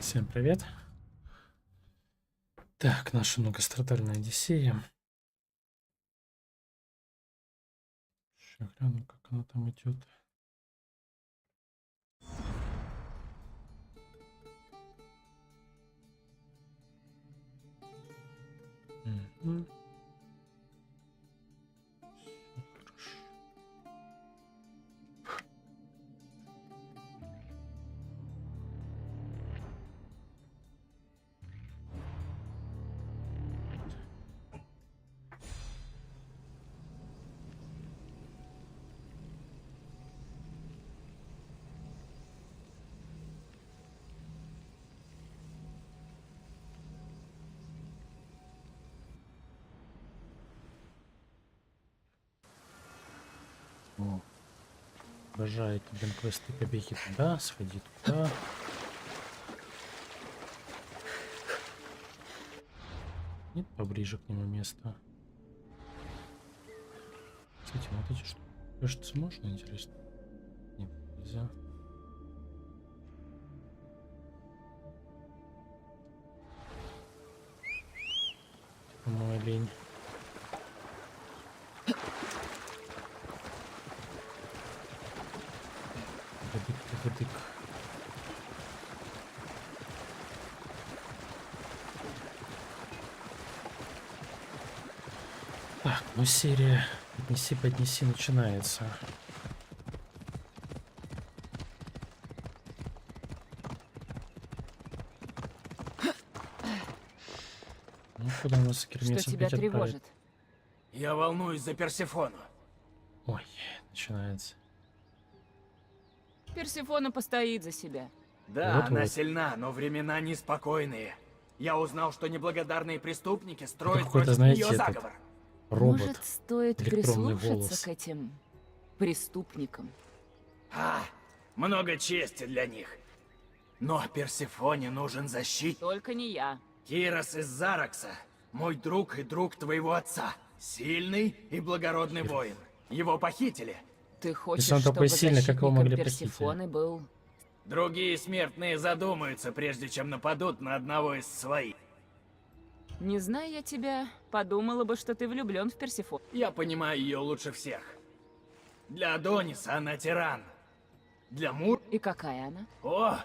Всем привет. Так, наша многострадальная Одиссея. Сейчас гляну, как она там идет. Угу. О, обожаю эти бенквесты, побеги туда, сходи туда. Нет поближе к нему места. Кстати, вот эти штуки, кажется, можно, интересно? Нет, нельзя. Типа мой олень. Тык-тык-тык. Так, ну серия поднеси начинается. Ну куда у нас Гермес Что тебя опять отправит? тревожит? Я волнуюсь за Персефону. Ой, начинается. Персефона постоит за себя. Да, она Вот-вот. сильна, но времена неспокойные. Я узнал, что неблагодарные преступники строят какой-то, против знаете, нее этот заговор. робот. Может, стоит электронный прислушаться волос. к этим преступникам? Много чести для них. Но Персефоне нужен защитник. Только не я. Кирос из Заракса, мой друг и друг твоего отца. Сильный и благородный воин. Его похитили. Ты хочешь, Если он чтобы такой сильный, как его защитником могли Персефоны был... Другие смертные задумаются, прежде чем нападут на одного из своих. Не зная я тебя, подумала бы, что ты влюблен в Персефону. Я понимаю ее лучше всех. Для Адониса она тиран. Для Мур... И какая она?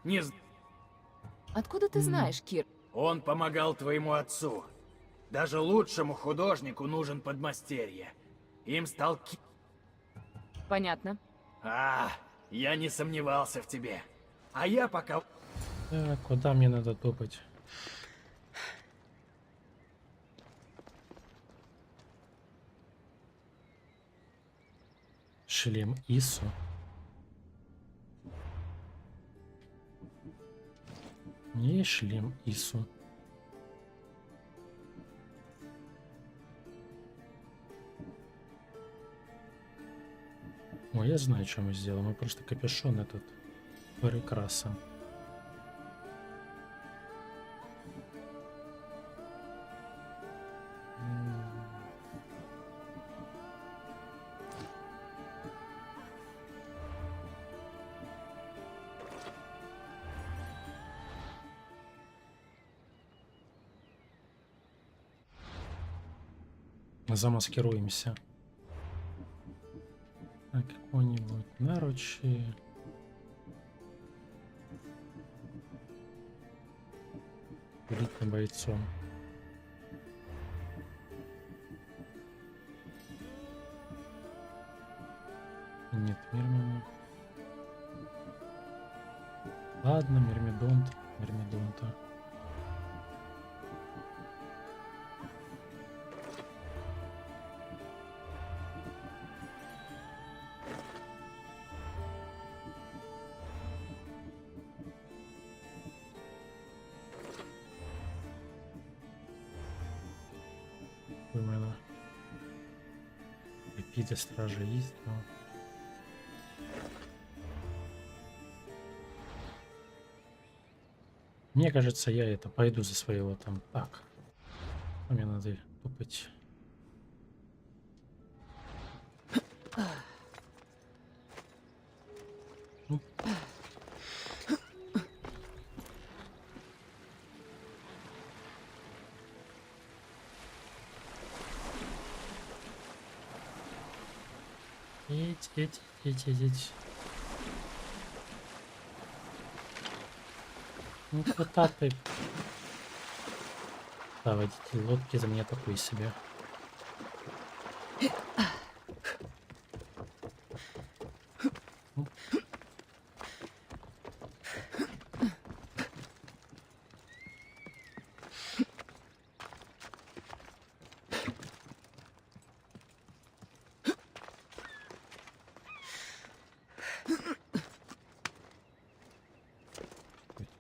Не з- Откуда ты знаешь, Кир? Он помогал твоему отцу. Даже лучшему художнику нужен подмастерье. Им стал Понятно. я не сомневался в тебе. А я пока... Так, куда мне надо топать? Шлем Ису. У меня есть шлем Ису. Ой, О, я знаю, что мы сделаем. Мы просто капюшон этот перекрасим. Замаскируемся. Какой-нибудь наручи. Элитным бойцом. Нет, Мирмина. Ладно, Мирмидонт. Мирмидонта. Вымена. Репиты стражи есть, но... Мне кажется, я это пойду за своего там. Так. Мне надо тупать. Ну. Эть. Ну куда ты? Да, водитель лодки за меня такой себе.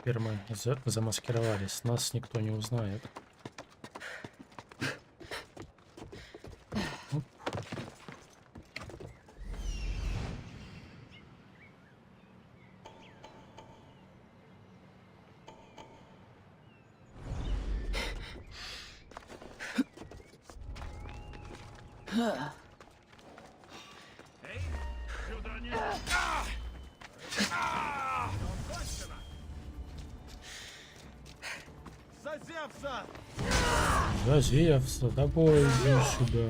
Теперь мы замаскировались, нас никто не узнает. Зазевса, давай иди сюда.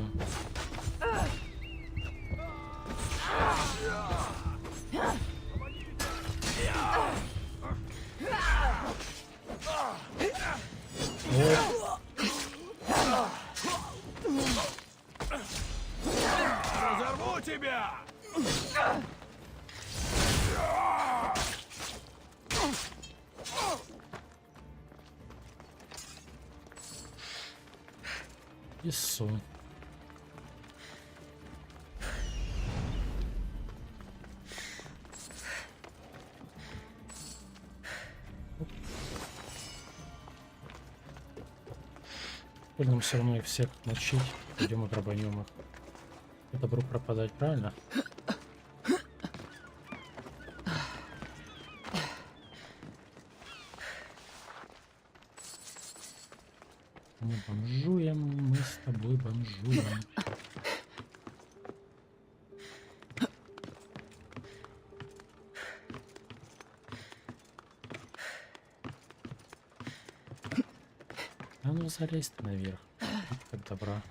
Разорву тебя! Ису. Нам все равно их всех мочить. Пойдем и грабанем их. Это вдруг пропадать, правильно? Мы бомжуем, мы с тобой бомжуем. А ну залезь ты наверх. Как добра.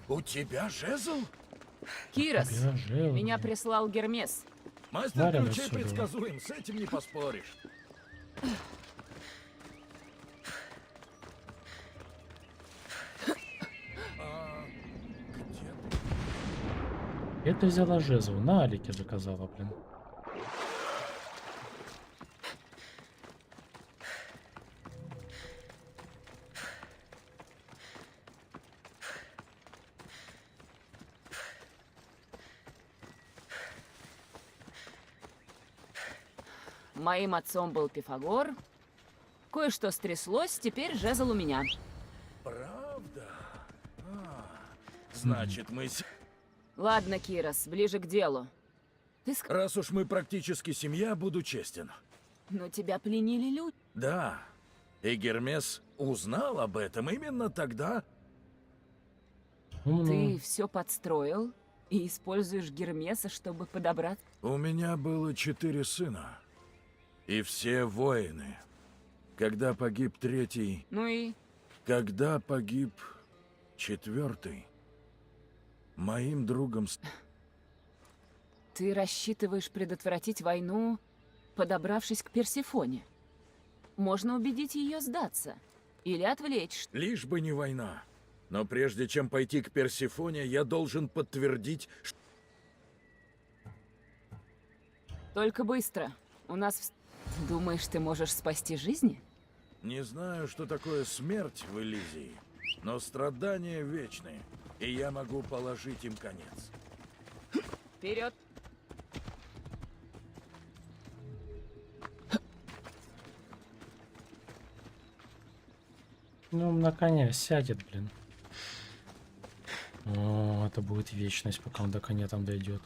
У тебя жезл? Кирос, Бежал. меня прислал Гермес. Мастер Варим ключей отсюда. предсказуем, с этим не поспоришь. Где ты? Это взяла жезл. На Алике заказала, блин. Моим отцом был Пифагор. Кое-что стряслось, теперь жезл у меня. Правда? Значит, Ладно, Кирос, ближе к делу. Раз уж мы практически семья, буду честен. Но тебя пленили люди. Да. И Гермес узнал об этом именно тогда. Умно. Ты все подстроил и используешь Гермеса, чтобы подобрать. У меня было 4 сына. И все воины. Когда погиб 3-й, Ну и когда погиб 4-й, моим другом... ты рассчитываешь предотвратить войну, подобравшись к Персефоне. Можно убедить ее сдаться. Или отвлечь. Лишь бы не война. Но прежде чем пойти к Персефоне, я должен подтвердить, что... Только быстро. У нас... Думаешь, ты можешь спасти жизни? Не знаю, что такое смерть в Элизии, но страдания вечны, и я могу положить им конец. Вперед! Ну, на коня сядет, блин. О, это будет вечность, пока он до коня там дойдет.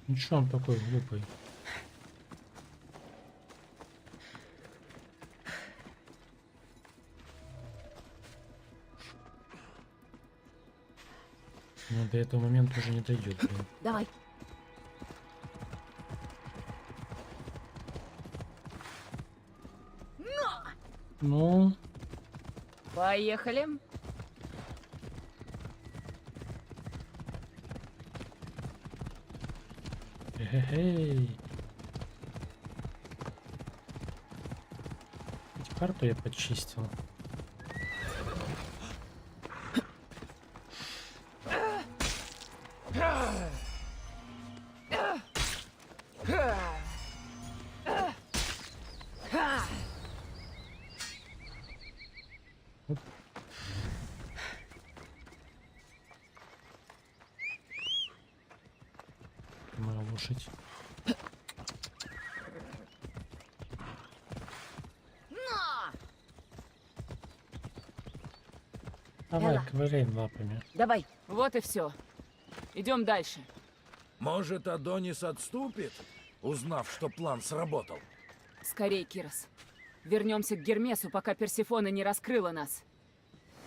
Ну что он такой глупый? Ну, до этого момента уже не дойдет, блин. Давай. Ну, Поехали. эй. Карту я почистил. Моя лошадь. Давай, Элла. ковыряй лапами. Давай. Вот и все. Идем дальше. Может, Адонис отступит, узнав, что план сработал? Скорей, Кирос. Вернемся к Гермесу, пока Персефона не раскрыла нас.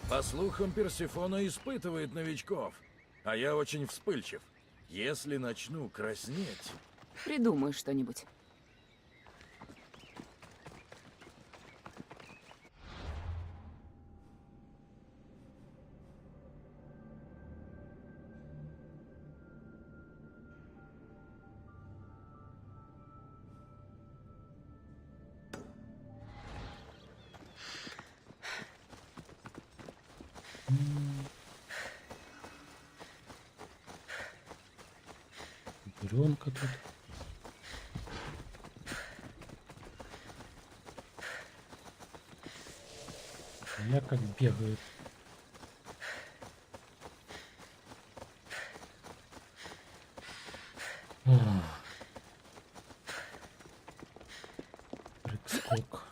По слухам, Персефона испытывает новичков, а я очень вспыльчив. Если начну краснеть... Придумаю что-нибудь. Буренка тут. Я как бегаю. Прыг-скок.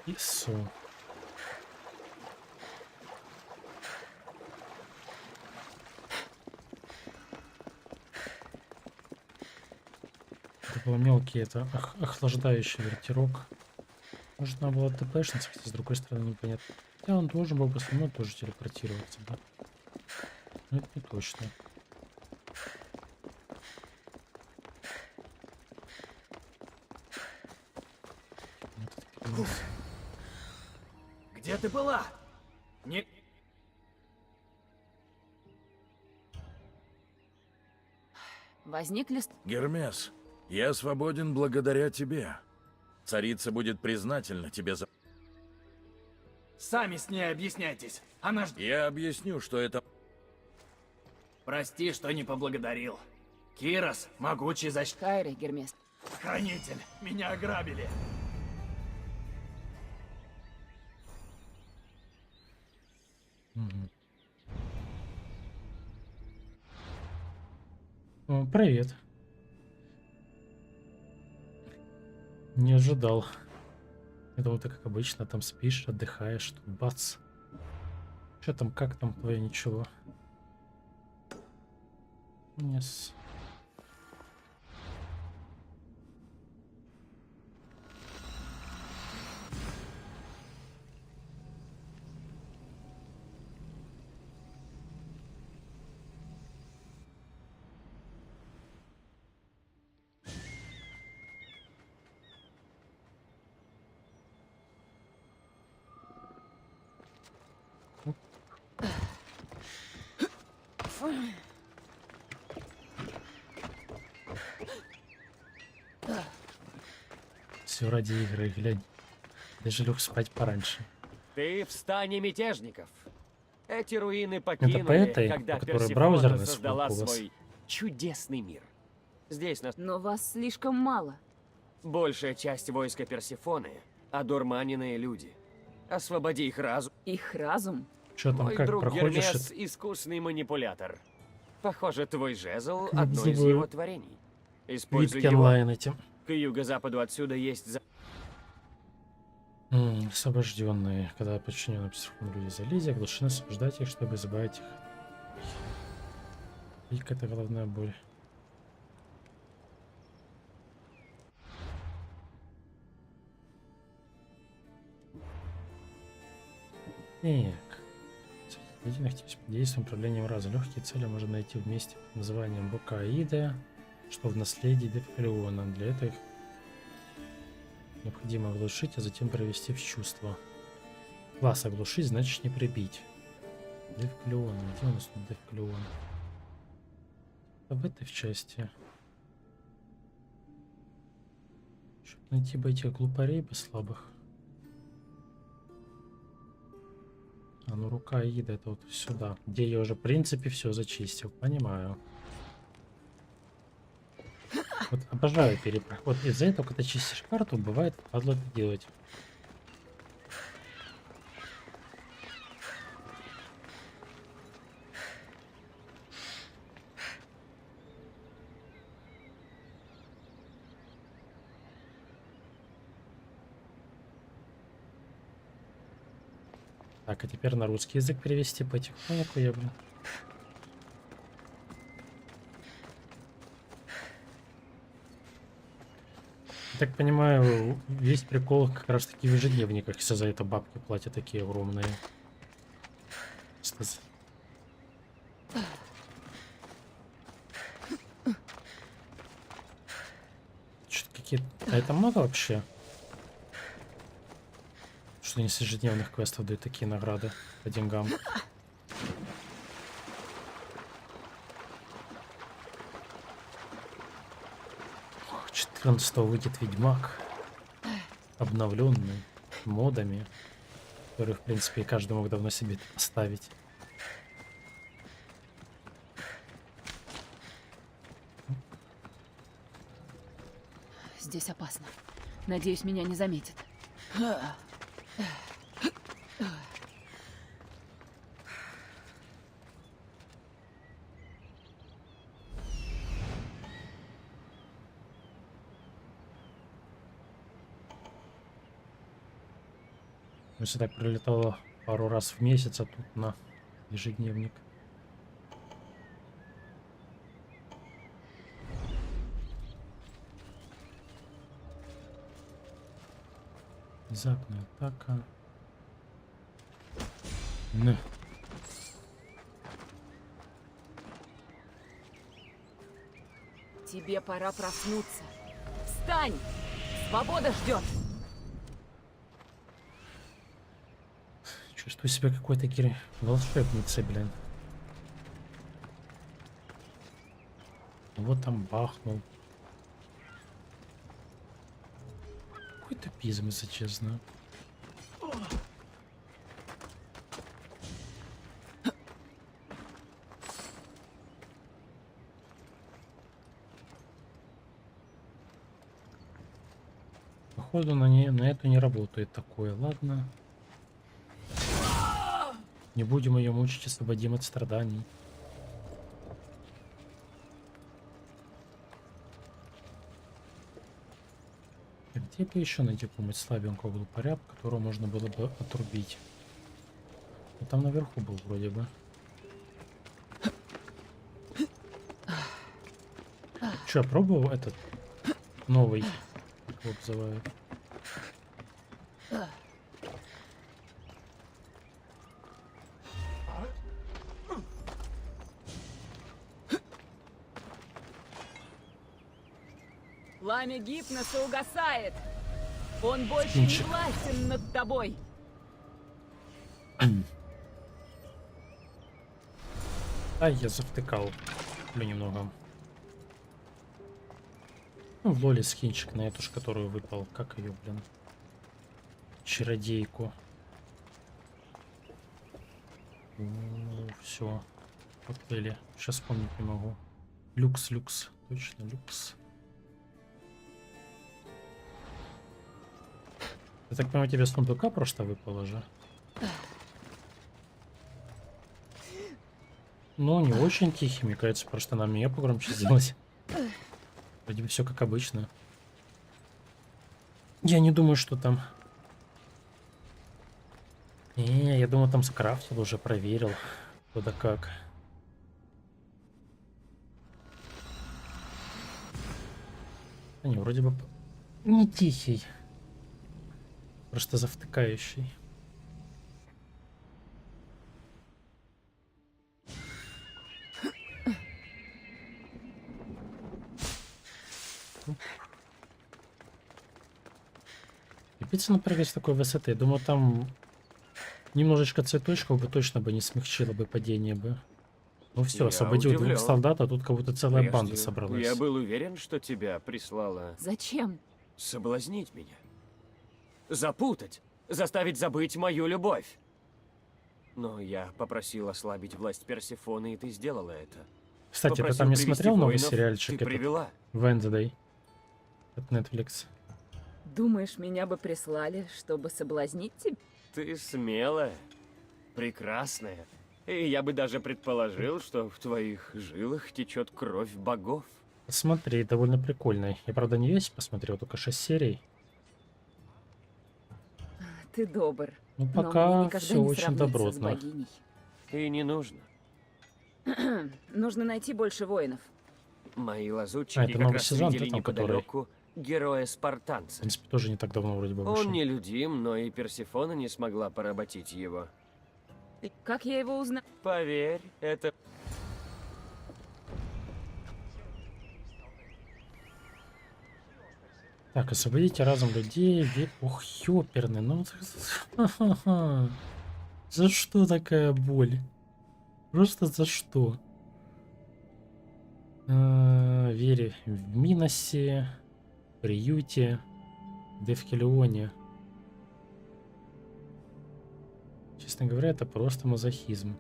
И со. Это был мелкий, это охлаждающий ветерок. Может, надо было ТПшница, хотя с другой стороны непонятно. Да, он должен был по своему тоже телепортироваться, да. Но это не точно. Этот перенос. Где ты была? Не... Возникли... Гермес, я свободен благодаря тебе. Царица будет признательна тебе за... Сами с ней объясняйтесь. Она ж... Я объясню, что это... Прости, что не поблагодарил. Кирос, могучий защитник. Кайры, Гермес. Хранитель, меня ограбили. Мгм. О, привет. Не ожидал. Я думал, ты как обычно там спишь, отдыхаешь, тут бац. Что там, как там твое ничего? Yes. Все ради игры, глянь. Даже лег спать пораньше. Ты в стане мятежников. Эти руины Это покинули, по этой, когда по которой Персифона браузерный создала звук у вас? свой чудесный мир. Здесь нас Но вас слишком мало. большая часть войска Персифоны — одурманенные люди. Освободи их разум. Их разум. Что там, Мой как друг проходишь? Гермес — искусный манипулятор. Похоже, твой жезл — Как одно из называю? его творений. Используй Витки его. онлайн эти. К юго-западу отсюда есть Освобожденные. Когда подчиненные психологам люди залезли, оглашены освобождать их, чтобы избавить их. И какая-то головная боль. Так. Единых типов действия управлением раза. Легкие цели можно найти вместе под названием Бока Аида, что в наследии Девкалиона. Для этого их необходимо оглушить, а затем привести в чувство. Класс оглушить, значит не прибить. Девкалион. Где у нас тут Девкалион? В этой в части. Чтоб найти бы этих глупарей бы слабых. А ну рука Аида это вот сюда, где я уже в принципе все зачистил, понимаю. Вот обожаю перепроход. Вот из-за этого, когда чистишь карту, бывает падло это делать. Так, а теперь на русский язык перевести потихоньку я, блин. Я так понимаю, весь прикол как раз таки в ежедневниках, если за это бабки платят такие огромные. Что-то какие-то... А это много вообще? Что они с ежедневных квестов дают такие награды по деньгам. Ох, 14 выйдет Ведьмак. Обновленный. Модами. Которые, в принципе, и каждый мог давно себе поставить. Здесь опасно. Надеюсь, меня не заметят. Если так прилетало пару раз в месяц, а тут на ежедневник. Внезапная атака. Ну. Тебе пора проснуться. Встань! Свобода ждет! Чувствую себя какой-то волшебницей, блин. Вот там бахнул. Какой тупизм, если честно. Походу на эту не работает такое, ладно. Не будем ее мучить, освободим от страданий. Где бы еще найти какого-нибудь слабенького глупаря, которого можно было бы отрубить? Ну, там наверху был вроде бы. Че, пробовал этот новый, как его называют? Пламя гипноса угасает. Он больше Скинчик. не властен над тобой. Ай, я завтыкал. Блин, немного. Ну, в лоле скинчик на эту ж, которую выпал. Как ее, блин? Чародейку. Все. Коктейли. Сейчас вспомнить не могу. Люкс, люкс. Точно, люкс. Я так понимаю, тебе с ноутбука просто выпало же? Ну, не очень тихий, мне кажется, просто нам меня погромче сделать. Вроде бы все как обычно. Я не думаю, что там... Не, я думаю, там скрафтил, уже проверил. Куда как. А не, вроде бы не тихий. Просто завтыкающий. Капец, напрягать с такой высоты. Я думаю, там немножечко цветочков бы точно бы не смягчило бы падение бы. Ну все, Я освободил двух удивлен. солдат, а тут как будто целая Прежде банда собралась. Я был уверен, что тебя прислала Зачем? соблазнить меня. Запутать. Заставить забыть мою любовь. Но я попросил ослабить власть Персефоны, и ты сделала это. Кстати, ты Попросил там не привести смотрел новый воинов, сериальчик ты этот? привела. Wednesday от Netflix? Думаешь, меня бы прислали, чтобы соблазнить тебя? Ты смелая, прекрасная. И я бы даже предположил, что в твоих жилах течет кровь богов. Посмотри, довольно прикольный. Я, правда, не весь посмотрел, только 6 серий. Ты добр. Ну, Но пока мне никогда все не очень сравниться с добротно. богиней. И не нужно. Нужно найти больше воинов. Мои лазутчики это как новый раз сезон, видели да, там, который? неподалеку героя В спартанца. принципе, тоже не так давно вроде бы вышел. Он нелюдим, но и Персефона не смогла поработить его. Как я его узнаю? Поверь, это... Так, освободите разум людей. Ох, ёперный, ну... ха-ха-ха. За что такая боль? Просто за что? Вере в Миносе, Приюте, Девкелионе. Честно говоря, это просто мазохизм.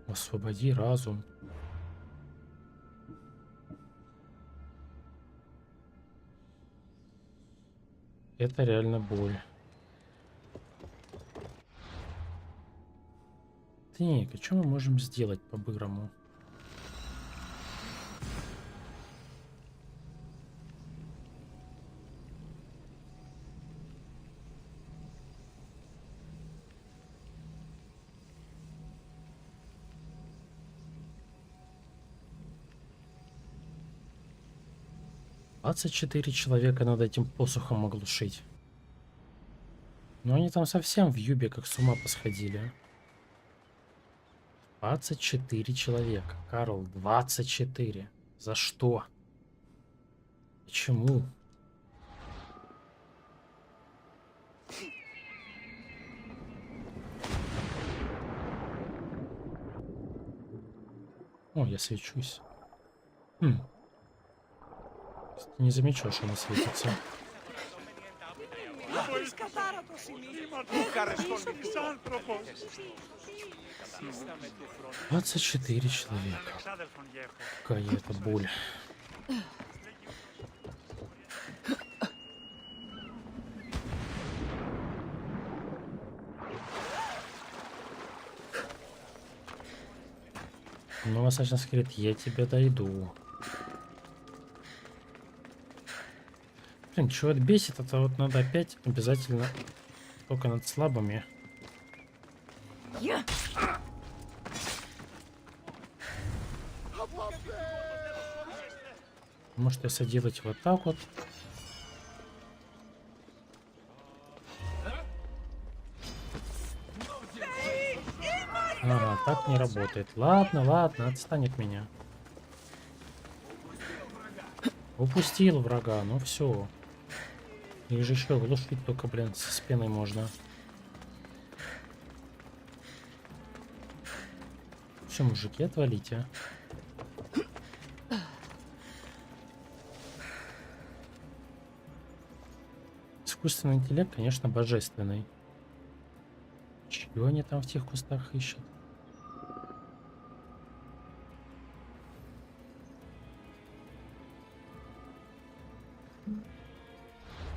Освободи разум. Это реально боль. Так, а что мы можем сделать по-бырому? — 24 человека над этим посохом оглушить. Но они там совсем в юбе как с ума посходили. 24 человека. Карл, 24. За что? Почему? О, я свечусь. Не замечу, что она светится. 24 человека. Какая это боль. Ну, Assassin's Creed, я тебя дойду. Блин, чего это бесит, это вот надо опять обязательно только над слабыми. Может, если делать вот так вот. Ага, так не работает. Ладно, ладно, отстань от меня. Упустил врага, ну все. Их же еще глушить только, блин, с пеной можно. Все, мужики, отвалите. Искусственный интеллект, конечно, божественный. Чего они там в тех кустах ищут?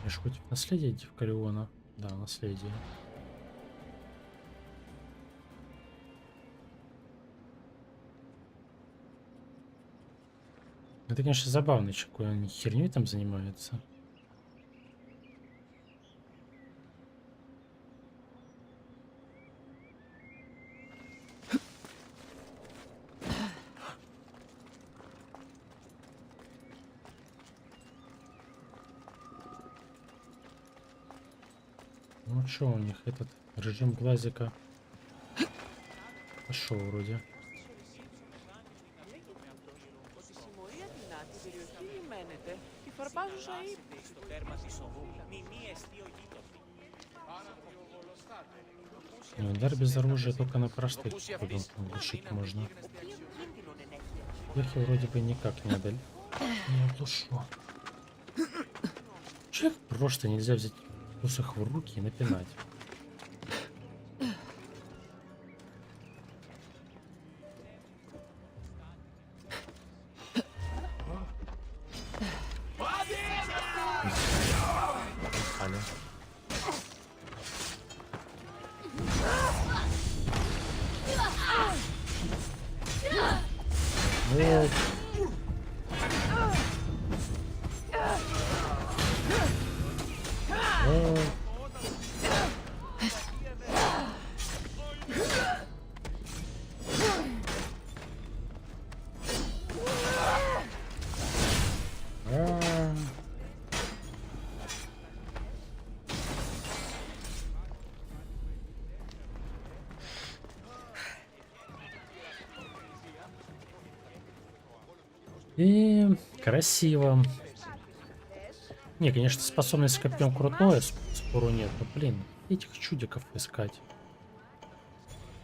Я ж хоть наследие Девкалиона? Да, наследие. Это, конечно, забавно, какой они херней там занимаются. Ну что у них этот режим глазика пошел вроде. Не, удар без оружия только на простых глушить можно. Их вроде бы никак не оглушу. Чё их просто нельзя взять посох в руки и напинать? Поехали. Вот. Вот. И красиво. Не, конечно, способность копьем крутое, спору нет. Но, блин, этих чудиков искать.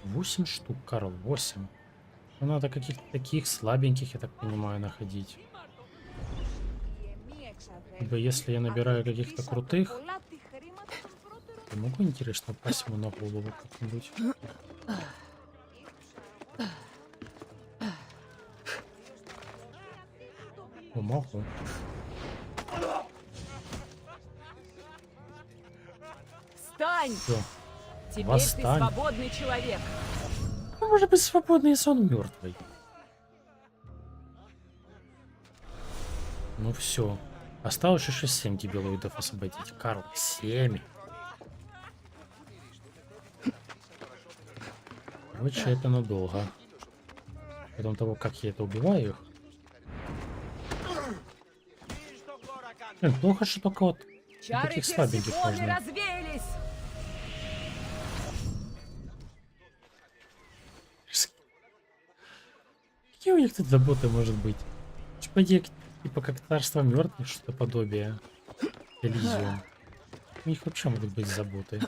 8 штук, Карл, 8. Ну, надо каких-то таких слабеньких, я так понимаю, находить. Ибо если я набираю каких-то крутых, то могу, интересно, упасть ему на голову как-нибудь. Могу. Встань! Всё. Теперь Восстань. ты свободный человек. Ну, может быть, свободный, если он мертвый. Ну все. Осталось еще 7 дебилоидов освободить. Карл, 7. Короче, это надолго. Потом того, как я это убиваю их. Блин, плохо, что только вот Чары таких слабеньких Персефоны можно. развеялись. Какие у них тут заботы может быть? Пойди, типа как царство мертвых, что-то подобие. Элизиум. У них вообще могут быть заботы.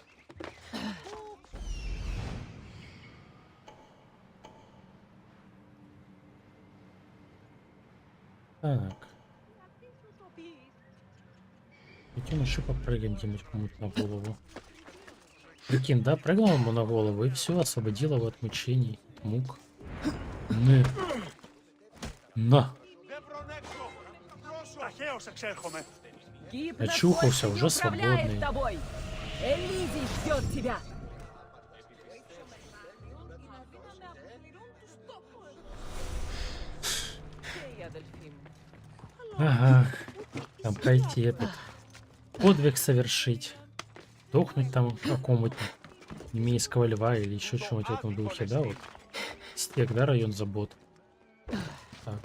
Так. Прикинь, еще попрыгаем где-нибудь кому-то на голову. Прикинь, да, прыгнул ему на голову и все, освободил его от мучений, от мук. На. Гипнос Очухался, больше не уже управляет свободный. тобой. Элизий ждет тебя. Ага. Там пройти этот подвиг совершить. Дохнуть там какому-нибудь немейского льва или еще чего-нибудь в этом духе, да, вот. Стек, да, район забот. Так.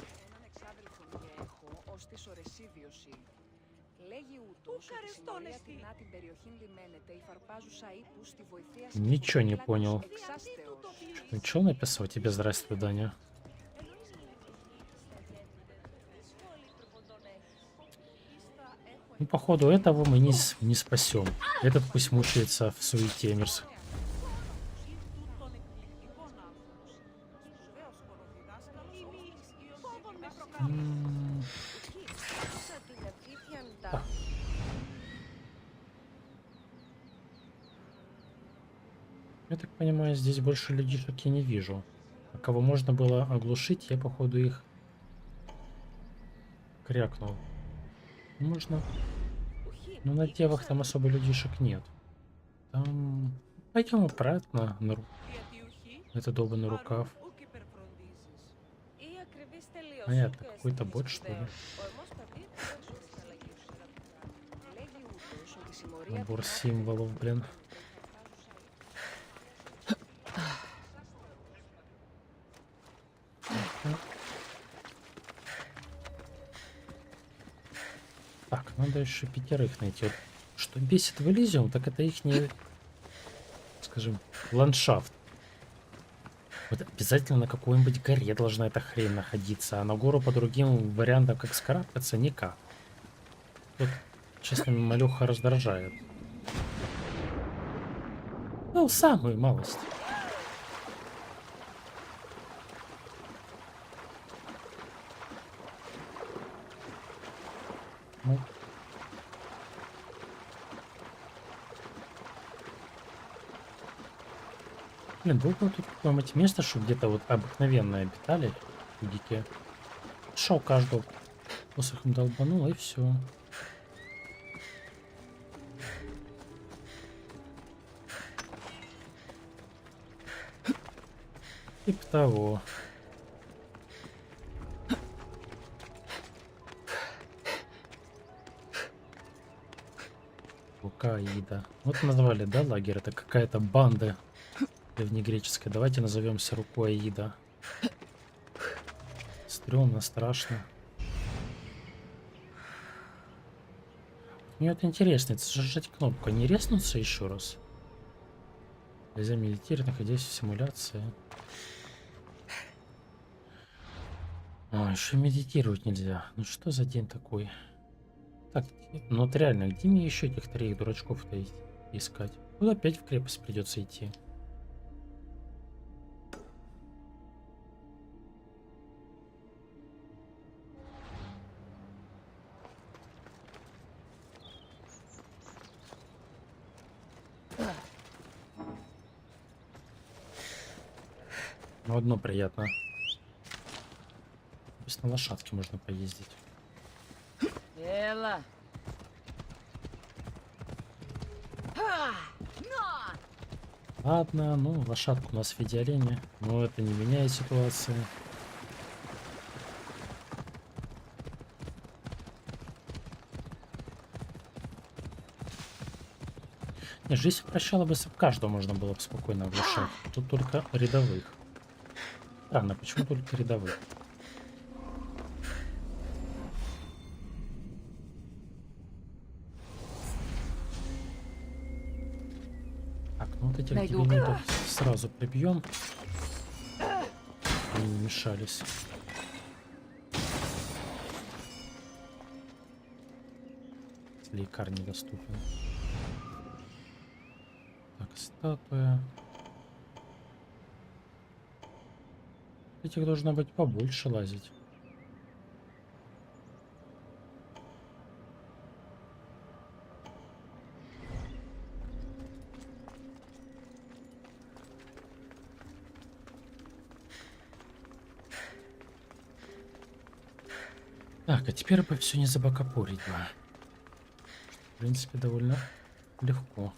Ничего не понял. Что написал? Тебе здравствуй, Даня. Ну, походу, этого мы не спасем. Этот пусть мучается в суете мирс. Так. Я так понимаю, здесь больше людишек я не вижу. А кого можно было оглушить, я, походу, их крякнул. Можно. Ну, на девах там особо людишек нет. Там... Пойдем обратно на это долбанный рукав. Понятно, какой-то бот, что ли? Набор символов, блин. Так, надо еще 5 найти. Вот что бесит в Элизиум, так это их, скажем, ландшафт. Вот обязательно на какой-нибудь горе должна эта хрень находиться, а на гору по другим вариантам, как скарабкаться, никак. Тут, честно, малюха раздражает. Ну, самую малость. Ну. Блин, было бы тут какое-нибудь место, что где-то вот обыкновенные обитали дикие. Шел каждого посохом долбанул, и все. Типа того. Аида. Вот назвали, да, лагерь? Это какая-то банда древнегреческая. Давайте назовемся рукой Аида. Стрёмно, страшно. Мне вот интересно, это зажать кнопку, не резнуться еще раз? Нельзя медитировать, находясь в симуляции. А, еще медитировать нельзя. Ну что за день такой? Так, ну вот реально, где мне еще этих 3 дурачков-то искать? Ну опять в крепость придется идти. Ну одно приятно. Пусть на лошадке можно поездить. Элла. Ладно, ну лошадка у нас в виде оленя, но это не меняет ситуации. Не, жизнь прощала бы, если бы каждого можно было бы спокойно оглашать. Тут только рядовых. Странно, почему только рядовых? Так, ну вот этих дивидендов сразу прибьем. Они не мешались. Лекарь недоступен. Так, статуя. Этих должно быть побольше лазить. Так, а теперь бы все не забокопорить бы. В принципе, довольно легко.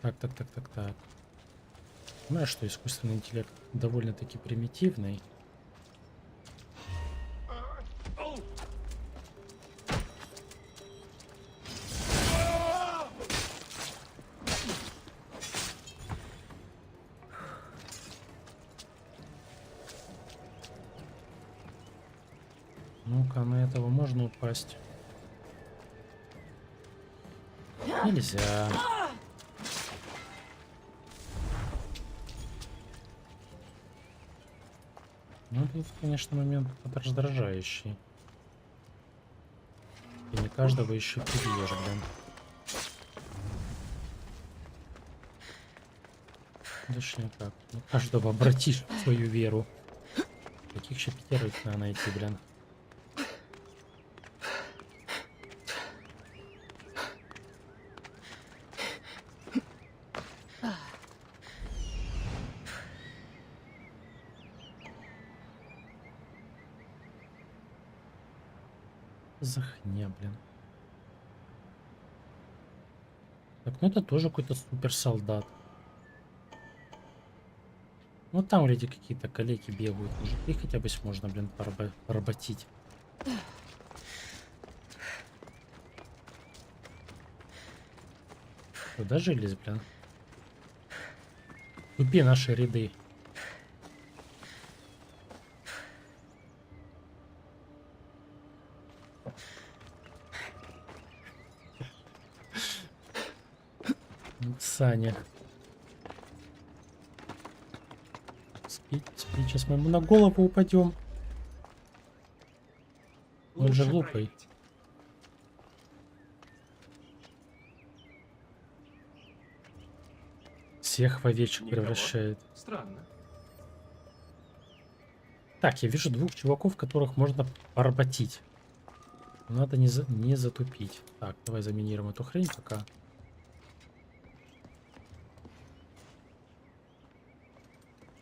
Так. Понимаю, что искусственный интеллект довольно-таки примитивный. Ну-ка, на этого можно упасть? Нельзя. Ну, тут, конечно, момент раздражающий. И не каждого еще перебьешь, блин. Точнее как. Не каждого обратишь в свою веру. Таких еще 5 надо найти, блин. Захня, блин. Так, ну это тоже какой-то супер солдат. Ну там вроде какие-то калеки бегают. Может, их хотя бы можно, блин, поработить. Куда жились, блин? Тупи наши ряды. Саня. Спи, спи, сейчас мы ему на голову упадем. Он же глупый. проверить. Всех в овечек Никого. превращает. Странно. Так, я вижу 2 чуваков, которых можно поработить. Надо не затупить. Так, давай заминируем эту хрень пока.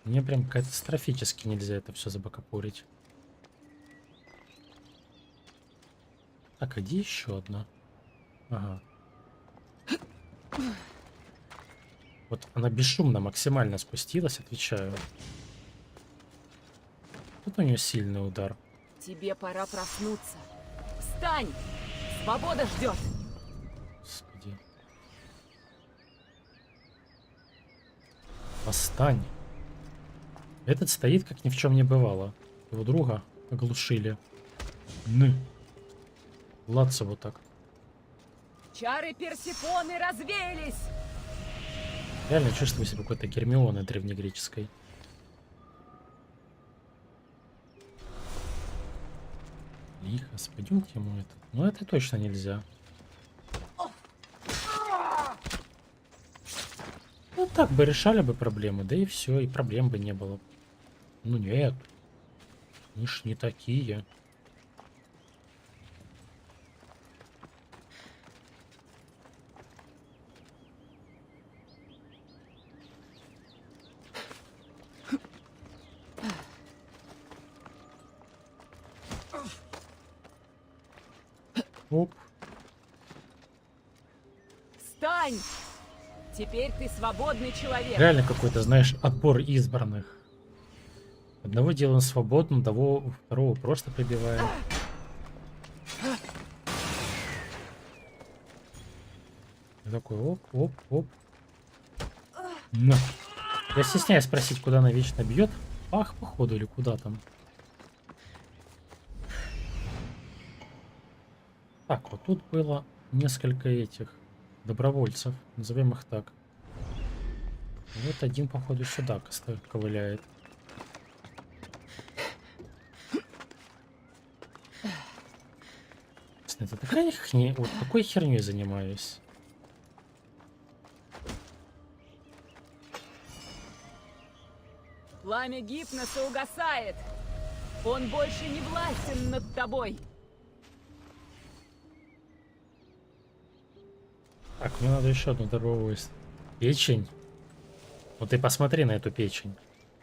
Мне прям катастрофически нельзя это все забакапурить. Так, а где еще одна? Ага. Вот она бесшумно максимально спустилась, отвечаю. Тут у нее сильный удар. Тебе пора проснуться. Встань! Свобода ждет! Господи. Восстань. Этот стоит, как ни в чем не бывало. Его друга оглушили. Ладно, вот так. Чары Персефоны развеялись! Реально чувствую себя какой-то Гермионой древнегреческой. Лихо, пойдемте ему это. Ну это точно нельзя. Ну так бы решали бы проблемы, да и все, и проблем бы не было. Ну нет. Мы ж не такие. Оп. Встань! Теперь ты свободный человек. Реально какой-то, знаешь, отбор избранных. Одного делаем свободным, второго просто прибиваем. И такой оп, оп, оп. На. Я стесняюсь спросить, куда она вечно бьет. Ах, походу, или куда там. Так, вот тут было несколько этих добровольцев, назовем их так. Вот один, походу, сюда ковыляет. Это такая херня, вот такой херней занимаюсь. Пламя гипноса угасает. Он больше не властен над тобой. Так, мне надо еще одну здоровую печень. Вот ты посмотри на эту печень.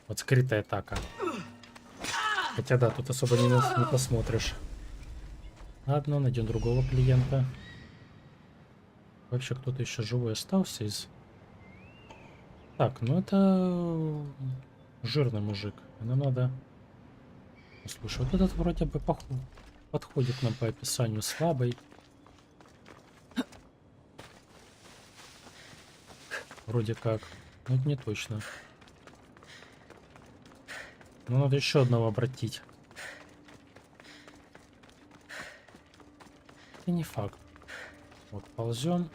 Вот скрытая атака. Хотя да, тут особо не посмотришь. Ладно, найдем другого клиента. Вообще кто-то еще живой остался из Так, ну это жирный мужик. Нам надо... Ну, слушай, вот этот вроде бы подходит нам по описанию слабый. Вроде как. Но это не точно. Ну, надо еще одного обратить. Это не факт. Вот, ползем.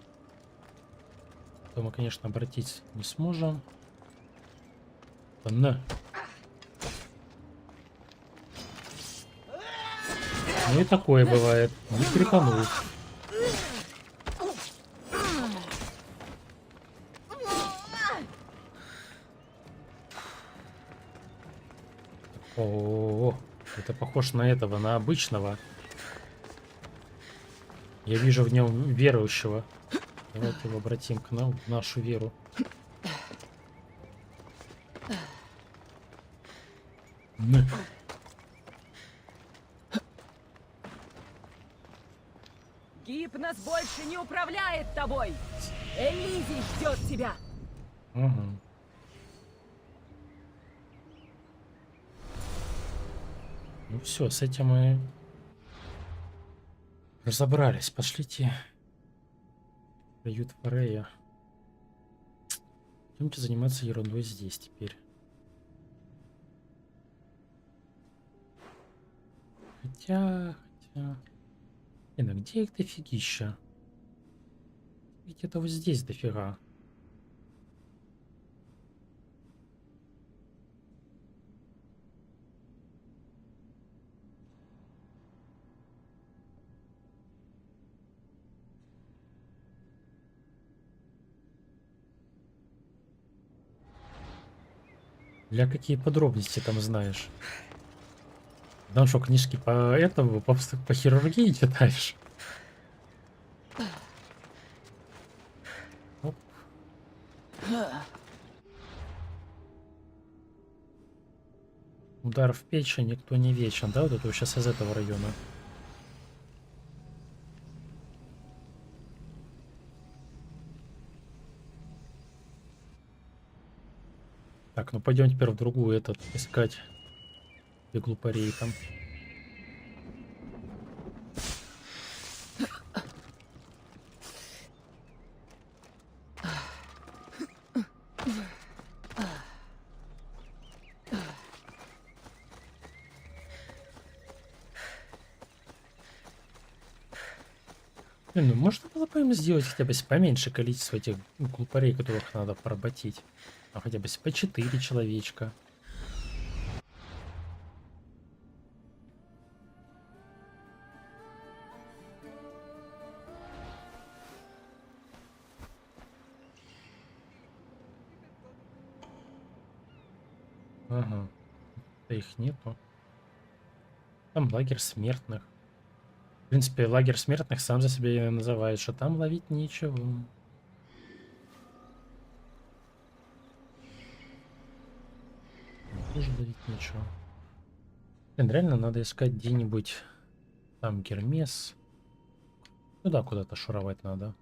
То мы, конечно, обратить не сможем. На. Ну и такое бывает. Не крепанул. О, это похож на этого, на обычного. Я вижу в нем верующего. Давайте его обратим к нам, в нашу веру. На. Гипнос больше не управляет тобой! Элизий ждет тебя! Ага. Ну все, с этим мы разобрались. Пошлите. Приют Форея. Идемте заниматься ерундой здесь теперь. Хотя... Блин, а где их дофигища? Ведь это вот здесь дофига. Для какие подробности там знаешь? Там что, книжки по этому, по хирургии читаешь? Оп. Удар в печень, никто не вечен, да? Вот это сейчас из этого района. Так, ну пойдем теперь в другую этот искать. Где глупарей там. Блин, ну можно было бы им сделать хотя бы поменьше количество этих глупарей, которых надо поработить. А хотя бы по 4 человечка. Ага. Да их нету. Там лагерь смертных. В принципе, лагерь смертных сам за себя и называет, что там ловить нечего. Тоже ловить нечего. Блин, реально надо искать где-нибудь там Гермес. Туда куда-то шуровать надо.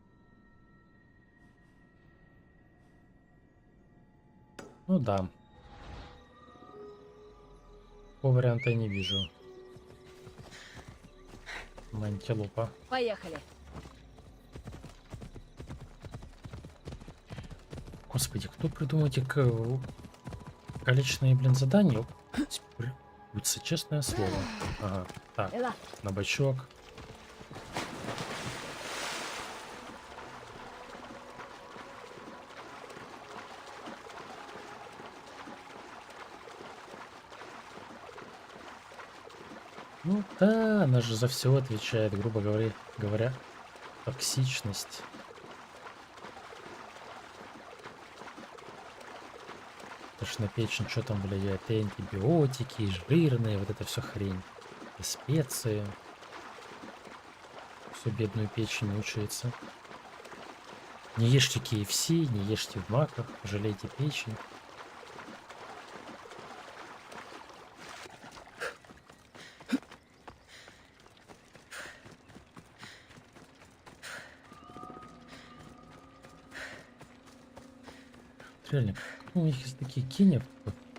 Ну да. Такого варианта я не вижу. Антилопа. Поехали! Господи, кто придумал эти количественные, блин, задания? Будьте честное слово. Ага, так, Эла, на бочок. Ну да, она же за все отвечает, грубо говоря, токсичность. Потому что на печень что там влияет? И антибиотики, и жирные, вот это все хрень. И специи. Всю бедную печень мучается. Не ешьте KFC, не ешьте в маках, жалейте печень. Реально, кто у них из таких гениев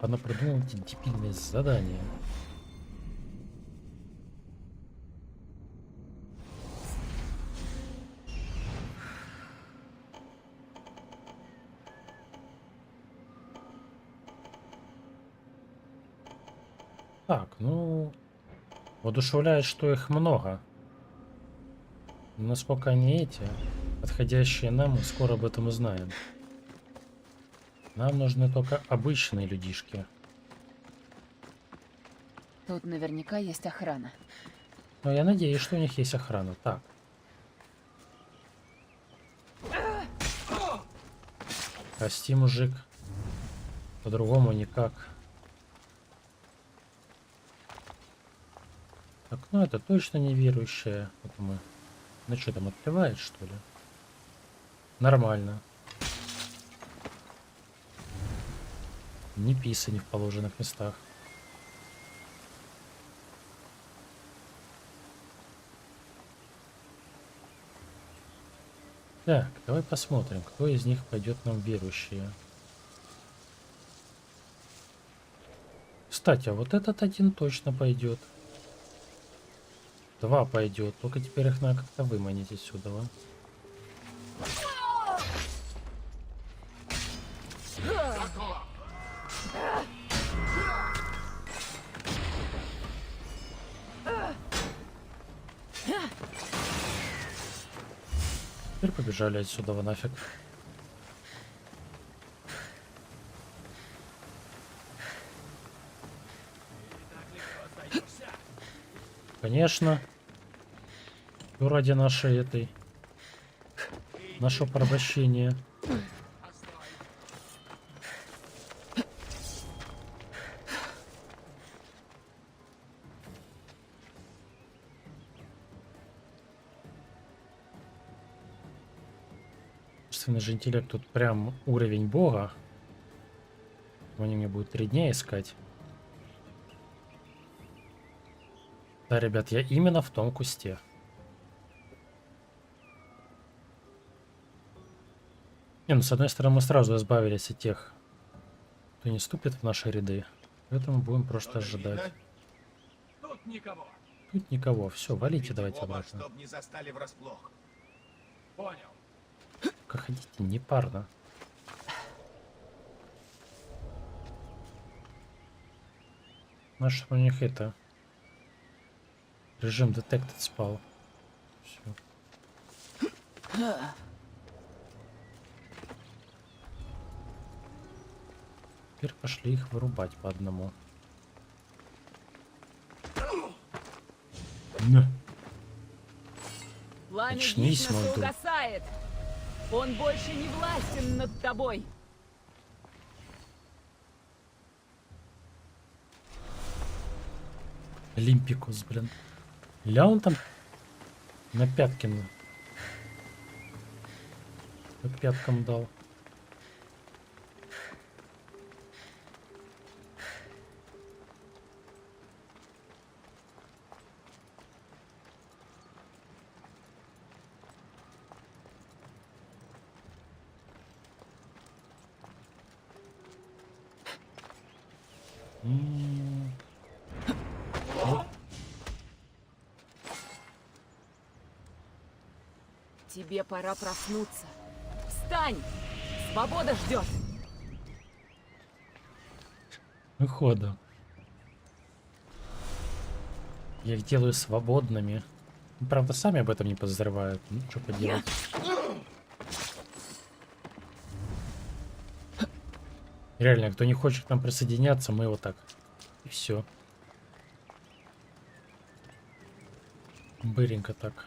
она придумала эти дебильные задания? Так, ну, воодушевляет, что их много. Но насколько они эти, подходящие нам, мы скоро об этом узнаем. Нам нужны только обычные людишки. Тут наверняка есть охрана. Но я надеюсь, что у них есть охрана. Так. Прости, мужик. По-другому никак. Так, ну это точно неверующая. Вот мы. Ну что там, отплевает, что ли? Нормально. Не писай не в положенных местах. Так, давай посмотрим, кто из них пойдет нам в верующие. Кстати, а вот этот один точно пойдет. 2 пойдет, только теперь их надо как-то выманить отсюда. Теперь побежали отсюда нафиг. Конечно. Всё ради нашей этой... Нашего порабощения. Искусственный же интеллект тут прям уровень бога. Они мне будут 3 дня искать. Да, ребят, я именно в том кусте. Не, ну с одной стороны мы сразу избавились от тех, кто не ступит в наши ряды. Поэтому будем просто ожидать. Тут никого. Тут никого. Все, валите давайте Оба, обратно. чтоб не застали врасплох. Понял. Как хотите, не парно. Наш у них это... Режим Detected спал. Все. Теперь пошли их вырубать по одному. На. Пламя Очнись, Гипноса мой друг. угасает. Он больше не властен над тобой. Олимпикус, блин. Ля он там на Пяткина. По пяткам дал. М. Тебе пора проснуться. Встань! Свобода ждет. Выходу. Я их делаю свободными. Правда, сами об этом не подозревают. Ну, что поделать. Реально, кто не хочет к нам присоединяться, мы вот так. И все. Быренько так.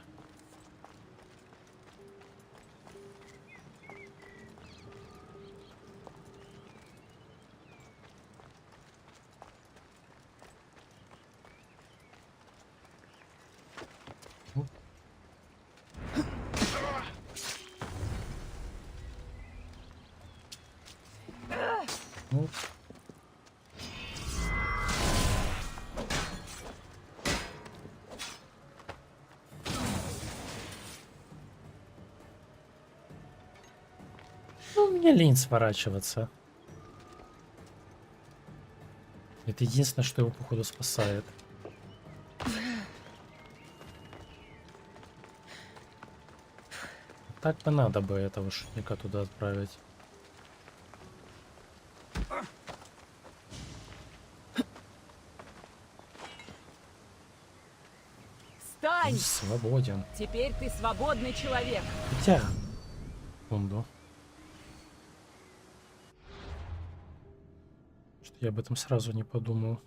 Ну. Ну, мне лень сворачиваться. Это единственное, что его, походу, спасает. Так бы надо бы этого шутника туда отправить. Встань! Он свободен. Теперь ты свободный человек. Хотя... Секунду. Что я об этом сразу не подумал.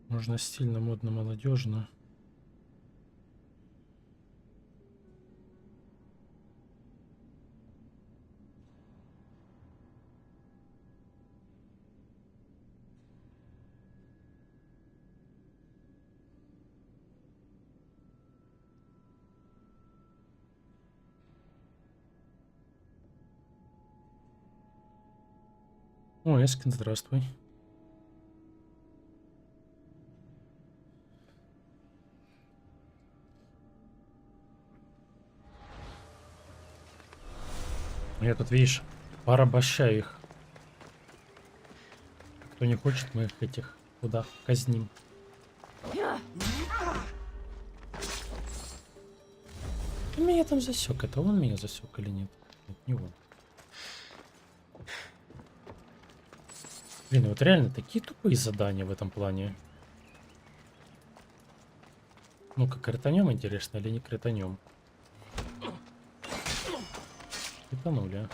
Можно стильно, модно, молодежно. О, Эскин, здравствуй. Я тут, видишь, порабощаю их. Кто не хочет, мы их этих куда казним. Кто меня там засек? Это он меня засек или нет? Нет, не он. Блин, вот реально такие тупые задания в этом плане. Ну-ка, кританем, интересно, или не кританем? Кританули.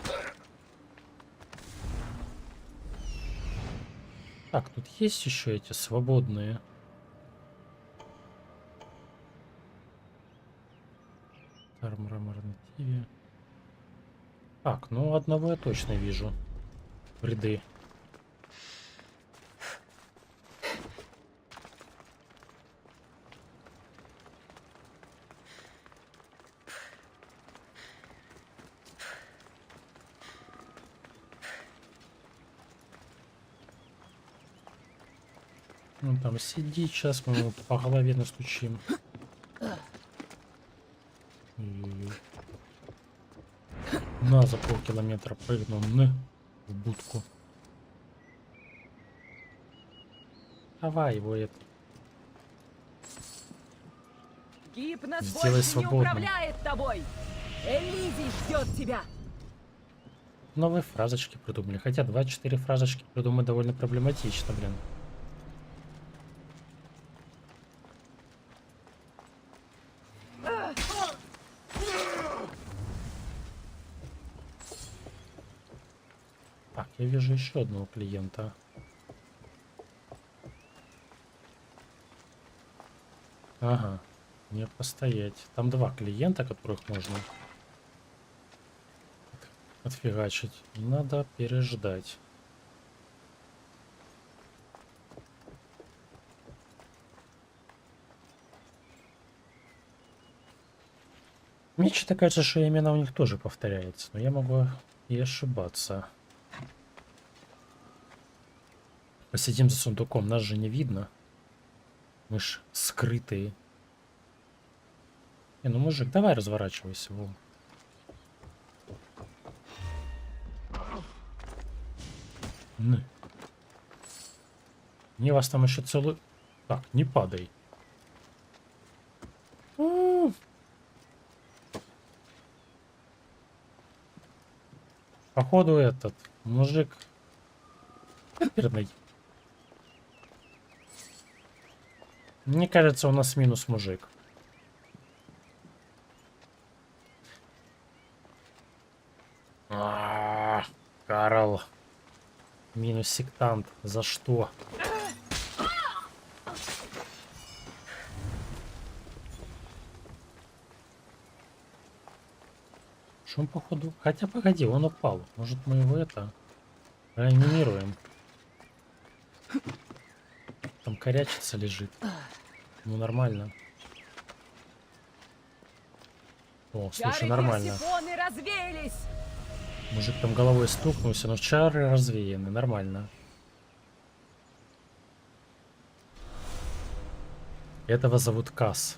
Так, тут есть еще эти свободные. Арморнативе. Так, ну одного я точно вижу. Ряды. Ну там сидит, сейчас мы ему по голове настучим. Ой-ой-ой. На, за полкилометра прыгнул в будку. Давай его это. Гипноз Сделай больше свободным. не управляет тобой. Элизий ждет тебя. Новые фразочки придумали. Хотя 2-4 фразочки придумать довольно проблематично, блин. Так, я вижу еще одного клиента. Ага, не постоять. Там 2 клиента, которых можно отфигачить. Надо переждать. Мне что-то кажется, что именно у них тоже повторяется, но я могу и ошибаться. Посидим за сундуком, нас же не видно. Мы ж скрытые. Не, ну мужик, давай разворачивайся, во. Мне вас там еще целую... Так, не падай. Походу этот мужик оперный. Мне кажется, у нас минус мужик. Карл. Минус сектант. За что? Шум, походу. Хотя, погоди, он упал. Может, мы его это... реанимируем. Там корячится лежит. Ну, нормально. О, слушай, Чары нормально. Персефоны развеялись. Мужик там головой стукнулся, но чары развеяны. Нормально. Этого зовут Касс.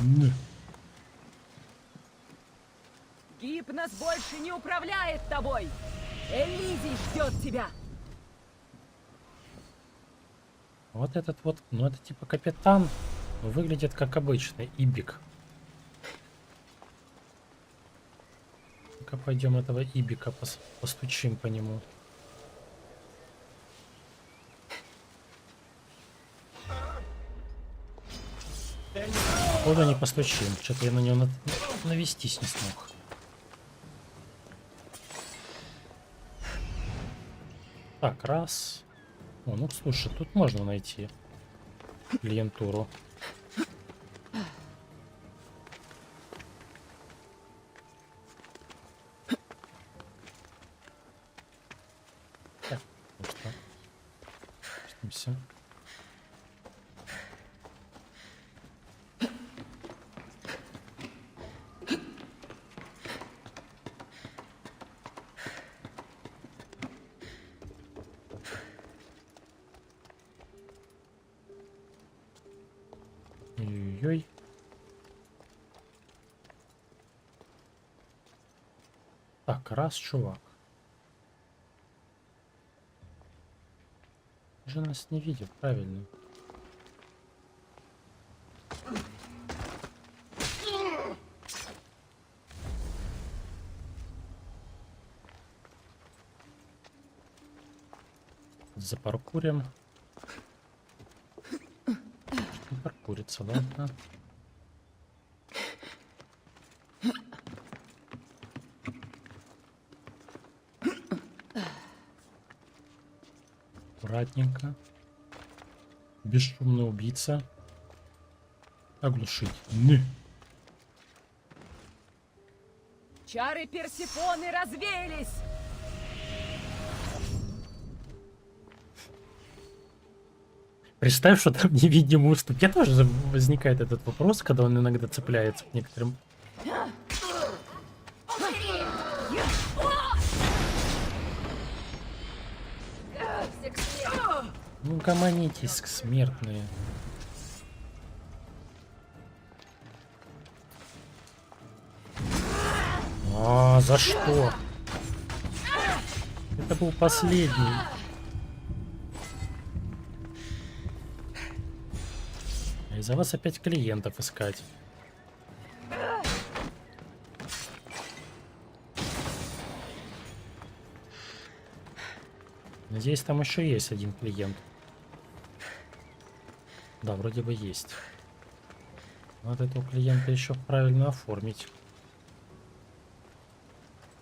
Ну. Гипнос больше не управляет тобой! Элизий ждет тебя! Вот этот вот, ну это типа капитан, но выглядит как обычный Ибик. Ну-ка пойдем этого Ибика постучим по нему. Походу не постучим, что-то я на него навестись не смог. Так, раз. О, ну слушай, тут можно найти клиентуру. Так, ну что? Спустимся. Ой-ой-ой. Так, раз, чувак. Же нас не видит, правильно. Запаркурим. Не паркурится, ладно. Аккуратненько. Бесшумный убийца. Оглушить. Ны. Чары Персефоны развеялись! Представь, что там невидимый уступ. Я тоже возникает этот вопрос, когда он иногда цепляется к некоторым. Ну, гомонитесь, смертные. А, за что? Это был последний. А из-за вас опять клиентов искать. Надеюсь, там еще есть один клиент. Да, вроде бы есть. Надо этого клиента еще правильно оформить.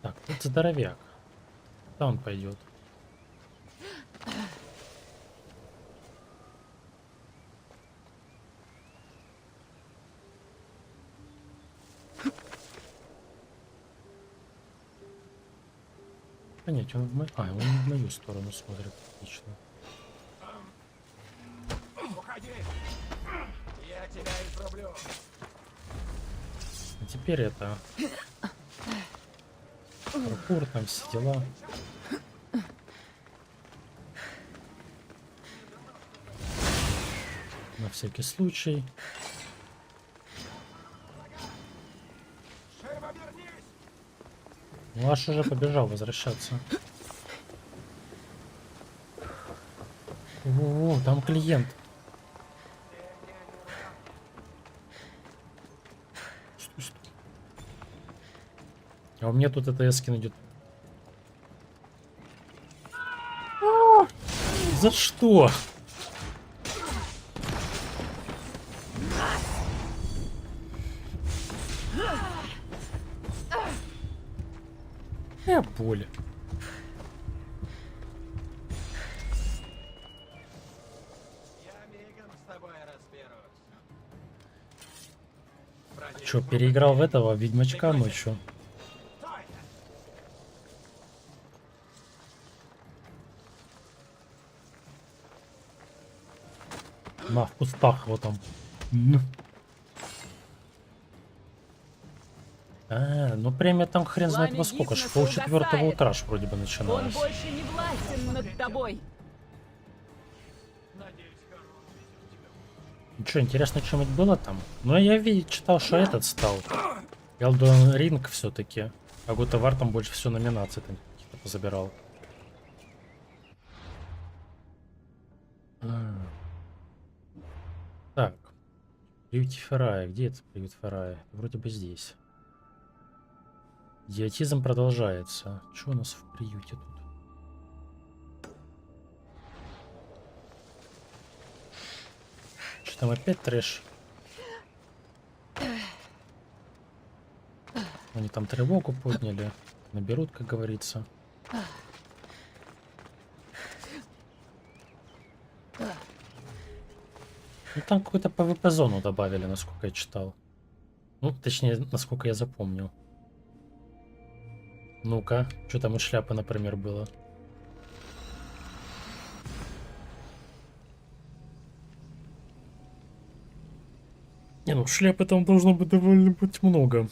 Так, тут здоровяк. Куда он пойдет? Понять, он в мою... он в мою сторону смотрит. Отлично. Уходи! Я тебя изрублю! А теперь это... Паркур, там все дела. На всякий случай. Ну, аж уже побежал возвращаться. О, там клиент. Стой, стой. А у меня тут это эскин идет. За что? Боль. Чё, переиграл в этого ведьмачка ночью? На, в кустах вот там. Ну. А, ну премия там хрен знает во сколько, ж пол четвертого утра ж вроде бы Он начиналось. больше не властен над тобой! Что, интересно, что-нибудь было там? Ну, я читал, что этот стал. Elden Ring все-таки. А God of War там больше всего номинаций там каких-то позабирал. Так. Приют Феррая. Где это приют Феррая? Вроде бы здесь. Идиотизм продолжается. Что у нас в приюте тут? Что там опять трэш? Они там тревогу подняли. Наберут, как говорится. Ну там какую-то PvP-зону добавили, насколько я читал. Ну, точнее, насколько я запомнил. Ну-ка, что там из шляпы, например, было? Не, ну шляпы там должно быть довольно быть много.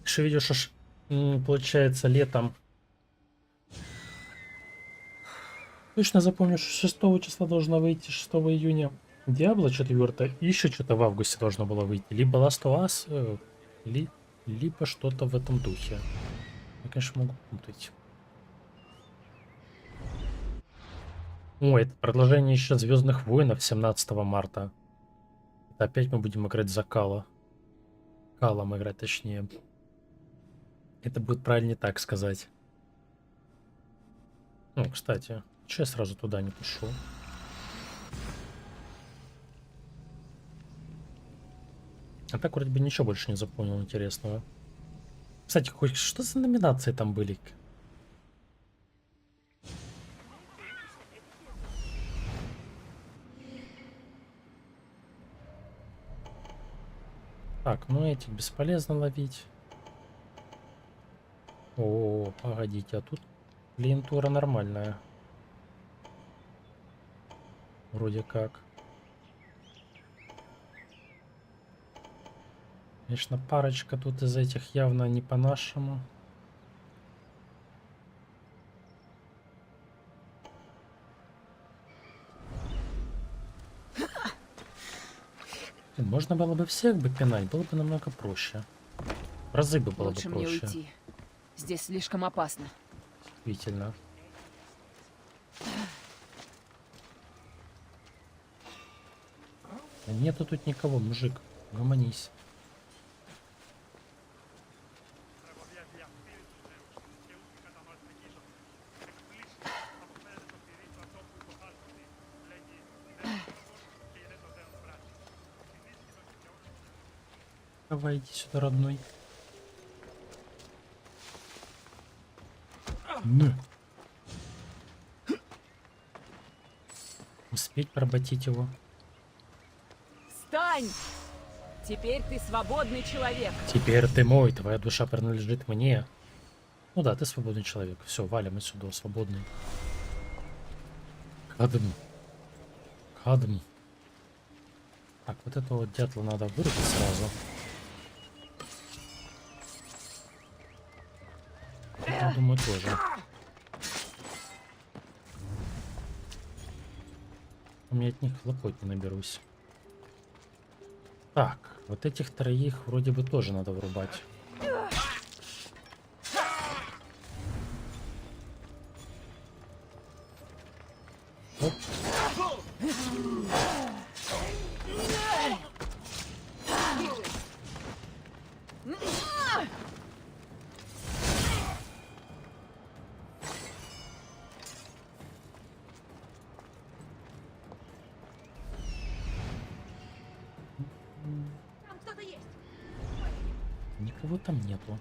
Что видишь, аж, получается, летом. Точно запомню, что 6 числа должна выйти, 6 июня. Диабло 4, и еще что-то в августе должно было выйти. Либо Last of Us, либо что-то в этом духе. Я, конечно, могу путать. О, это продолжение еще Звездных Войнов 17 марта. Это опять мы будем играть за Кала. Калом играть, точнее. Это будет правильнее так сказать. Ну, кстати, че я сразу туда не пошел? А так вроде бы ничего больше не запомнил интересного. Кстати, хоть что за номинации там были? Так, ну этих бесполезно ловить. О, погодите, а тут клиентура нормальная. Вроде как. Конечно, парочка тут из этих явно не по-нашему. Можно было бы всех бы пинать, было бы намного проще. В разы бы было Лучше бы мне проще. уйти. Здесь слишком опасно. Действительно. Да нету тут никого, мужик. Гомонись. Давай, иди сюда, родной. Ну. Успеть поработить его. Встань! Теперь ты свободный человек. Теперь ты мой, твоя душа принадлежит мне. Ну да, ты свободный человек. Все, валим отсюда, свободный. Кадм. Кадм. Так, вот этого вот дятла надо вырубить сразу. Я думаю, тоже. У меня от них хлопот не наберусь. Так, вот этих троих вроде бы тоже надо вырубать. Оп. Там кто-то есть. Никого там нету.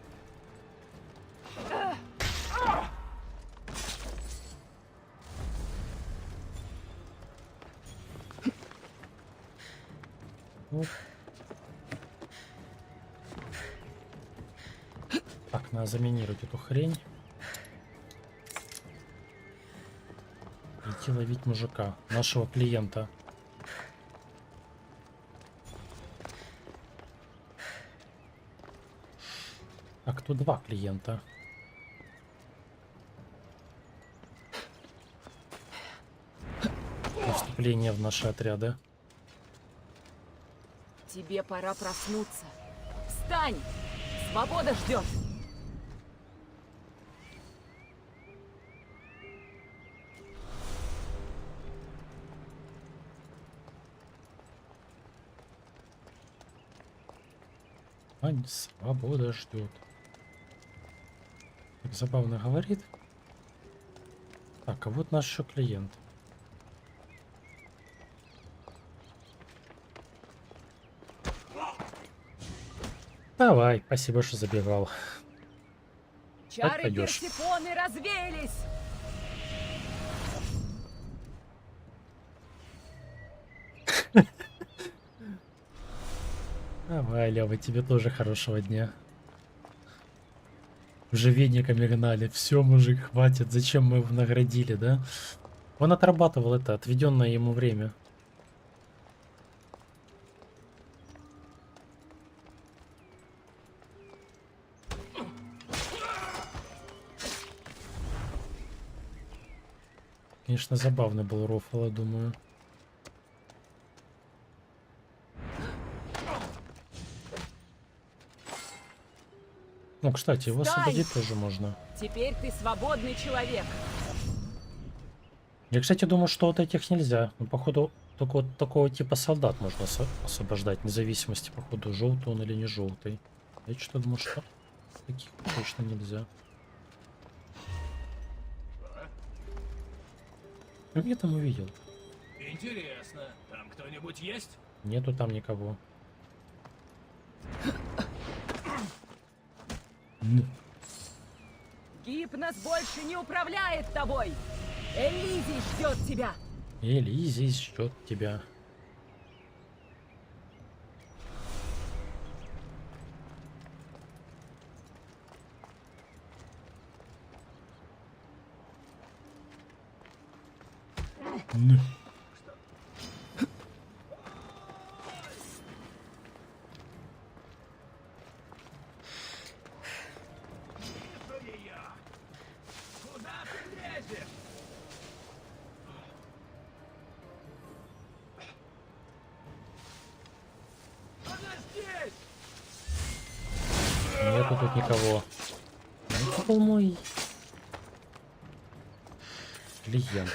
Оп. Так, надо заминировать эту хрень. Идти ловить мужика, нашего клиента. Так, тут два клиента. Вступление в наши отряды. Тебе пора проснуться. Встань! Свобода ждет! Ань, свобода ждет. Так забавно говорит. Так, а вот наш еще клиент. Давай, спасибо, что забегал. Чары пойдёшь. Персефоны развеялись! Давай, Лёва, тебе тоже хорошего дня. Уже вениками гнали. Все, мужик, хватит. Зачем мы его наградили, да? Он отрабатывал это отведенное ему время. Конечно, забавный был рофл, я думаю. Ну, кстати, его Встань! освободить тоже можно. Теперь ты свободный человек. Я, кстати, думаю, что вот этих нельзя. Ну, походу, только вот такого типа солдат можно освобождать, вне зависимости, походу, желтый он или не желтый. Я что-то думаю, что таких точно нельзя. Ну, я там увидел. Интересно, там кто-нибудь есть? Нету там никого. Ну, Гипноз больше не управляет тобой. Элизий ждет тебя. Элизий ждет тебя. Ну. Куда ты лезешь? Она здесь! Нету тут никого. Ну, это был мой клиент.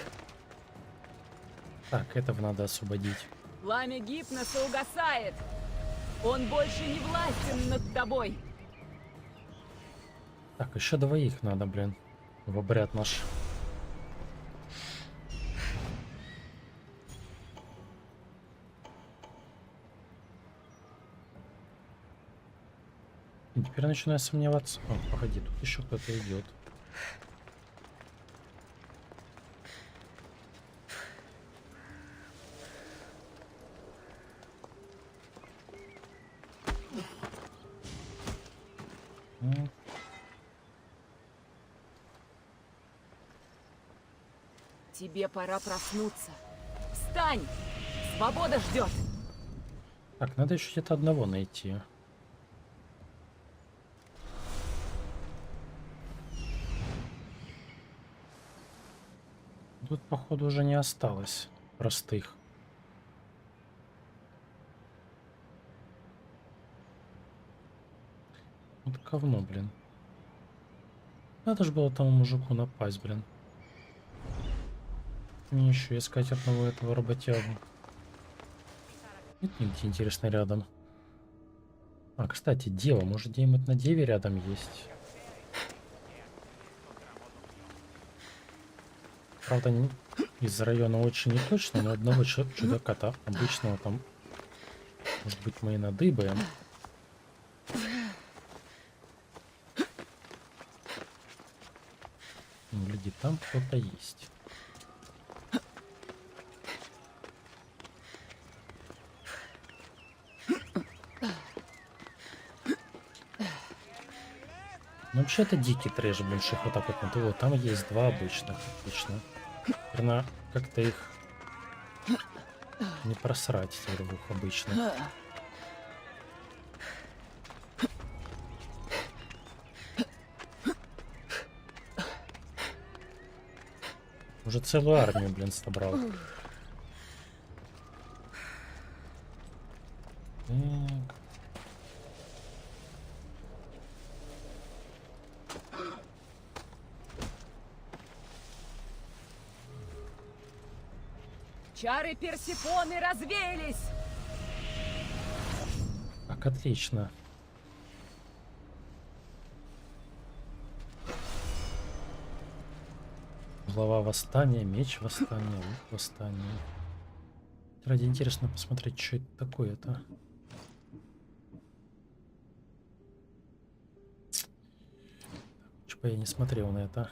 Так, этого надо освободить. Пламя гипноса угасает. Он больше не властен над тобой. Так, еще двоих надо, блин, в обряд наш. И теперь начинаю сомневаться. О, погоди, тут еще кто-то идет. Тебе пора проснуться. Встань! Свобода ждет. Так, надо еще где-то одного найти. Тут, походу, уже не осталось простых. Вот говно, блин. Надо же было тому мужику напасть, блин. Мне еще искать одного этого работягу. Нет нигде, интересно, рядом. А, кстати, дева. Может, где-нибудь на деве рядом есть? Правда, из района очень не точно, но одного чудака-то обычного там, может быть, мы и надыбаем. Ну, гляди, там кто-то есть. Ну, вообще это дикий трэш, больших вот так вот на ТВ. Там есть два обычных, отлично. Наверное, как-то их не просрать, этих двух обычных. Уже целую армию, блин, собрал. Чары Персефоны развеялись! Так, отлично. Глава восстания, меч восстания, лук восстания. Ради интересно посмотреть, что это такое-то. Чего я не смотрел на это.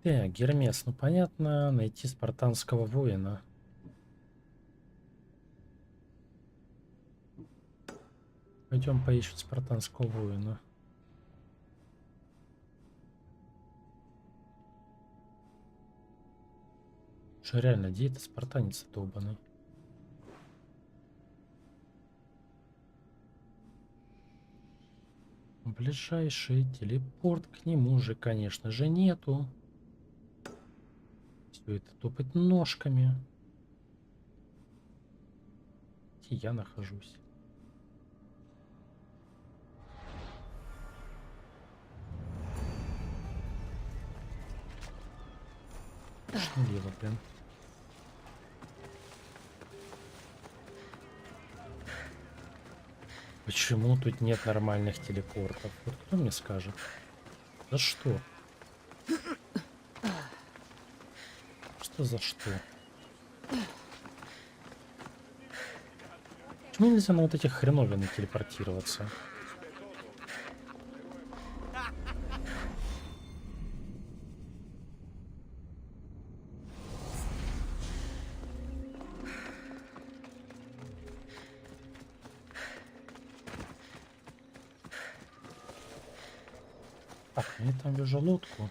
Так, Гермес, ну понятно, найти спартанского воина. Пойдем поищем спартанского воина. Что реально, где это спартанец долбаный? Ближайший телепорт к нему же, конечно же, нету. Все это топать ножками. Где я нахожусь? Налево, блин. Почему тут нет нормальных телепортов? Вот кто мне скажет? За что? Что за что? Почему нельзя на вот этих хреновинах телепортироваться? Так, я там вижу лодку.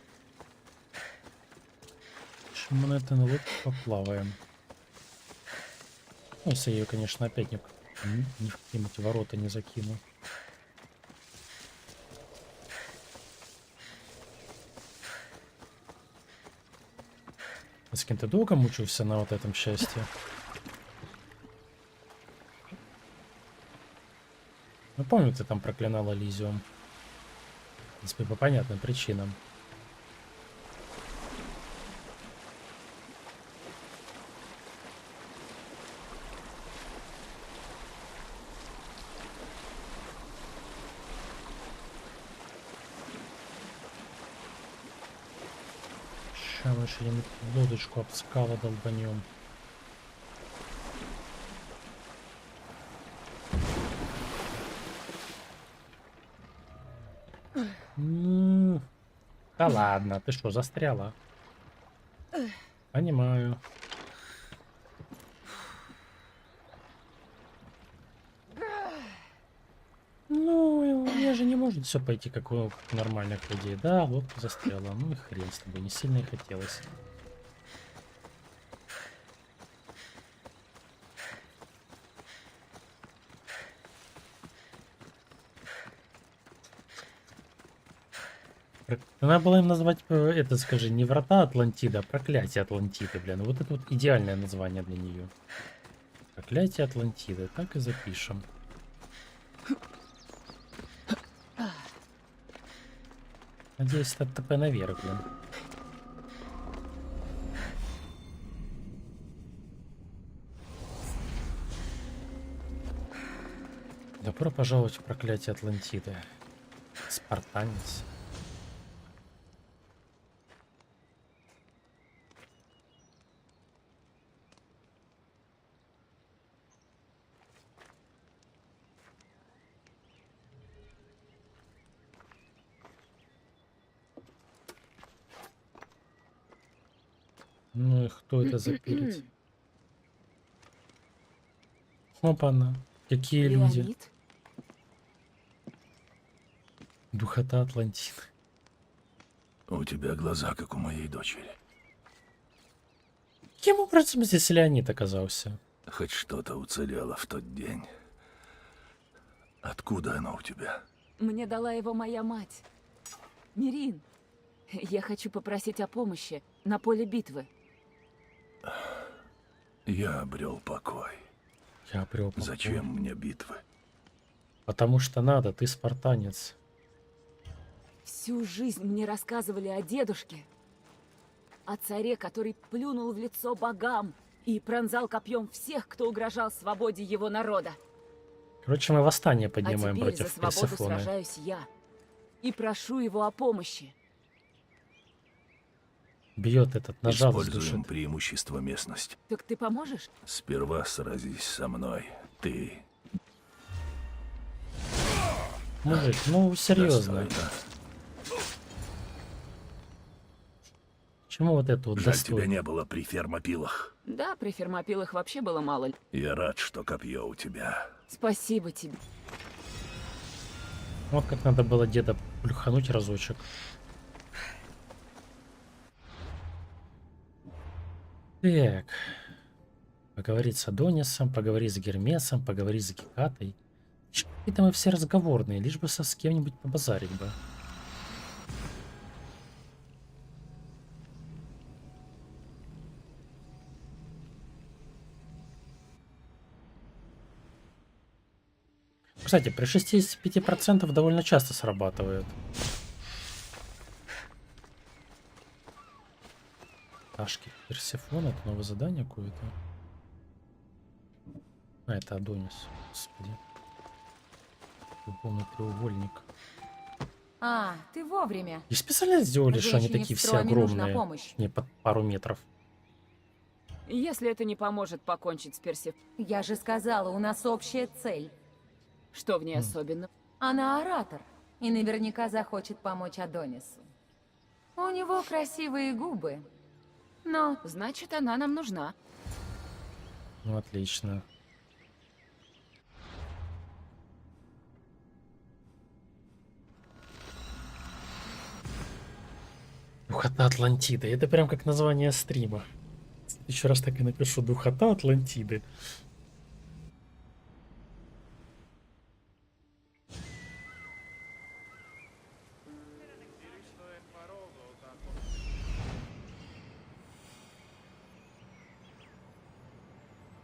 Мы на этой лодке поплаваем. Ну, если я ее, конечно, опять ни в какие-нибудь ворота не закину. Я с кем-то долго мучился на вот этом счастье. Ну, помню, ты там проклинал Элизиум. В принципе, по понятным причинам. Сейчас мы еще где-нибудь лодочку об скалы долбанем. Да ладно, ты что, застряла? Понимаю. Ну, у меня же не может все пойти как у нормальных людей. Да, лодка застряла. Ну и хрен с тобой, не сильно и хотелось. Надо было им назвать это, скажи, не врата Атлантида, а проклятие Атлантиды, блин. Вот это вот идеальное название для нее. Проклятие Атлантиды. Так и запишем. Надеюсь, это ТП наверх, блин. Добро пожаловать в проклятие Атлантиды. Спартанец. Ну и кто это за перец? Опа-на. Какие люди. Леонид? Духота Атлантиды. У тебя глаза, как у моей дочери. Каким образом здесь Леонид оказался? Хоть что-то уцелело в тот день. Откуда оно у тебя? Мне дала его моя мать. Мирин, я хочу попросить о помощи на поле битвы. Я обрел покой. Я обрел покой. Зачем мне битвы? Потому что надо, ты спартанец. Всю жизнь мне рассказывали о дедушке. О царе, который плюнул в лицо богам и пронзал копьем всех, кто угрожал свободе его народа. Короче, мы восстание А поднимаем теперь за против свободу Персефоны. сражаюсь я. И прошу его о помощи. Бьет этот ножа Используем душит. преимущество местность. Так ты поможешь? Сперва сразись со мной. Ты Мужик, ну серьезно. достойна. Почему вот это вот Жаль, тебя достойно? не было при фермопилах. Да, при фермопилах вообще было мало. Я рад, что копье у тебя. Спасибо тебе. Вот как надо было деда плюхануть разочек. Так. Поговорить с Адонисом, поговорить с Гермесом, поговорить с Гекатой. Какие-то мы все разговорные, лишь бы с кем-нибудь побазарить бы. Кстати, при 65% довольно часто срабатывает. Ташки Персефона, это новое задание какое-то. А, это Адонис. Господи. Любовный треугольник. А, ты вовремя. И специально сделали, что они Женщине такие в все строме нужна огромные. помощь. Не под пару метров. Если это не поможет покончить с Персефоной, Я же сказала, у нас общая цель. что в ней особенно? Она оратор и наверняка захочет помочь Адонису. У него красивые губы, но Значит, она нам нужна. Ну, отлично. Духота Атлантиды. Это прям как название стрима. Еще раз так и напишу. Духота Атлантиды.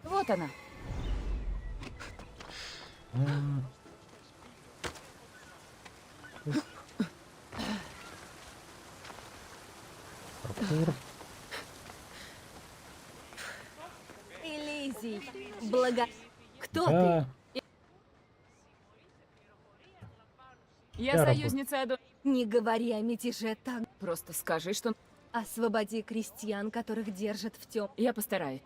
Вот она. М. Паркур. Элизий, благо... Кто Да. ты? Я Я союзница Адо... Не говори о мятеже так. Просто скажи, что... Освободи крестьян, которых держат в тем. Я постараюсь.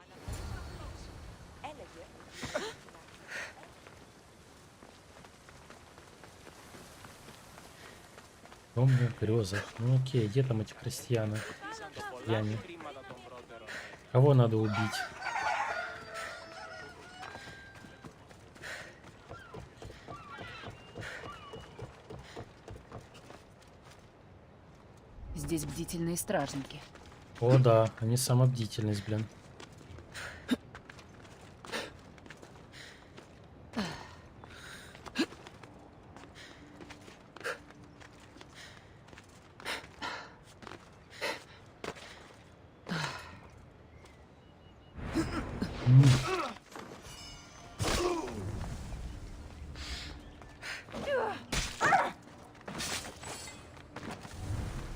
Помню в грезах. Ну окей, где там эти крестьяне? Яне. Кого надо убить? Здесь бдительные стражники. О да, они самая бдительность, блин.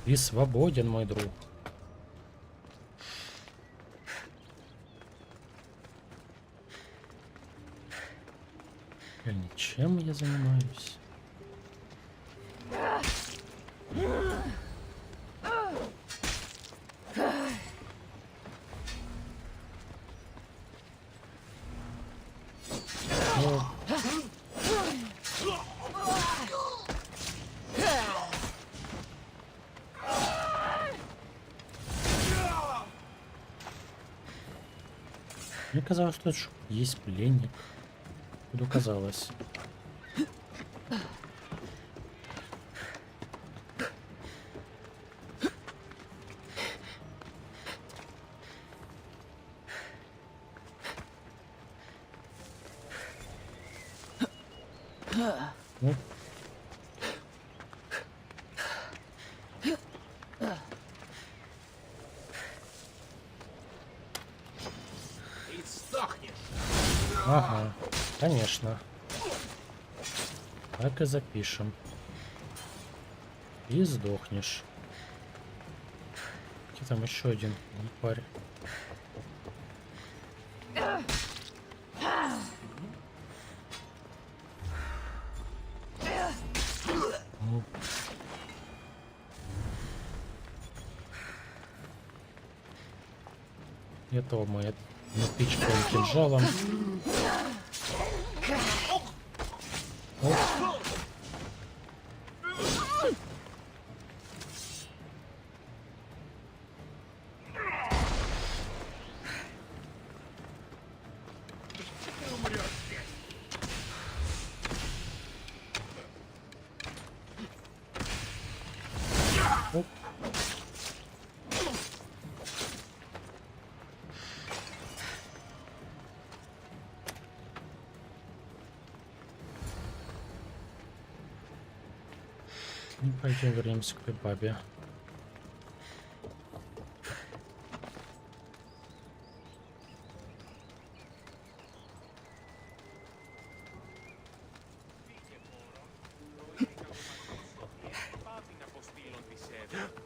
Ты свободен, мой друг. Чем я занимаюсь? Ну, мне казалось, что тут есть пленник. Тут оказалось. Ну. Ага, конечно. Так и запишем. И сдохнешь. Где там еще один парень? Ну. Этого мы натычкаем кинжалом. Оп. Оп. Ну, пойдем вернемся к той бабе.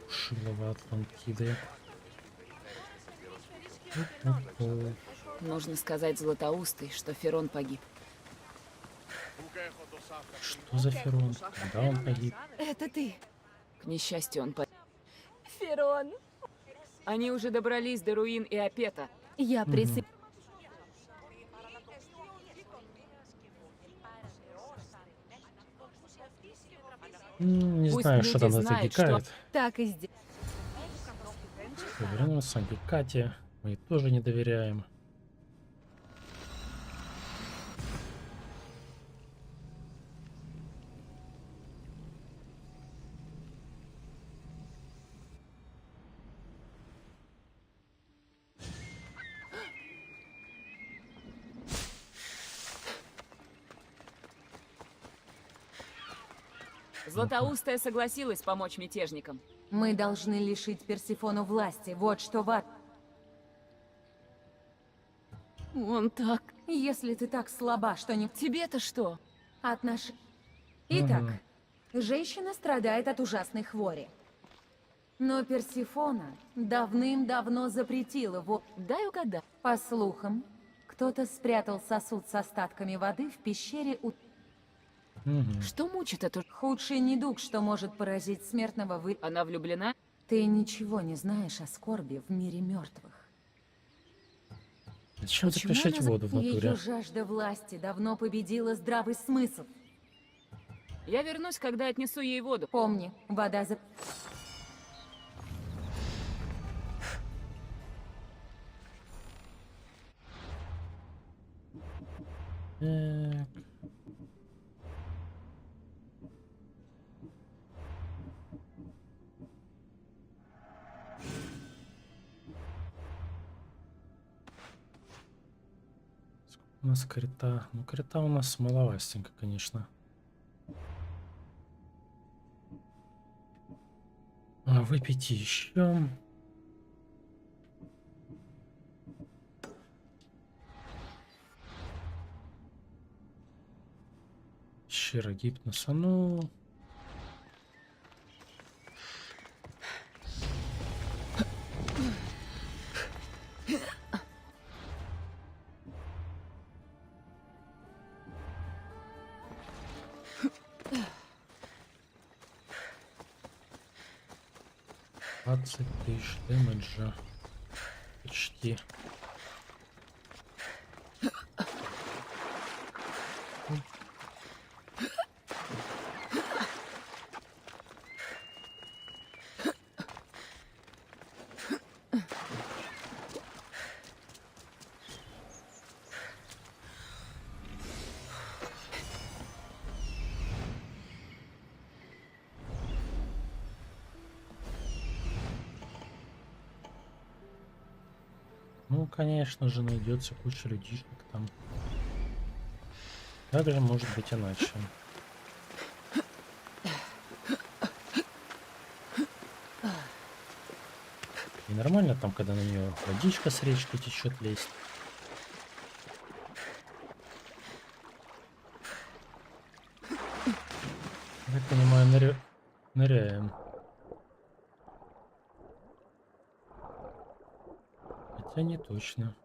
Шилова Атлантиды. Нужно сказать Златоустой, что Ферон погиб. Что за Ферон? Когда он погиб? Это ты. К несчастью, он погиб. Ферон. Они уже добрались до руин и Апета. Я присоединяюсь. Не Пусть знаю, люди что там это знают, гикает. Так и сделай. Вернемся к Кате. Мы ей тоже не доверяем. Златоустая согласилась помочь мятежникам. Мы должны лишить Персифону власти. Вот что Ват. Он так... Если ты так слаба, что не Тебе-то что? отнош... Итак, женщина страдает от ужасной хвори. Но Персифона давным-давно запретила его. Дай угадать. По слухам, кто-то спрятал сосуд с остатками воды в пещере у... Что мучит эту... Худший недуг, что может поразить смертного вы... Она влюблена? Ты ничего не знаешь о скорби в мире мертвых. Зачем Почему запрещать она воду в Ее натуре? жажда власти давно победила здравый смысл. Я вернусь, когда отнесу ей воду. Помни, вода за... Так. Сколько у нас крита? Ну, крита у нас маловастенько, конечно. Выпить еще. Щира гипноса, ну... $20 тысяч дэмэджа. Почти. Ну, конечно же, найдется куча людишек там. Как же может быть иначе? И нормально там, когда на нее водичка с речки течет, лезть. Я понимаю, ныряем. Хотя не точно.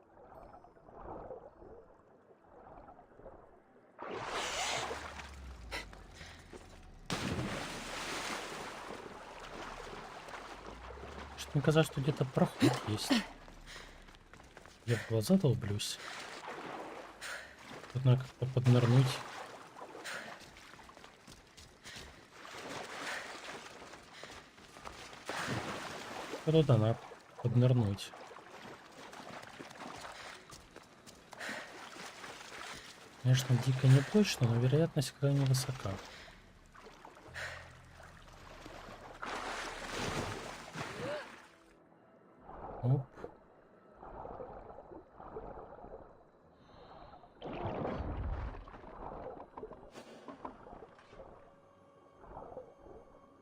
Что мне казалось, что где-то проход есть. Я в глаза долблюсь. Тут надо как-то поднырнуть. Туда надо поднырнуть. Конечно, дико не точно, но вероятность крайне высока. Оп.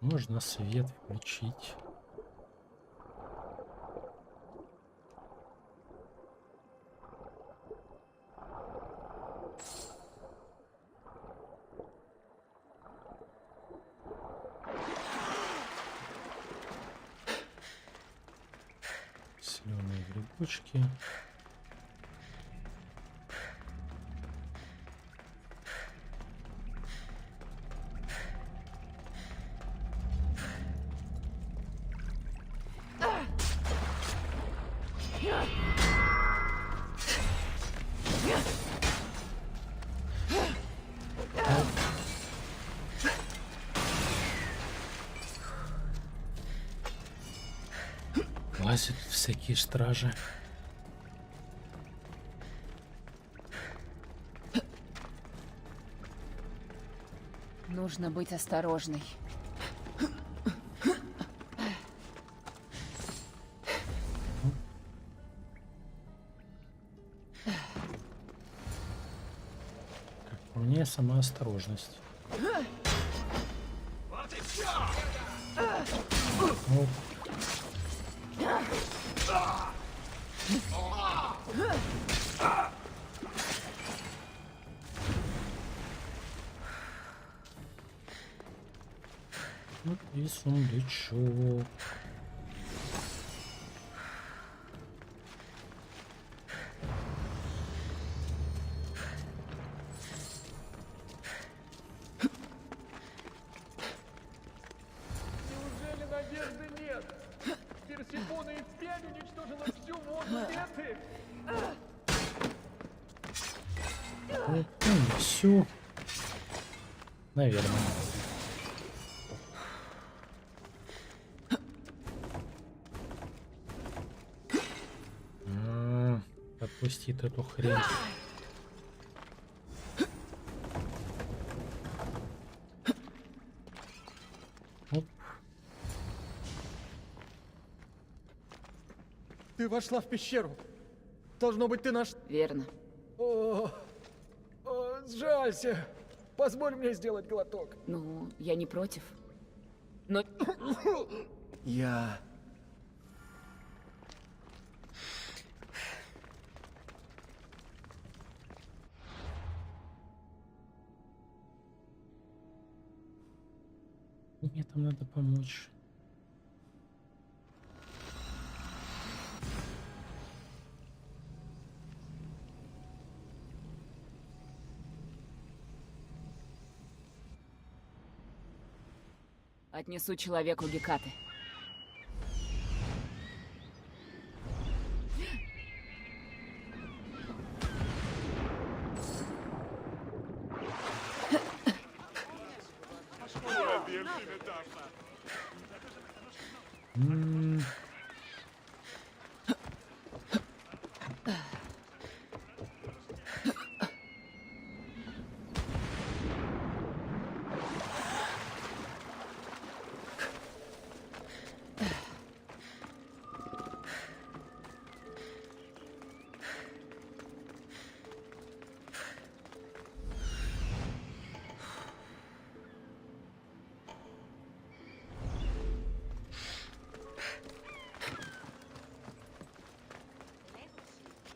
Можно свет включить. Зеленые грибочки. Лазят всякие стражи. Нужно быть осторожной. Как по мне, сама осторожность. Оп. Вот и сундучок. Неужели надежды нет? Персефона и впрямь уничтожила всю воду Меты? Вот, ну и все. Наверное. Отпустит эту хрень. Оп. Ты вошла в пещеру. Должно быть, ты наш... Верно. О, сжалься. Позволь мне сделать глоток. Ну, я не против. Но Я... Мне там надо помочь. отнесу человеку Гекаты.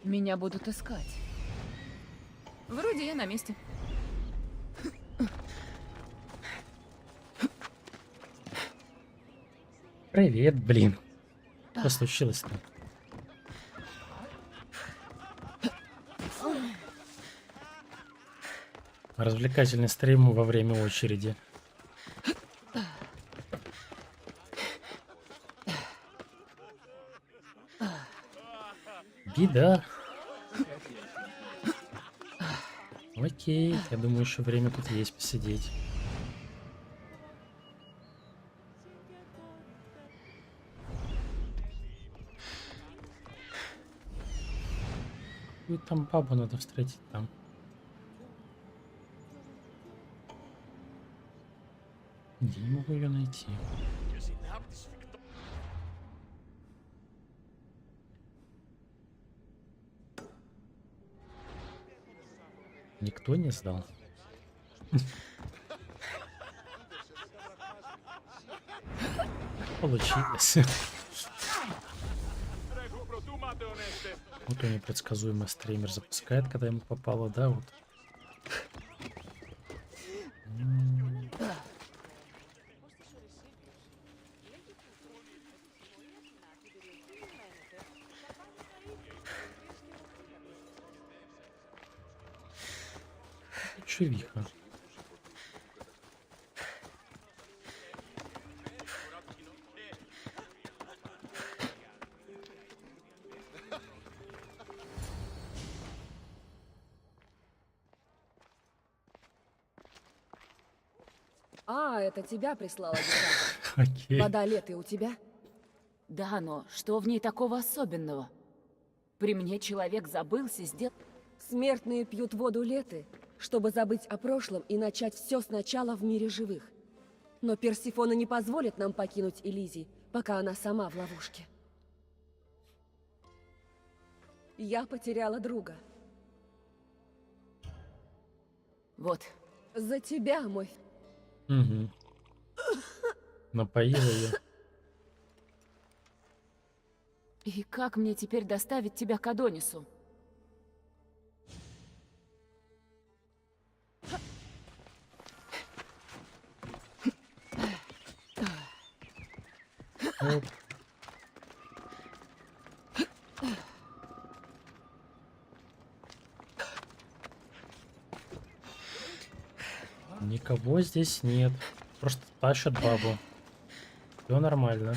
Меня будут искать. Вроде я на месте. Привет, блин. Что случилось-то? Развлекательный стрим во время очереди. Беда. Окей, я думаю, еще время тут есть посидеть. Какую там бабу надо встретить там? Где я могу ее найти? Никто не сдал. Получилось. Вот у него предсказуемо стример запускает, когда ему попало, да, вот. Чувиха. А, это тебя прислала Геката. Окей. Вода леты у тебя? Да, но что в ней такого особенного? При мне человек забылся, сделал... Смертные пьют воду леты, чтобы забыть о прошлом и начать все сначала в мире живых. Но Персифона не позволит нам покинуть Элизий, пока она сама в ловушке. Я потеряла друга. Вот, За тебя, мой... Угу. Напоила ее. и как мне теперь доставить тебя к Адонису? Оп. Никого здесь нет. Просто тащат бабу. Все нормально.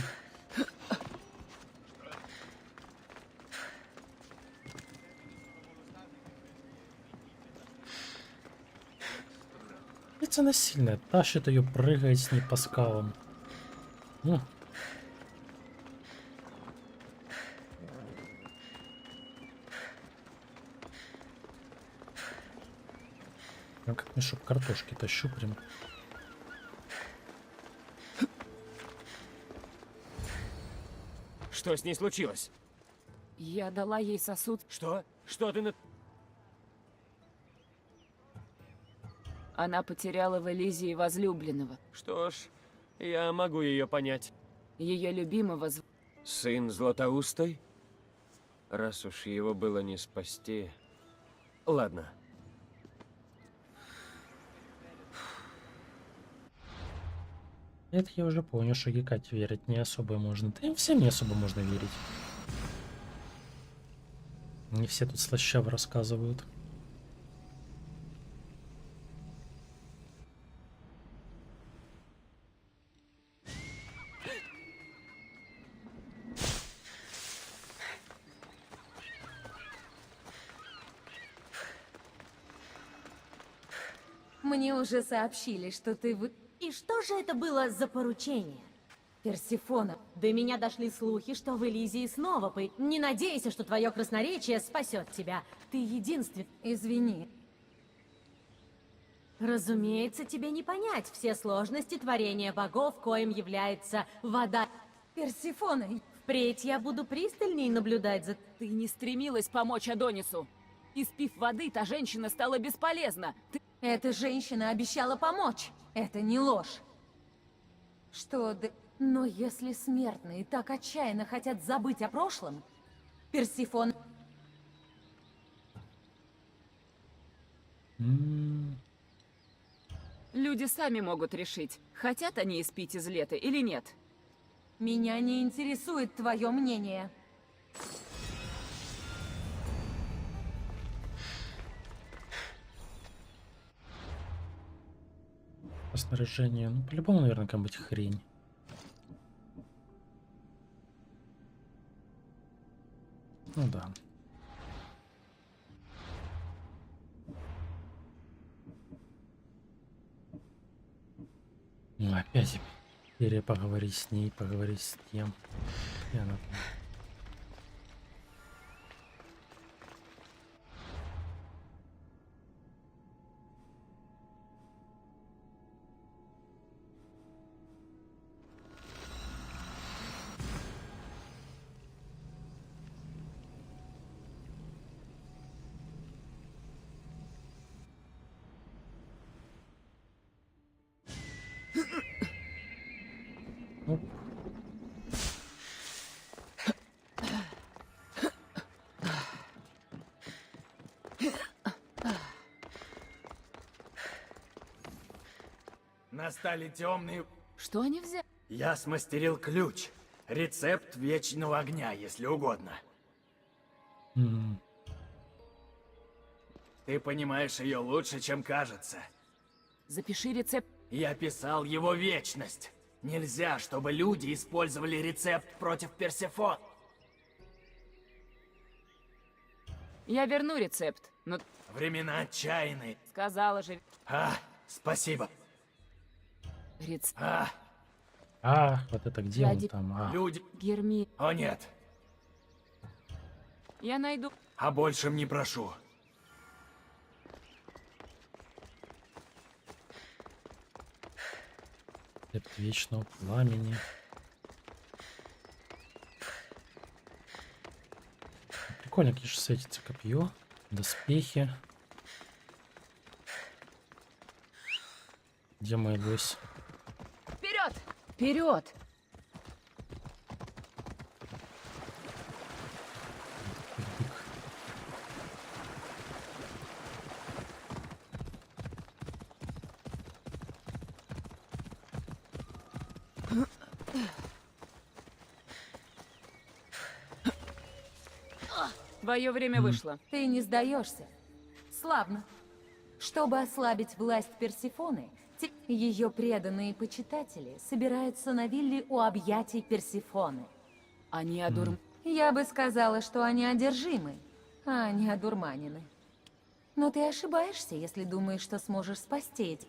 Ведь она сильная. Тащит ее, прыгает с ней по скалам. Ну. Я как мешок картошки тащу прям. Что с ней случилось? Я дала ей сосуд. Что? Что ты на... Она потеряла в Элизии возлюбленного. Что ж, я могу ее понять. Ее любимого Сын Златоустой? Раз уж его было не спасти... Ладно. Это я уже понял, что Гекате верить не особо можно. Да им всем не особо можно верить. Не все тут слащаво рассказывают. Мне уже сообщили, что ты И что же это было за поручение? Персифона. До меня дошли слухи, что в Элизии снова Не надейся, что твое красноречие спасет тебя. Ты единственный. Извини. Разумеется, тебе не понять все сложности творения богов, коим является вода. Персифона. Впредь я буду пристальней наблюдать за... Ты не стремилась помочь Адонису. Испив воды, та женщина стала бесполезна. Ты... Эта женщина обещала помочь. Это не ложь. Что да... Но если смертные так отчаянно хотят забыть о прошлом, Персифон... Люди сами могут решить, хотят они испить из лета или нет. Меня не интересует твое мнение. По снаряжению. Ну, по-любому, наверное, какая-нибудь хрень. Ну да. Ну, опять серия поговори с ней, поговори с тем. И она там. Ну, Настали темные... Что они взяли? Я смастерил ключ. Рецепт вечного огня, если угодно. м, Ты понимаешь ее лучше, чем кажется. Запиши рецепт. Я писал его вечность. Нельзя, чтобы люди использовали рецепт против Персефон. Я верну рецепт. Но Времена отчаянные. сказала же. Спасибо. Рецепт. вот это где он Ради- там? Люди... Герми. О нет, Я найду. о большем не прошу. Рецепт вечного пламени. Прикольно, конечно, светится копье, доспехи. Где мой лось? Вперед! Вперед! Дик. Твое время вышло. Ты не сдаешься. Славно. Чтобы ослабить власть Персефоны, ее преданные почитатели собираются на вилле у объятий Персефоны. Они одурм... Я бы сказала, что они одержимы, а не одурманены. Но ты ошибаешься, если думаешь, что сможешь спасти эти...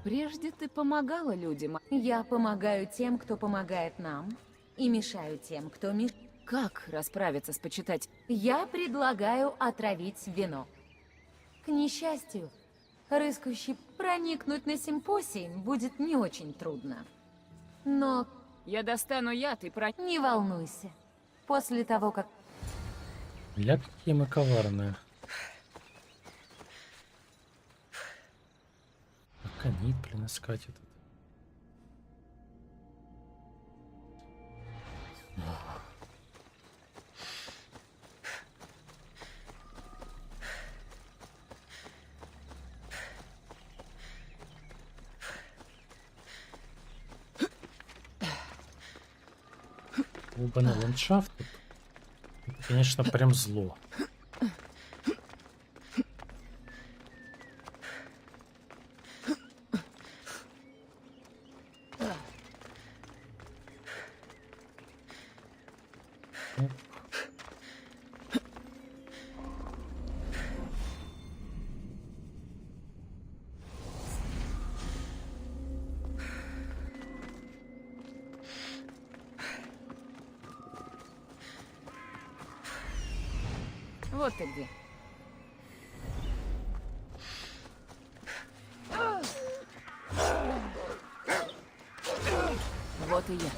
Прежде ты помогала людям. Я помогаю тем, кто помогает нам, и мешаю тем, кто мешает. Как расправиться с почитателем? Я предлагаю отравить вино. К несчастью, рыскающий проникнуть на симпосий будет не очень трудно. Но Я достану яд и про... не волнуйся. После того, как... Ля, какие мы коварные. Аконит, блин, искать этот. Глубанный ландшафт. Это, конечно, прям зло. Оп. Вот ты где. Вот и я.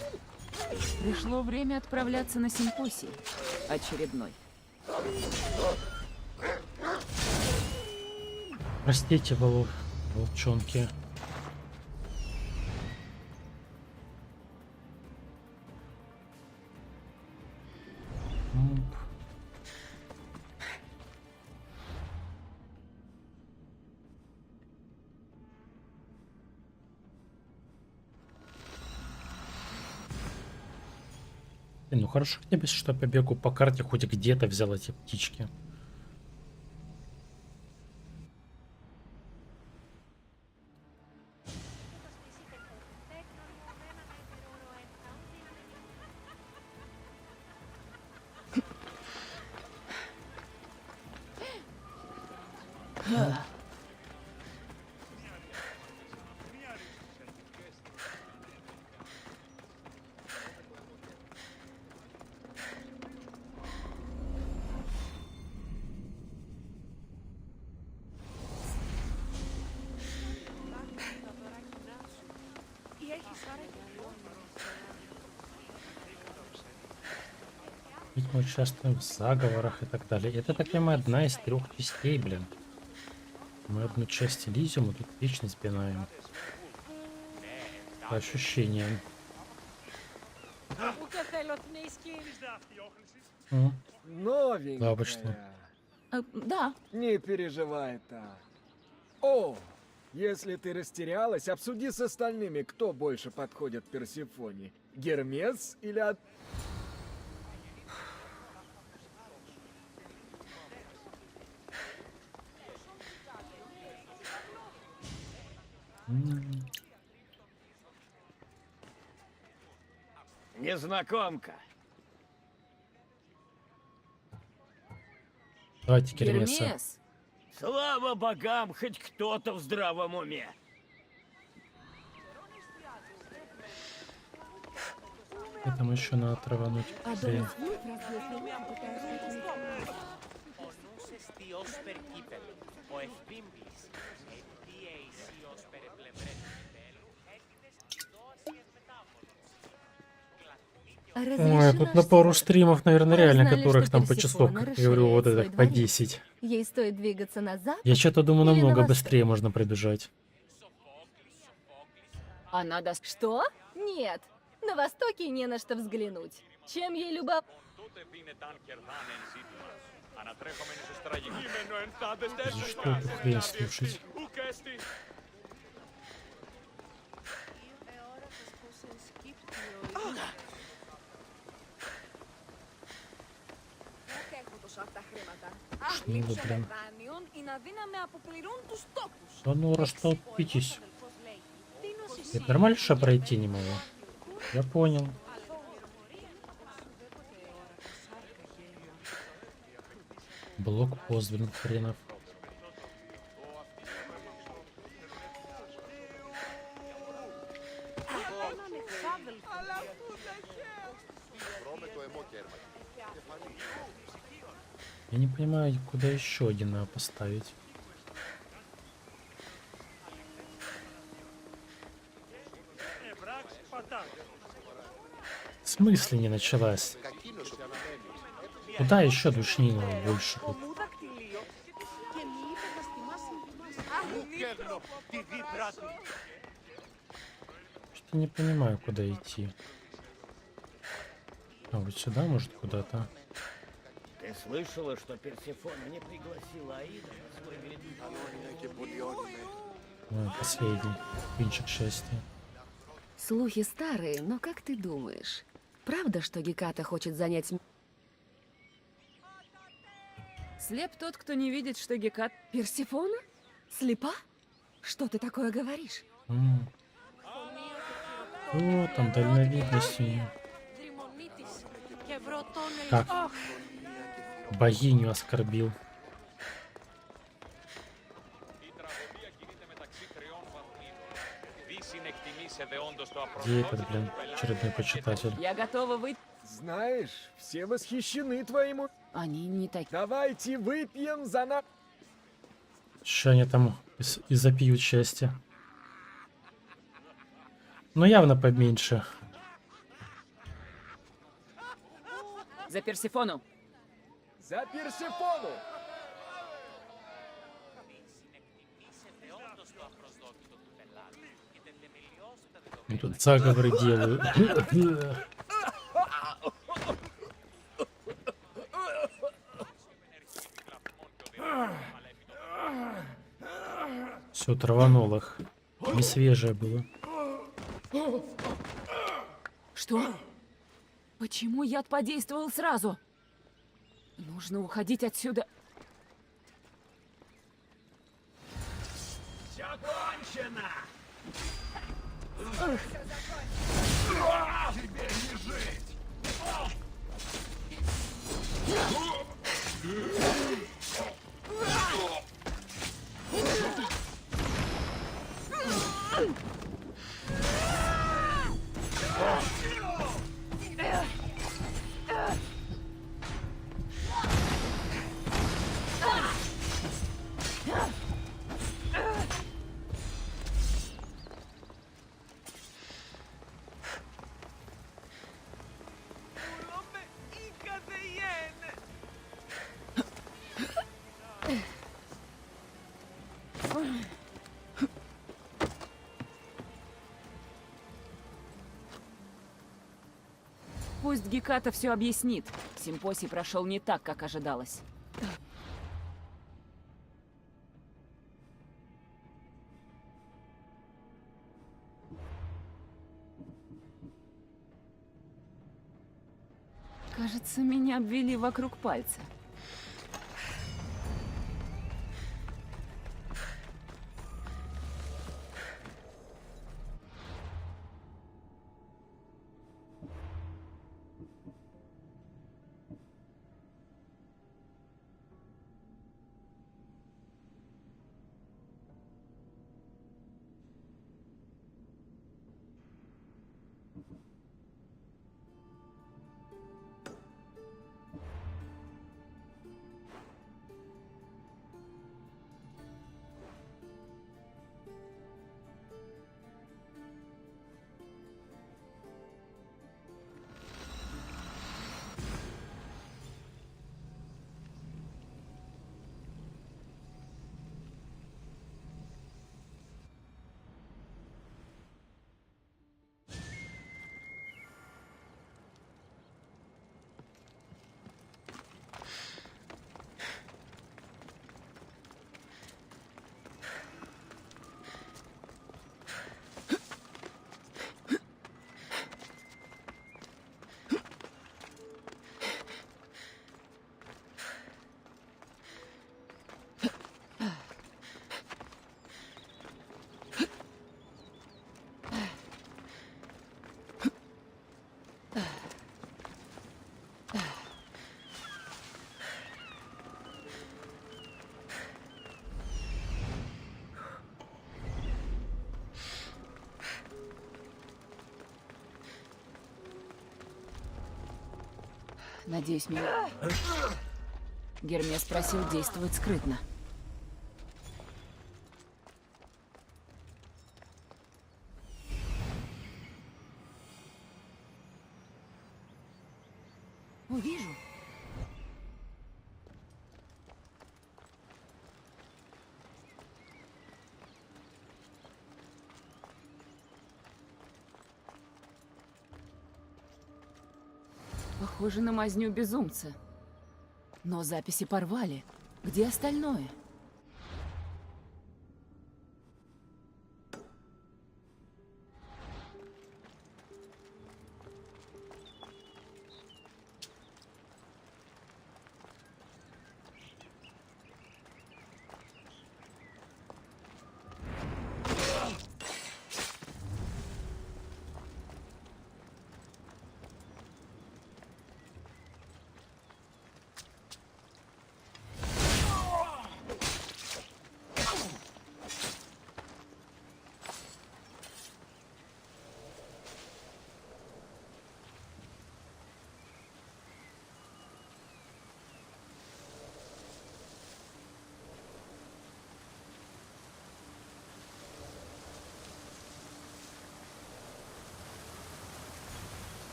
Пришло время отправляться на симпосий. Очередной. Простите, волчонки. Оп. Ну хорошо, хотя бы, что я побегу по карте, хоть где-то взял эти птички. Ведь мы участвуем в заговорах и так далее. Это, так понимаю, одна из 3 частей, блин. Мы одну часть Элизиума тут вечно сбинаем. По ощущениям. Новенькая. Лавочная. Да. Не переживай так. О, если ты растерялась, обсуди с остальными, кто больше подходит Персефоне. Гермес или от... Незнакомка. Давайте Гермеса. Гермес. Слава богам, хоть кто-то в здравом уме. Это мы еще надо травануть. Быстрее. Адонис вновь разбил свой меч, пытаясь найти Ой, тут на пару стримов, наверное, реально, которых там по часов, как я говорю, вот это по 10. Ей стоит двигаться на запад. Я что-то думаю, Или на намного восток? быстрее можно пробежать. Она даст... Что? Нет. На востоке не на что взглянуть. Чем ей любо... За что эту хрень слушать? Что вы, блин? Да ну, растолпитесь. Это нормально, что пройти не могу? Я понял. Блокпост, блин, хренов. Я не понимаю, куда еще один надо поставить. В смысле не началась? Куда еще душнина больше тут? Что-то не понимаю, куда идти. А вот сюда, может, куда-то? Ты слышала, что Персефона не пригласила Аида на свой великий... Ой, последний. Пинчик счастья. Слухи старые, но как ты думаешь, правда, что Геката хочет занять... Слеп тот, кто не видит, что Гекат... Персефона? Слепа? Что ты такое говоришь? О, там дальновидность у неё. Как? Богиню оскорбил. Где этот, блин, очередной почитатель? Я готова выйти. Знаешь, все восхищены твоим... Они не такие. Давайте выпьем за нас. Ща они там и запьют счастье. Но явно поменьше. За Персефону. За Персефону! И тут заговоры делают. Все, траванул их. Не свежее было. Что? Почему яд подействовал сразу? Нужно уходить отсюда. Все кончено! Тебе не жить! Пусть Геката все объяснит. Симпосий прошел не так, как ожидалось. Кажется, меня обвели вокруг пальца. Надеюсь, меня... Гермес просил действовать скрытно. Увижу. Похоже на мазню безумца. Но записи порвали. Где остальное?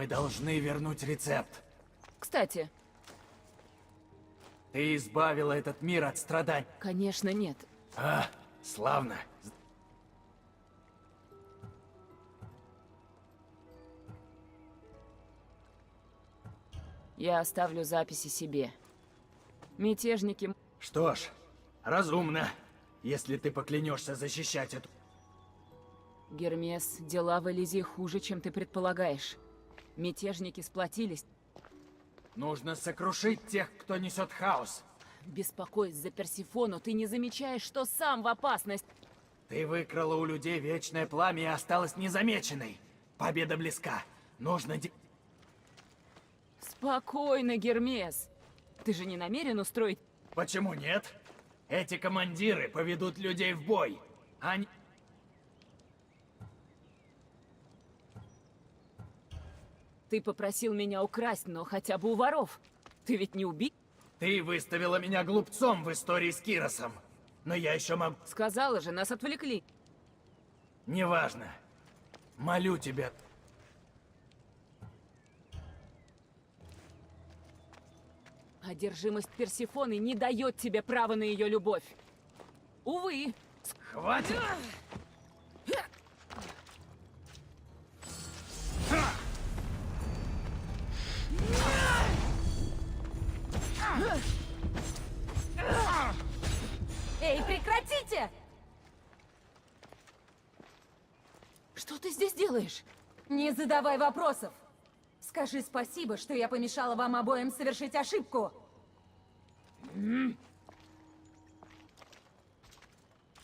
Мы должны вернуть рецепт. Кстати, Ты избавила этот мир от страданий. конечно, нет. А, славно. Я оставлю записи себе. Мятежники... Что ж, разумно, если ты поклянешься защищать эту... Гермес, дела в Элизии хуже, чем ты предполагаешь. Мятежники сплотились. Нужно сокрушить тех, кто несет хаос. Беспокоясь за Персифону, ты не замечаешь, что сам в опасности. Ты выкрала у людей вечное пламя и осталась незамеченной. Победа близка. Нужно... Спокойно, Гермес. Ты же не намерен устроить... Почему нет? Эти командиры поведут людей в бой. Они... Ты попросил меня украсть, но хотя бы у воров. Ты ведь не убит? Ты выставила меня глупцом в истории с Киросом. Но я еще могу... Сказала же, нас отвлекли. Неважно. Молю тебя. Одержимость Персифоны не дает тебе права на ее любовь. Увы. Хватит! Эй, прекратите! Что ты здесь делаешь? Не задавай вопросов. Скажи спасибо, что я помешала вам обоим совершить ошибку.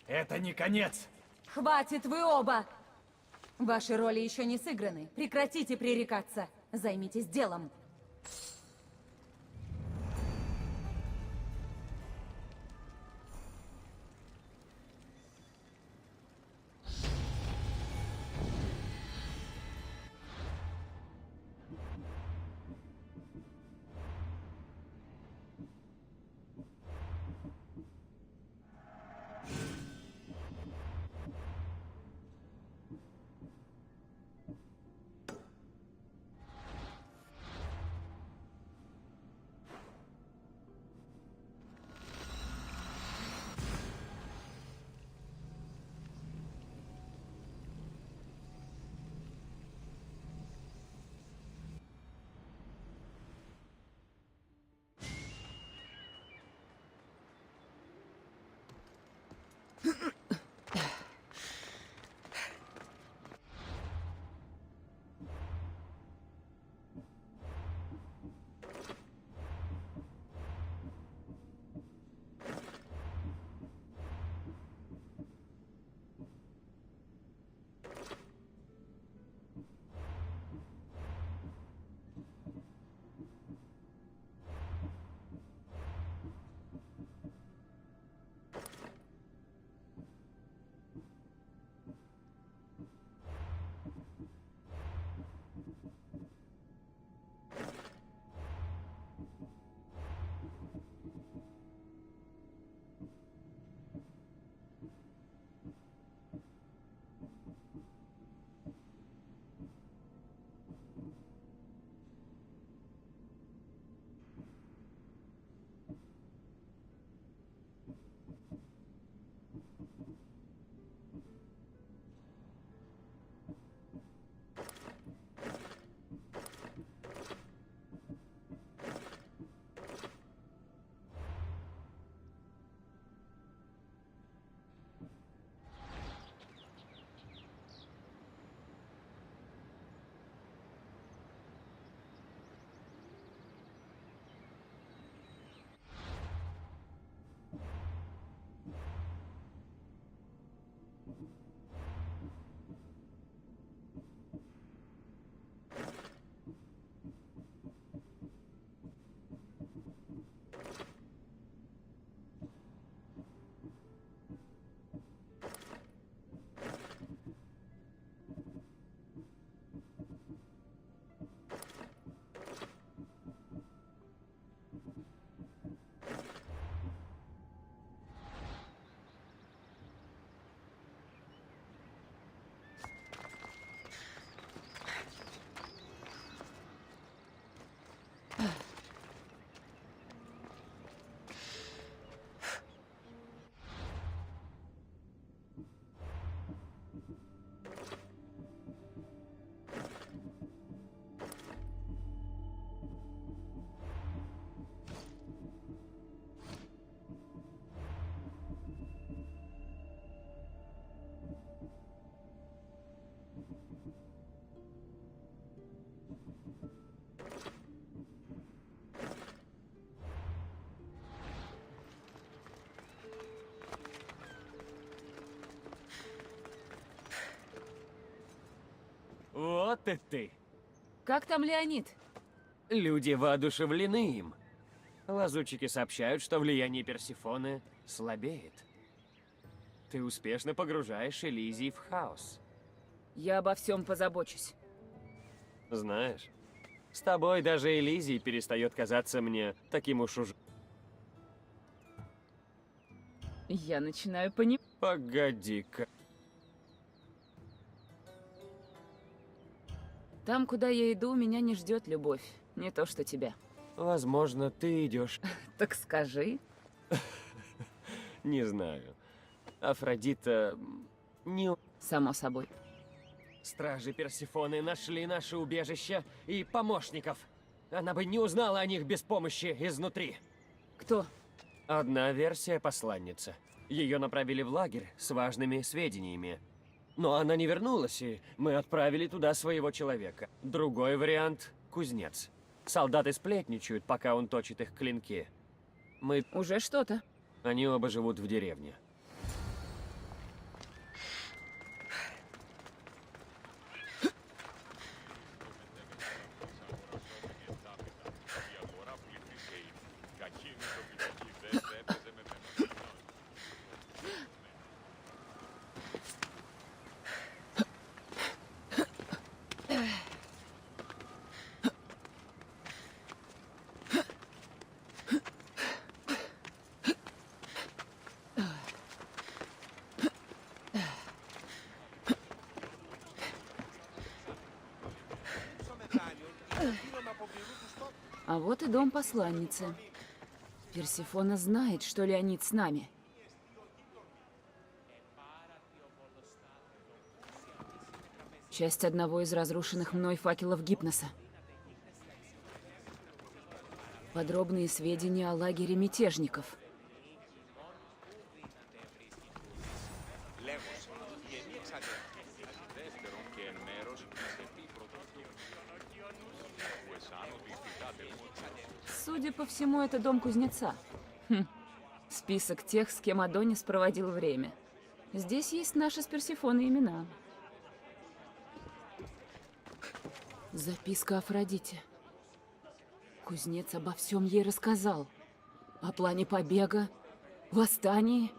Это не конец. Хватит вы оба! Ваши роли еще не сыграны. Прекратите пререкаться. Займитесь делом. Вот и ты. Как там Леонид? Люди воодушевлены им. Лазутчики сообщают, что влияние Персефоны слабеет. Ты успешно погружаешь Элизий в хаос. Я обо всем позабочусь. Знаешь, с тобой даже Элизий перестает казаться мне таким уж Я начинаю понимать. Погоди-ка. Там, куда я иду, меня не ждет любовь. Не то, что тебя. Возможно, ты идешь. Так скажи. Не знаю. Афродита не... Само собой. Стражи Персефоны нашли наше убежище и помощников. Она бы не узнала о них без помощи изнутри. Кто? Одна версия — посланница. Ее направили в лагерь с важными сведениями. Но она не вернулась, и мы отправили туда своего человека. Другой вариант — кузнец. Солдаты сплетничают, пока он точит их клинки. Мы... Уже что-то. Они оба живут в деревне. А вот и дом посланницы. Персефона знает, что Леонид с нами. Часть одного из разрушенных мной факелов Гипноса. Подробные сведения о лагере мятежников. Судя по всему, это дом кузнеца. Список тех, с кем Адонис проводил время. Здесь есть наши с Персефоной имена. Записка Афродите. Кузнец обо всем ей рассказал. О плане побега, восстании.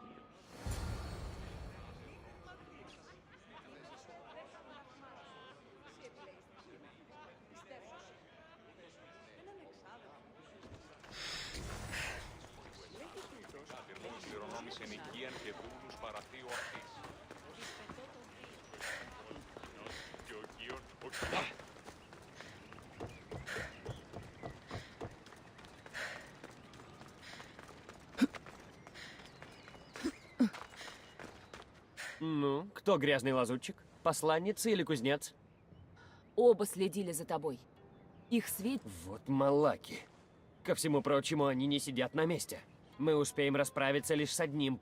Ну, кто грязный лазутчик? Посланница или кузнец? Оба следили за тобой. Их свет... Вот малаки. Ко всему прочему, они не сидят на месте. Мы успеем расправиться лишь с одним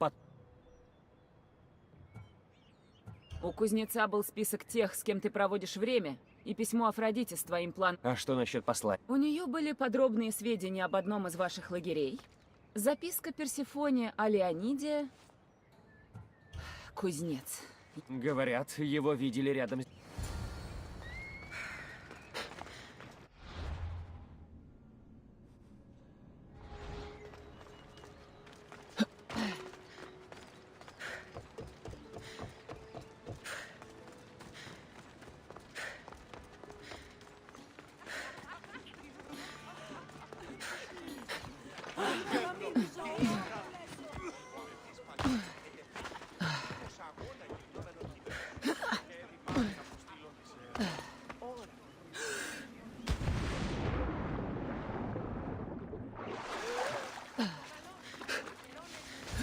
У кузнеца был список тех, с кем ты проводишь время, и письмо Афродите с твоим планом. А что насчет посла? У нее были подробные сведения об одном из ваших лагерей. Записка Персефоне о Леониде. Кузнец. Говорят, его видели рядом с...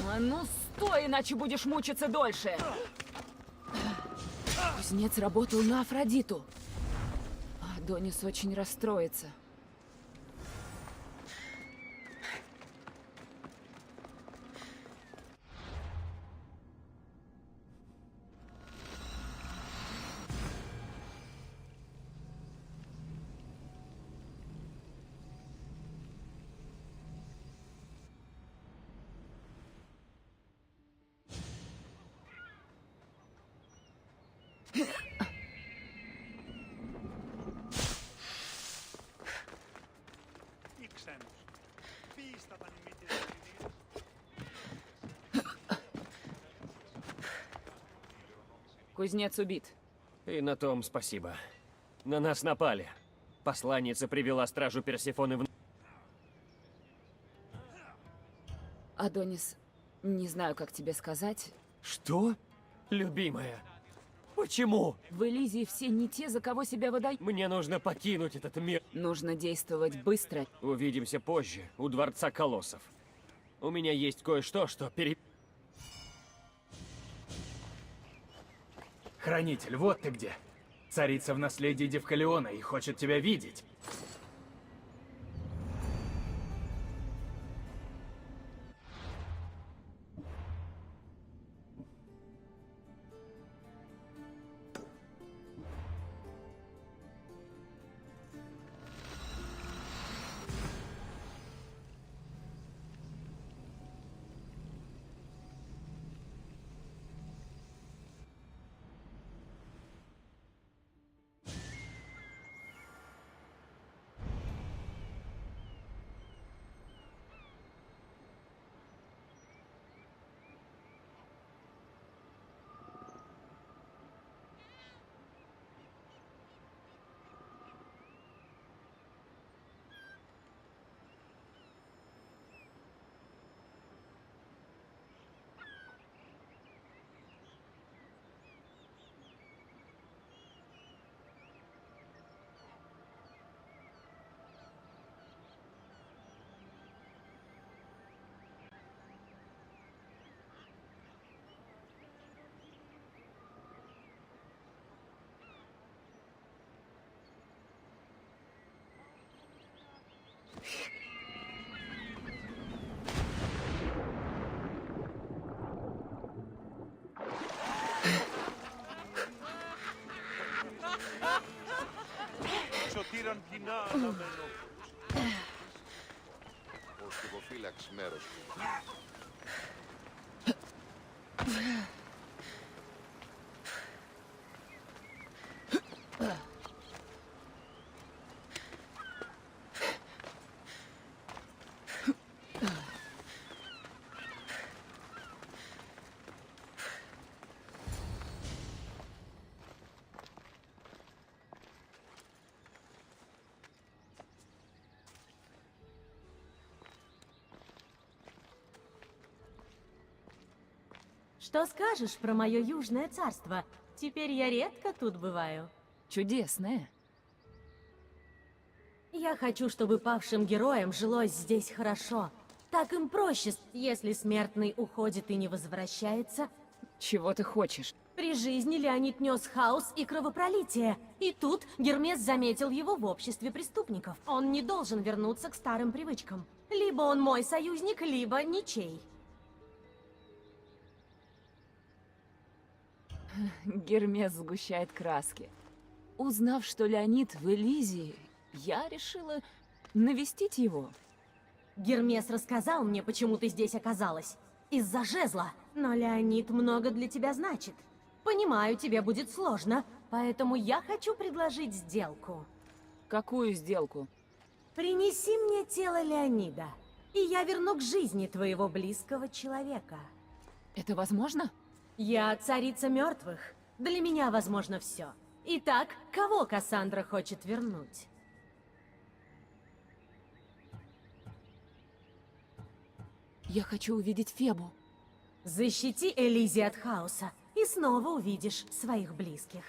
А ну стой, иначе будешь мучиться дольше. Кузнец работал на Афродиту. Адонис очень расстроится. Кузнец убит. И на том спасибо. На нас напали. Посланница привела стражу Персефоны в... Адонис, не знаю, как тебе сказать. Что? Любимая, почему? В Элизии все не те, за кого себя выдают. Мне нужно покинуть этот мир. Нужно действовать быстро. Увидимся позже, у Дворца Колоссов. У меня есть кое-что, что Хранитель, вот ты где. Царица в наследии Девкалиона и хочет тебя видеть. Σωτήραν κοινά αναμένο. Ο στιβοφύλαξ μέρος του. Что скажешь про мое южное царство? Теперь я редко тут бываю. Чудесное. Я хочу, чтобы павшим героям жилось здесь хорошо. Так им проще, если смертный уходит и не возвращается. Чего ты хочешь? При жизни Леонид нес хаос и кровопролитие. И тут Гермес заметил его в обществе преступников. Он не должен вернуться к старым привычкам. Либо он мой союзник, либо ничей. Гермес сгущает краски. Узнав, что Леонид в Элизии, я решила навестить его. Гермес рассказал мне, почему ты здесь оказалась. Из-за жезла. Но Леонид много для тебя значит. Понимаю, тебе будет сложно, поэтому я хочу предложить сделку. Какую сделку? Принеси мне тело Леонида, и я верну к жизни твоего близкого человека. Это возможно? Я царица мертвых. Для меня возможно все. Итак, кого Кассандра хочет вернуть? Я хочу увидеть Фебу. Защити Элизи от хаоса, и снова увидишь своих близких.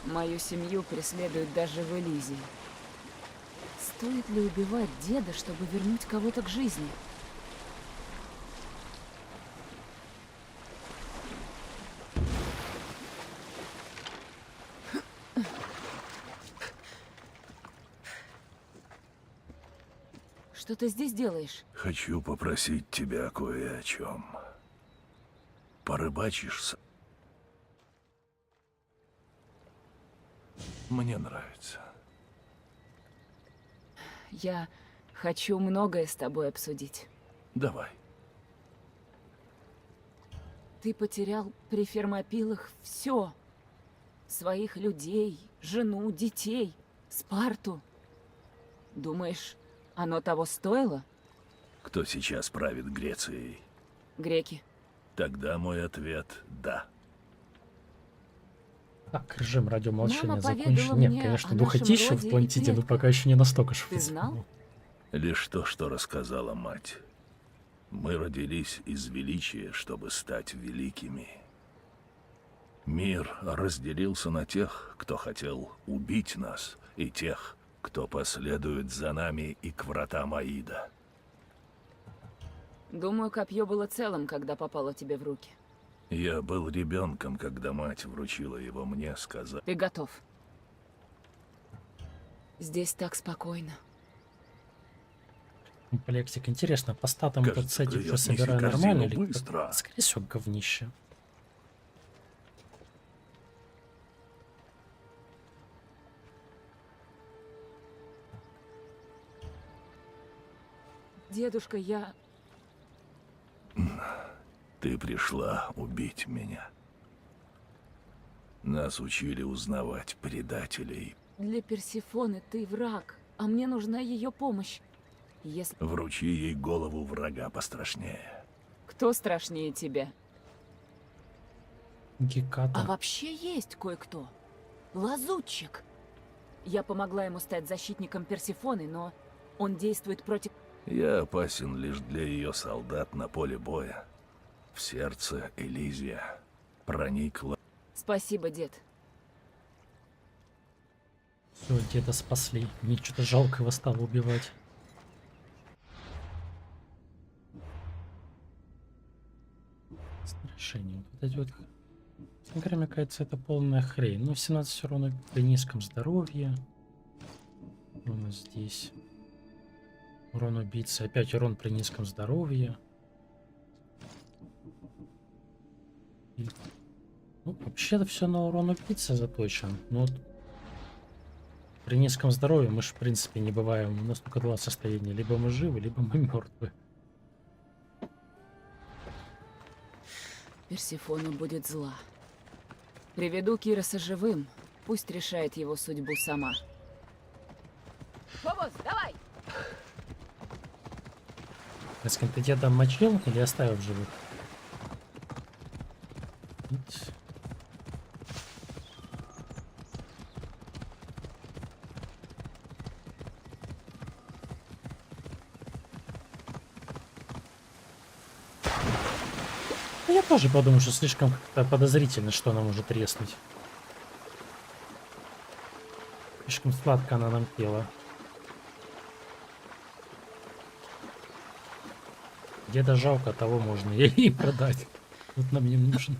Мою семью преследуют даже в Элизии. стоит ли убивать деда, чтобы вернуть кого-то к жизни? Что ты здесь делаешь? Хочу попросить тебя кое о чем. Порыбачишь Мне нравится. Я хочу многое с тобой обсудить. Давай. Ты потерял при Фермопилах все. Своих людей, жену, детей, Спарту. Думаешь, оно того стоило? Кто сейчас правит Грецией? Греки. Тогда мой ответ – да. Так, режим радиомолчания Мама закончен. поведала Нет, мне конечно, о духотища нашем в роде и Плантиде, но предках. пока еще не настолько же. Ты знал? Лишь то, что рассказала мать. Мы родились из величия, чтобы стать великими. Мир разделился на тех, кто хотел убить нас, и тех, кто последует за нами и к вратам Аида. Думаю, копье было целым, когда попало тебе в руки. Я был ребенком, когда мать вручила его мне, сказав... Ты готов. Здесь так спокойно. Полексик, интересно, по статам этот Кажется, сетик клюет уже собираю неси нормально корзину или быстро. как? Скорее всего, говнище. Дедушка, я... Ты пришла убить меня. Нас учили узнавать предателей. Для Персефоны ты враг, а мне нужна ее помощь. Если... Вручи ей голову врага пострашнее. Кто страшнее тебя? Геката. А вообще есть кое-кто. Лазутчик. Я помогла ему стать защитником Персефоны, но он действует против... Я опасен лишь для ее солдат на поле боя. В сердце Элизия проникла... Спасибо, дед. Все, деда спасли. Мне что-то жалко его стало убивать. Решение. Вот эти вот... Смотря, мне кажется, это полная хрень. Но 17 все равно при низком здоровье. У нас здесь... Урон убийцы. Опять урон при низком здоровье. И... Ну, вообще-то все на урон убийцы заточен. Но вот при низком здоровье мы же, в принципе, не бываем. У нас только два состояния. Либо мы живы, либо мы мертвы. Персефона будет зла. Приведу Кироса живым. Пусть решает его судьбу сама. Фобос, давай! С кем-то деда мочил или оставил в живых? Я тоже подумал, что слишком как-то подозрительно, что она может треснуть. Слишком сладко она нам пела. Деда жалко, того можно и продать. Вот нам не нужен.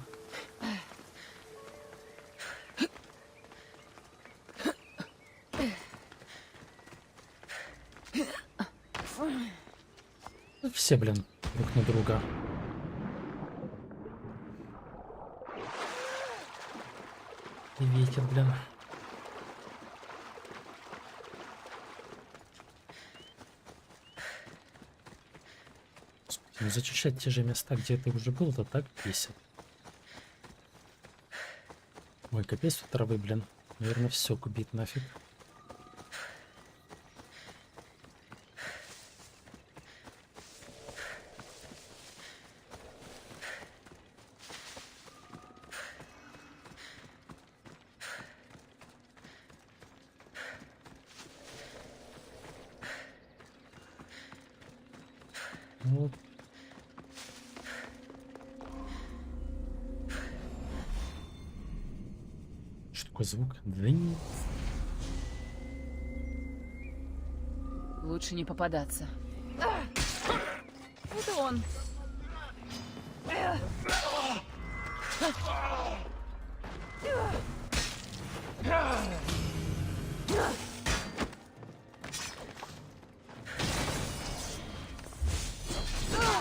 Все, блин, друг на друга. И ветер, блин. Ну, зачищать те же места, где ты уже был, это так бесит. Ой, капец тут травы, блин. Наверное, все губит нафиг. Ну, что такое звук? Да не... Лучше не попадаться. Это он.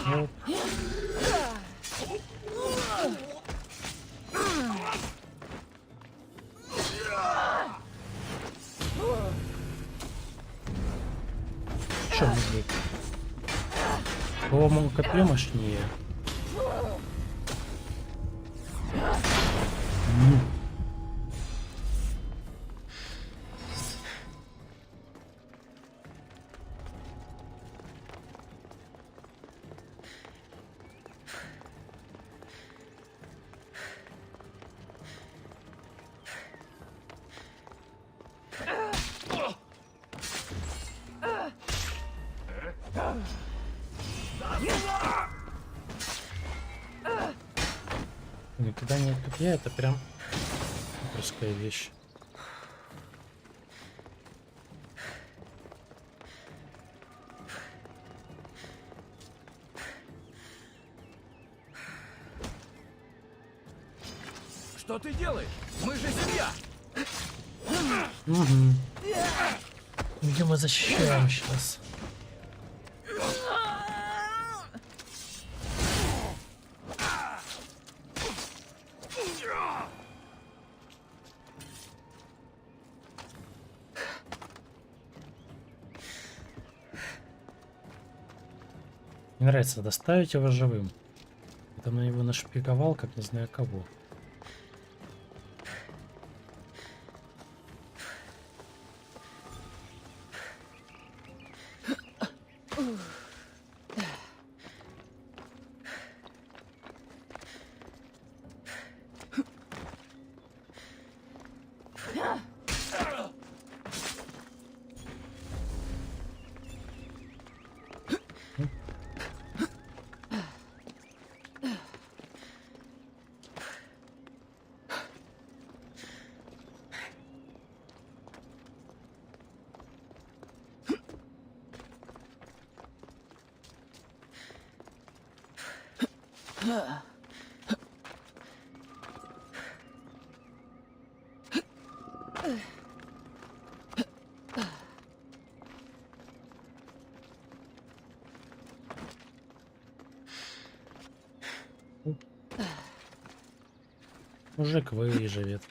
Ну, чё, мужик? По-моему, копье мощнее. Ну. Кидание копья — это прям суперская вещь. Что ты делаешь? Мы же семья! Угу. Где мы защищаем сейчас? Мне нравится доставить его живым. Это на его нашпиговал, как не знаю кого. Мужик выживет.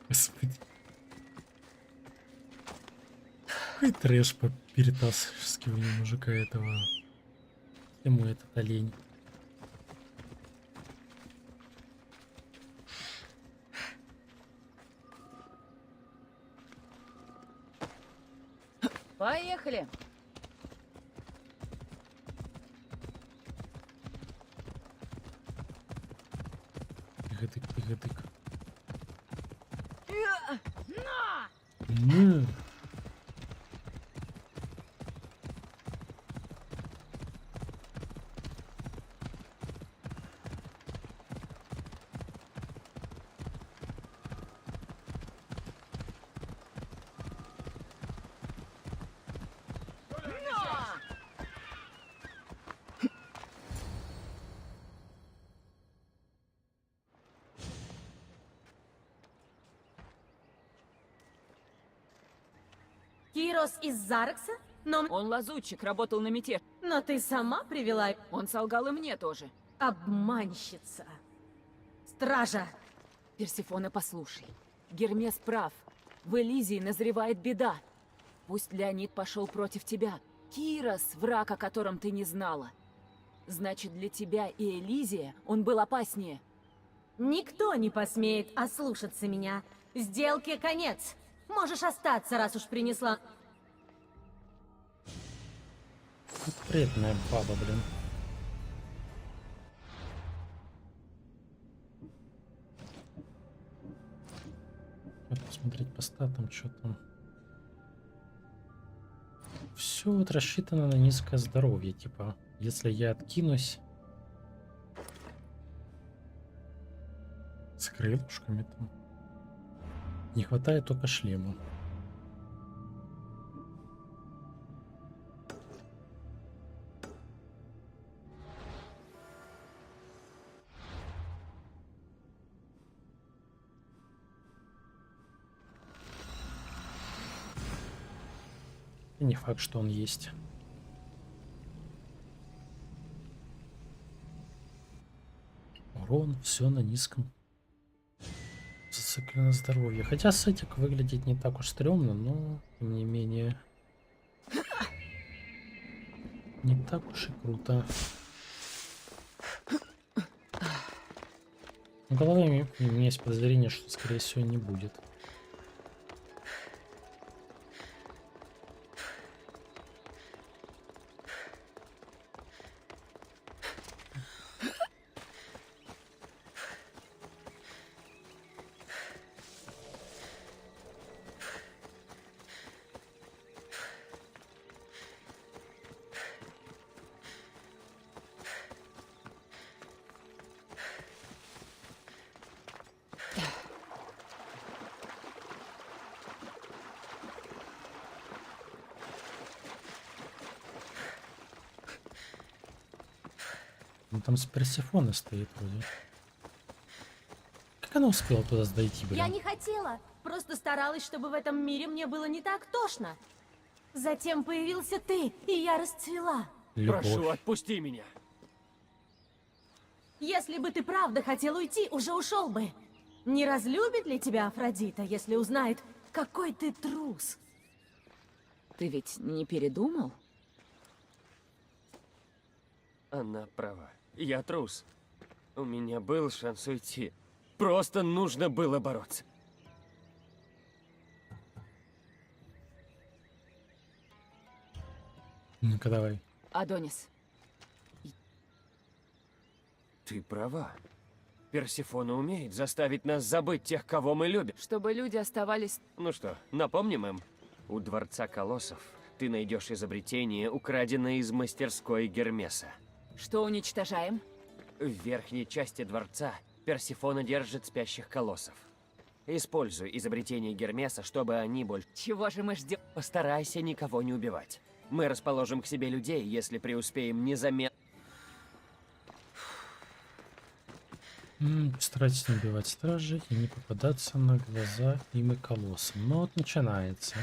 Господи. Какой трэш по перетаскиванию мужика этого. Ему этот олень. Поехали. Тык-тык, тык-тык. Ну. Кирос из Зарекса? Он лазутчик, работал на мятеж. Но ты сама привела... Он солгал и мне тоже. Обманщица. Стража. Персифона, послушай. Гермес прав. В Элизии назревает беда. Пусть Леонид пошел против тебя. Кирос, враг, о котором ты не знала. Значит, для тебя и Элизия он был опаснее. Никто не посмеет ослушаться меня. Сделке конец. Можешь остаться, раз уж принесла... Вредная баба, блин. Надо посмотреть по статам, что там. Все вот рассчитано на низкое здоровье, типа, если я откинусь, С крылышками там. Не хватает только шлема. И не факт, что он есть. Урон, все на низком. Зациклено здоровье. Хотя сетик выглядит не так уж стрёмно, но тем не менее не так уж и круто. В голове у меня есть подозрение, что скорее всего не будет. Он там с Персефоной стоит вроде. Как она успела туда дойти, блин? Я не хотела, просто старалась, чтобы в этом мире мне было не так тошно. Затем появился ты, и я расцвела. Любовь. Прошу, отпусти меня. Если бы ты правда хотел уйти, уже ушел бы. Не разлюбит ли тебя Афродита, если узнает, какой ты трус? Ты ведь не передумал? Она права. Я трус. У меня был шанс уйти. Просто нужно было бороться. Ну-ка давай. Адонис, Ты права. Персефона умеет заставить нас забыть тех, кого мы любим. чтобы люди оставались... Ну что, напомним им? У Дворца Колоссов ты найдешь изобретение, украденное из мастерской Гермеса. Что уничтожаем? В верхней части дворца Персефона держит спящих колоссов. Используй изобретение Гермеса, чтобы они больше... Чего же мы ждем? Постарайся никого не убивать. Мы расположим к себе людей, если преуспеем незаметно. Старайтесь не убивать стражей и не попадаться на глаза им и колоссам. Ну вот начинается.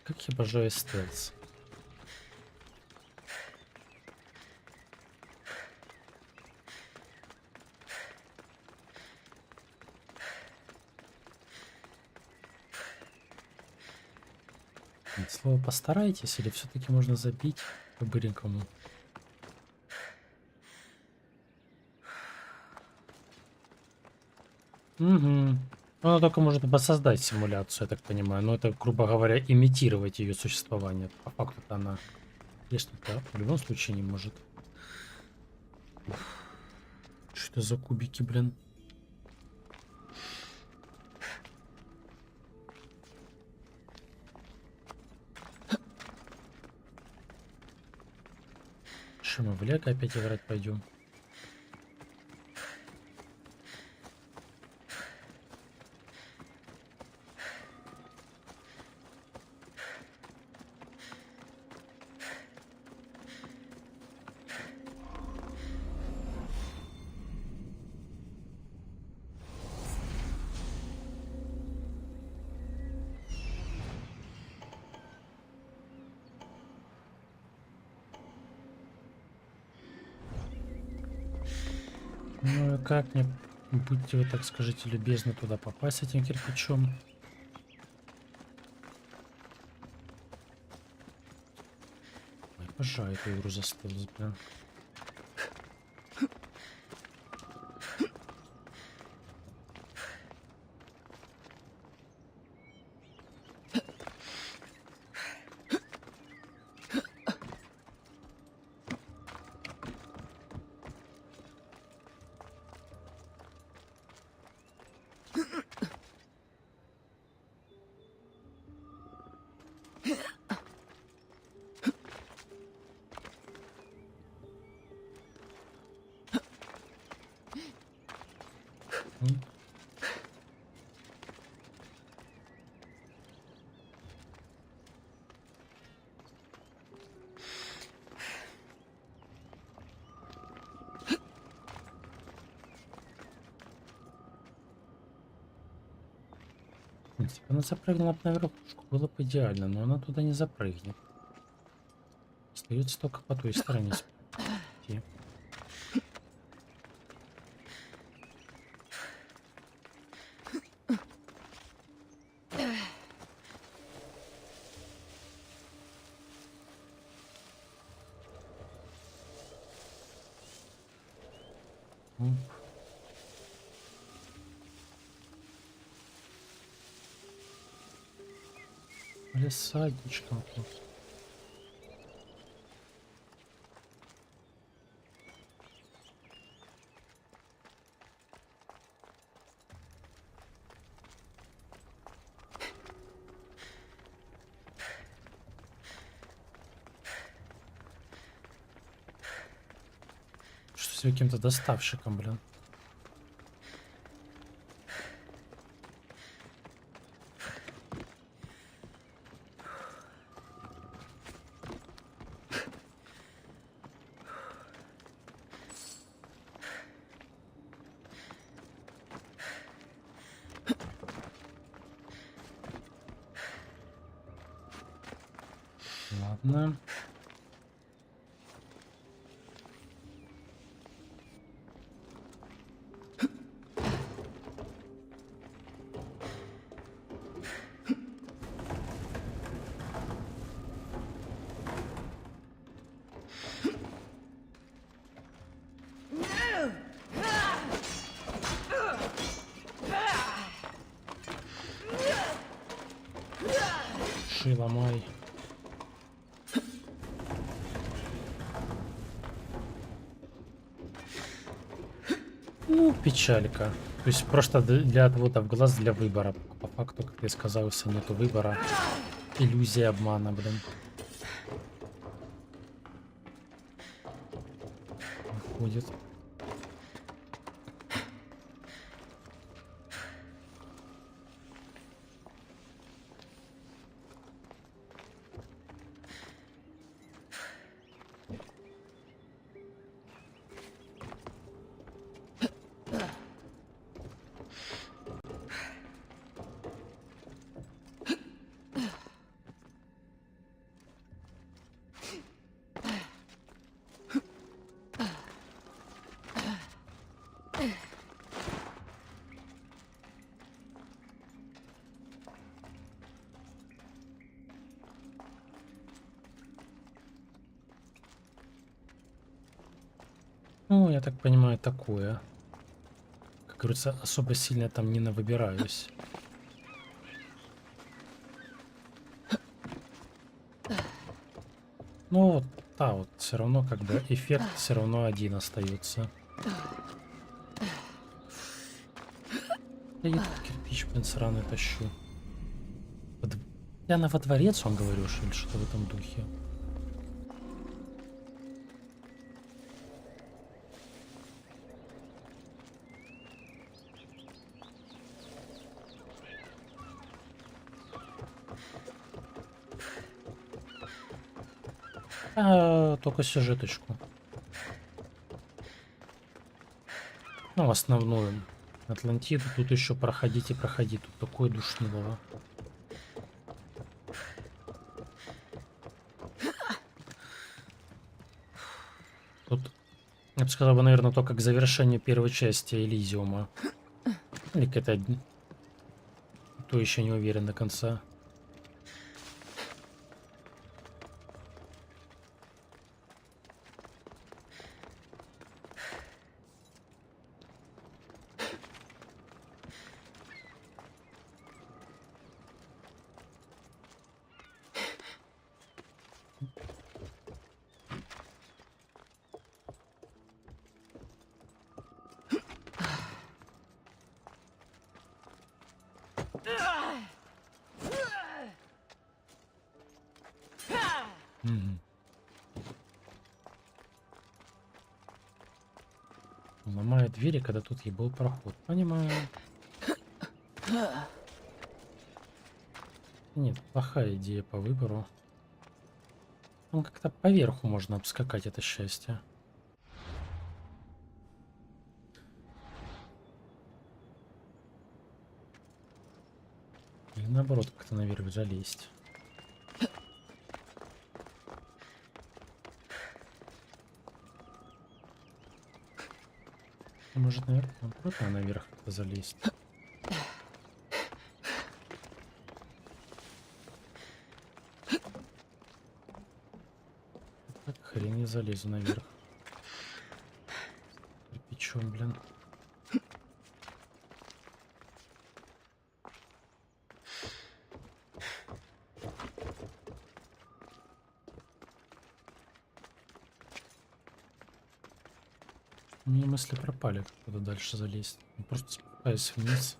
Как я обожаю стелс. Слово постарайтесь, или все-таки можно забить по-быренькому? Угу. Она только может воссоздать симуляцию, я так понимаю. Но это, грубо говоря, имитировать ее существование. По факту-то она, если-то, в любом случае не может. Что это за кубики, блин? Что мы в Лего опять играть пойдем? Ну и как мне, будьте вы, так скажите, любезны, туда попасть этим кирпичом? Ой, обожаю эту игру за стелс, блин. М. Если бы она запрыгнула бы на верхушку, было бы идеально, но она туда не запрыгнет. Остается только по той стороне идти. Оп. Лесадничка тут. Что с каким-то доставщиком, блин. Ладно. Ломай. Ну, печалька. То есть просто для отвода в глаз, для выбора. По факту, как я сказал, если нету выбора. Иллюзия обмана, блин. Выходит. Ну, я так понимаю, такое. Как говорится, особо сильно там не навыбираюсь. Ну вот, да, вот все равно как бы эффект все равно один остается. Я этот кирпич, блин, сраный тащу. Я во дворец, он говоришь, или что-то в этом духе. Только сюжеточку. Ну, основную. Атлантиду тут еще проходить и проходить. Тут такое душнилово. Тут, я бы сказал, наверное, только к завершению первой части Элизиума. Или какая-то... То еще не уверен до конца. Ломает двери, когда тут и был проход. Понимаю. Нет, плохая идея по выбору. Там как-то поверху можно обскакать это счастье. Или наоборот, как-то наверх залезть. Может, наоборот, наверх как-то залезть. Так, хрен я залезу наверх. Кирпичом, блин. У меня мысли пропали, как туда дальше залезть. Я просто спускаюсь вниз.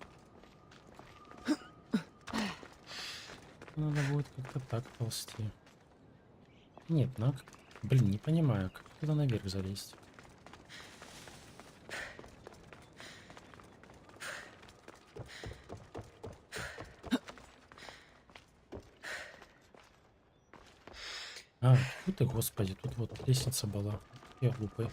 Надо будет как-то так ползти. Нет, ну, блин, не понимаю, как туда наверх залезть. А, фу ты, господи, тут вот лестница была. Я глупый.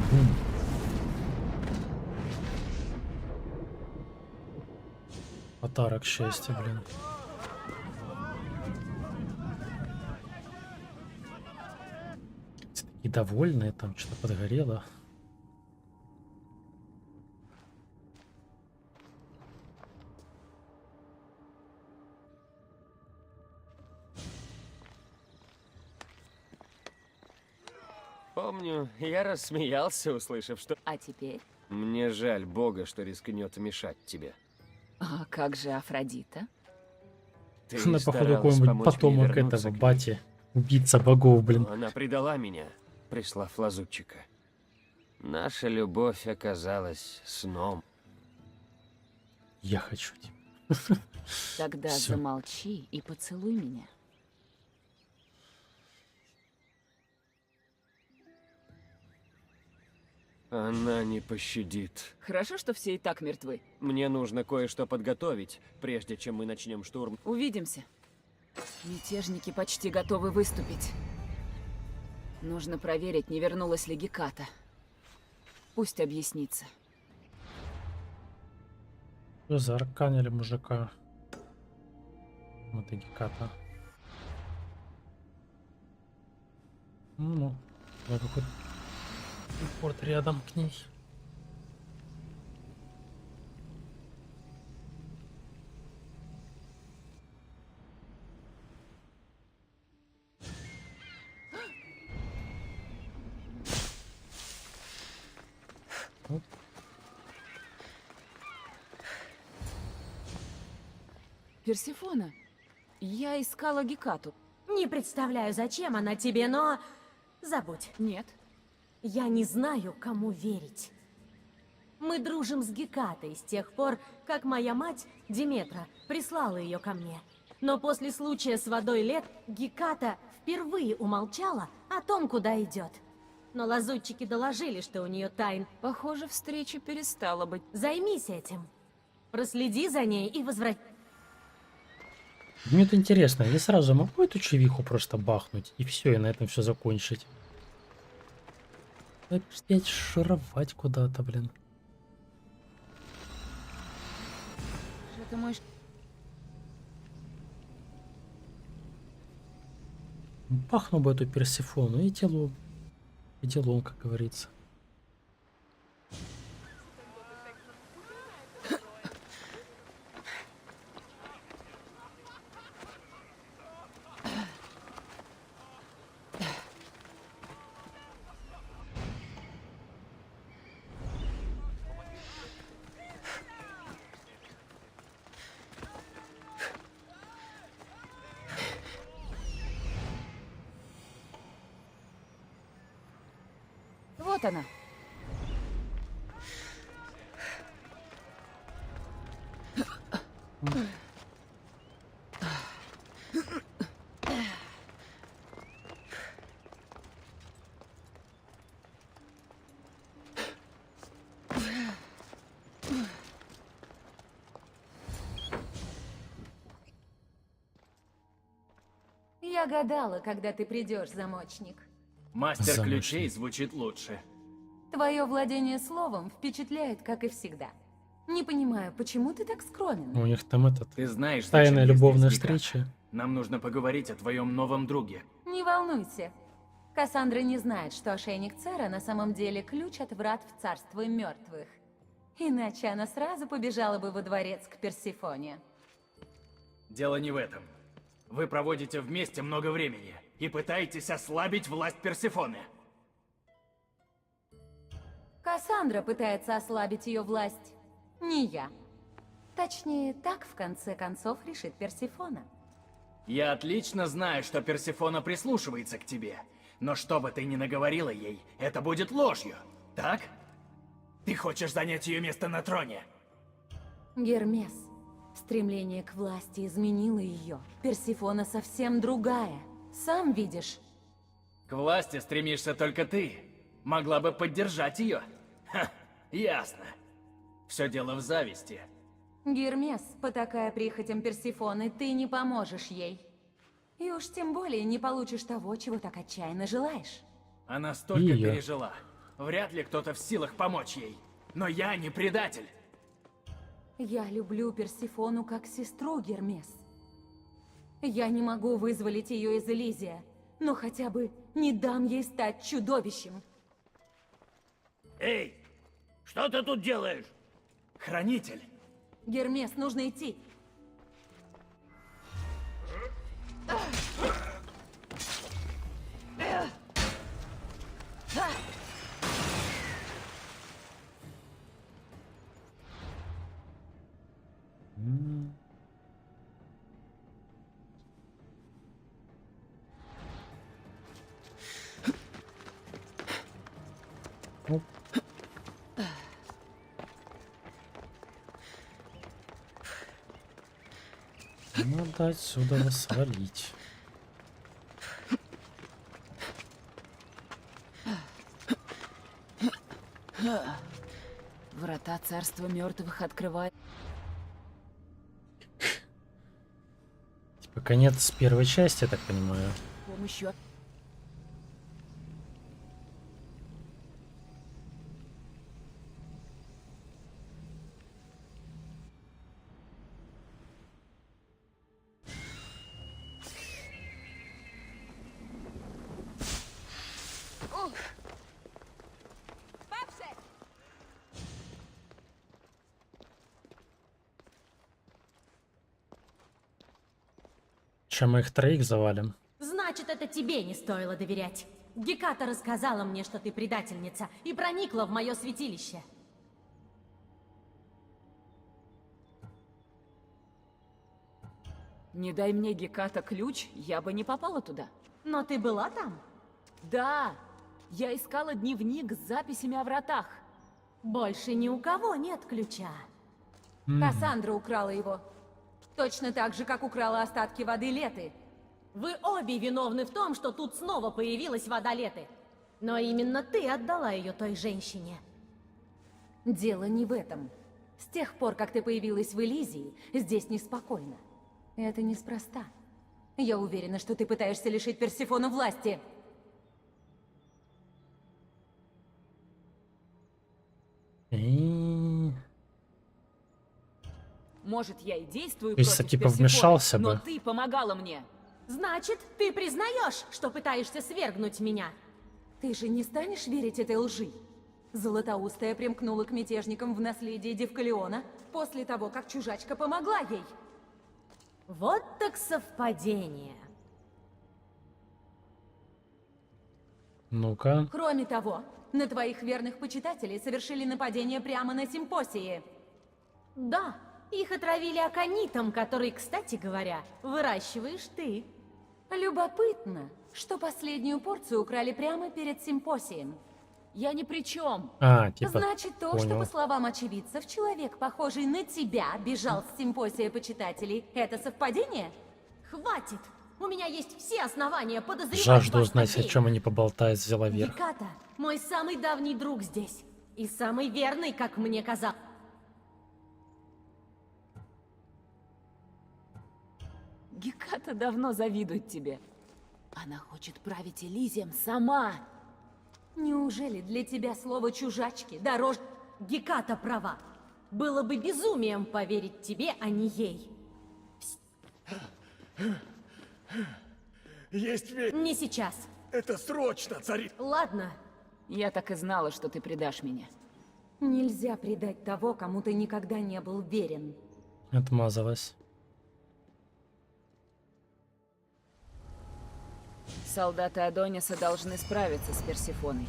Бум. Подарок счастья, блин. И довольные, там что-то подгорело. Помню, я рассмеялся, услышав, что... А теперь? Мне жаль Бога, что рискнет мешать тебе. А как же Афродита? Ты На походу старалась какой-нибудь помочь мне потомок вернуться этого к ней. бати. Убийца богов, блин. Но она предала меня, прислав лазутчика. Наша любовь оказалась сном. Я хочу тебя. Тогда Всё. замолчи и поцелуй меня. Она не пощадит. Хорошо, что все и так мертвы. Мне нужно кое-что подготовить, прежде чем мы начнем штурм. Увидимся. Мятежники почти готовы выступить. Нужно проверить, не вернулась ли Геката. Пусть объяснится. Что заарканили мужика? Вот и Геката. Ну, да, какой-то порт рядом к ней. Оп. Персефона, я искала Гекату. Не представляю, зачем она тебе, но... Забудь. Нет. Я не знаю, кому верить. Мы дружим с Гекатой с тех пор, как моя мать, Диметра, прислала ее ко мне. Но после случая с водой лет Геката впервые умолчала о том, куда идет. Но лазутчики доложили, что у нее тайн. Похоже, встреча перестала быть. Займись этим. Проследи за ней и возврати. Мне это интересно, я сразу могу эту чевиху просто бахнуть и все, и на этом все закончить. Опять шаровать куда-то, блин. Что ты мой... Бахну бы эту Персефону и тело, и дело, как говорится. Вот она. Я гадала, когда ты придешь, замочник. Мастер Замочник. ключей звучит лучше. Твое владение словом впечатляет, как и всегда. Не понимаю, почему ты так скромен? У них там этот... Ты знаешь, зачем Тайная я любовная здесь, Геката? встреча. Нам нужно поговорить о твоем новом друге. Не волнуйся. Кассандра не знает, что ошейник Цера на самом деле ключ от врат в царство мертвых. Иначе она сразу побежала бы во дворец к Персифоне. Дело не в этом. Вы проводите вместе много времени и пытаетесь ослабить власть Персефоны. Кассандра пытается ослабить ее власть, не я. Точнее, так в конце концов решит Персифона. Я отлично знаю, что Персефона прислушивается к тебе. Но что бы ты ни наговорила ей, это будет ложью, так? Ты хочешь занять ее место на троне? Гермес, стремление к власти изменило ее. Персифона совсем другая. Сам видишь. К власти стремишься только ты. Могла бы поддержать ее. Ха, ясно. Все дело в зависти. Гермес, потакая прихотям Персифоны, ты не поможешь ей. И уж тем более не получишь того, чего так отчаянно желаешь. Она столько Её. пережила. Вряд ли кто-то в силах помочь ей. Но я не предатель. Я люблю Персифону как сестру, Гермес. Я не могу вызволить ее из Элизия, но хотя бы не дам ей стать чудовищем. Эй, что ты тут делаешь? Хранитель. Гермес, нужно идти. Ну. Надо отсюда свалить. Врата царства мертвых открывают. Типа конец первой части, я так понимаю. С помощью... Чем мы их троих завалим? Значит, это тебе не стоило доверять. Геката рассказала мне, что ты предательница, и проникла в мое святилище. Не дай мне Геката ключ, я бы не попала туда. Но ты была там? Да, я искала дневник с записями о вратах. Больше ни у кого нет ключа. Кассандра украла его. Точно так же, как украла остатки воды Леты. Вы обе виновны в том, что тут снова появилась вода Леты. Но именно ты отдала ее той женщине. Дело не в этом. С тех пор, как ты появилась в Элизии, здесь неспокойно. Это неспроста. Я уверена, что ты пытаешься лишить Персифону власти. Может, я и действую То есть, против типа, Персефоны, вмешался но бы. ты помогала мне. Значит, ты признаешь, что пытаешься свергнуть меня? Ты же не станешь верить этой лжи? Златоустая примкнула к мятежникам в наследии Девкалиона после того, как чужачка помогла ей. Вот так совпадение. Ну-ка. Кроме того, на твоих верных почитателей совершили нападение прямо на симпосии. Да, их отравили аконитом, который, кстати говоря, выращиваешь ты. Любопытно, что последнюю порцию украли прямо перед симпосием. Я ни при чем. А, типа, Значит, то, что, понял. по словам очевидцев, человек, похожий на тебя, бежал с симпозия почитателей, это совпадение? Хватит! У меня есть все основания подозревать Жажду ваш узнать, о трофей. чем они поболтают, взяла верх. Геката — мой самый давний друг здесь. И самый верный, как мне казалось. Геката давно завидует тебе. Она хочет править Элизием сама. Неужели для тебя слово «чужачки» дороже... Геката права. Было бы безумием поверить тебе, а не ей. Есть ведь... Не сейчас. Это срочно, цари... Ладно. Я так и знала, что ты предашь меня. Нельзя предать того, кому ты никогда не был верен. Отмазалась. Солдаты Адониса должны справиться с Персефоной.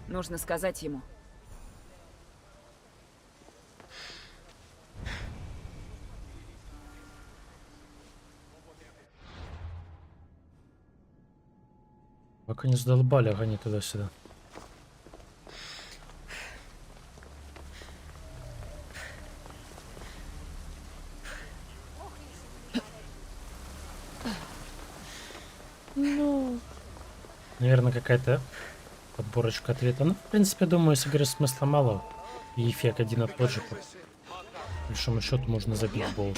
Нужно сказать ему. Пока не задолбали, гони туда-сюда. Наверное, какая-то подборочка ответа. Ну, в принципе, думаю, с игры смысла мало. И эффект один от тот же. По большому счету можно забить бол.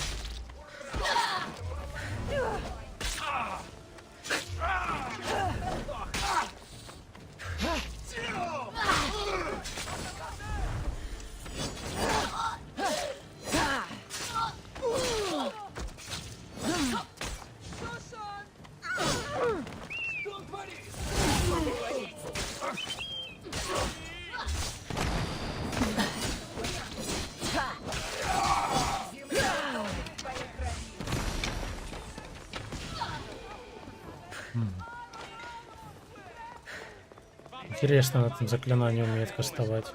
Интересно, на этом заклинание умеет кастовать.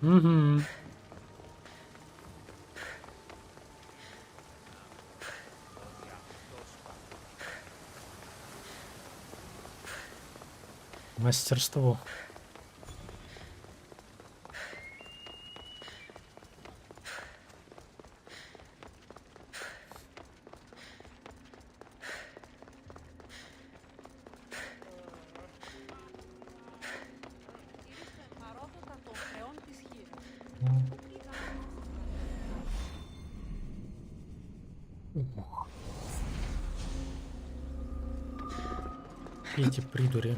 Угу. Мастерство. Ух. Эти придури.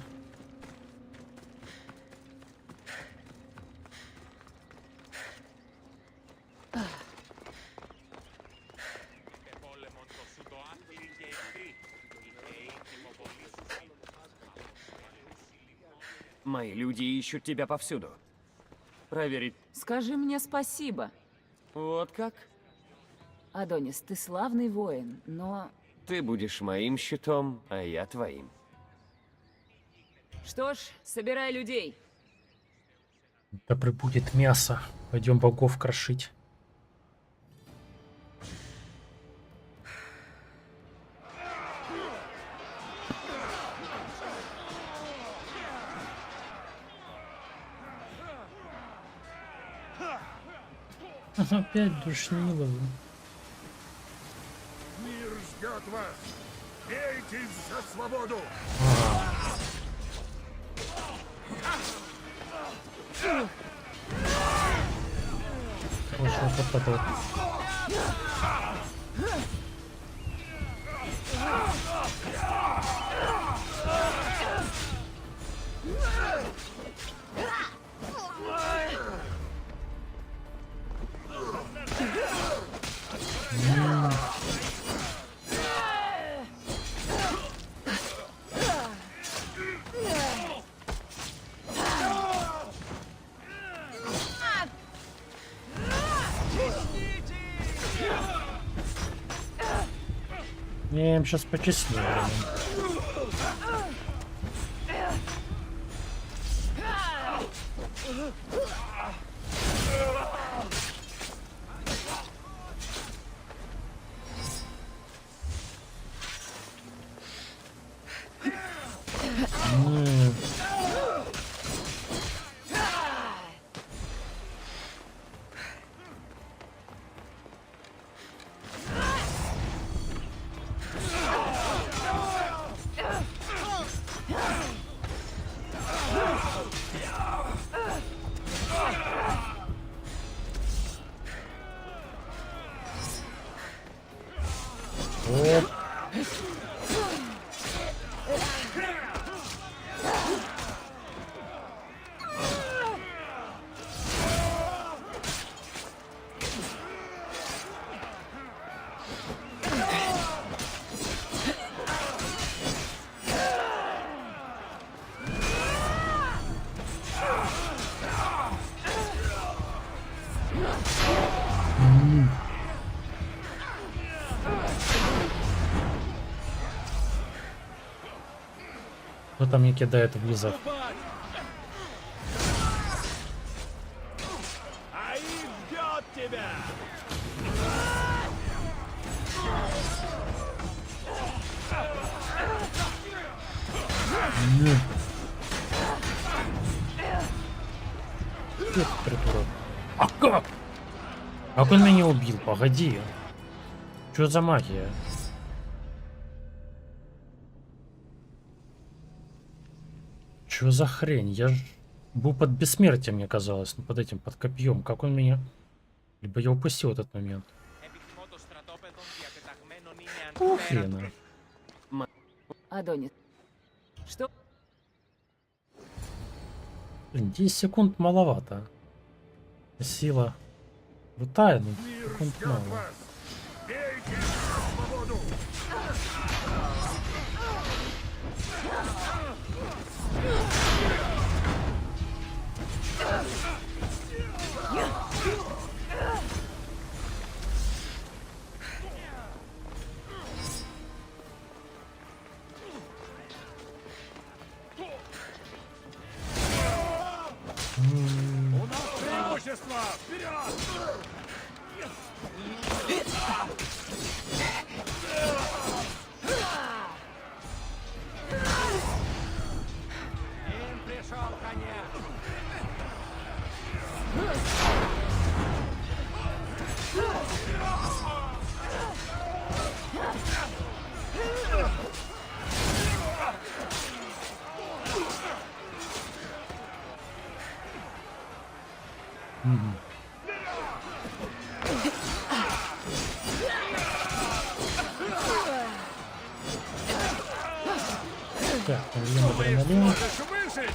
Мои люди ищут тебя повсюду. Проверить. Скажи мне спасибо. Вот как? Адонис, ты славный воин, но... Ты будешь моим щитом, а я твоим. Что ж, собирай людей. Да прибудет мясо. Пойдем богов крошить. Опять душнило. Мир ждет вас! Бейтесь за свободу! Очень попадал. Я им сейчас почистил. М. Оп. Кто там мне кидает вызов? Аид ждет тебя! Эх, придурок. А как? Как он меня убил? Погоди. Что за магия? Что за хрень? Я ж был под бессмертием, мне казалось, ну, под этим, под копьем. Как он меня... Либо я упустил этот момент. Хрена. Адонис. Что? Блин, 10 секунд маловато. Сила крутая, но секунд мало. У нас преимущество! Вперед! Им пришел конец! Так, нажмем адреналин. Можешь выжить!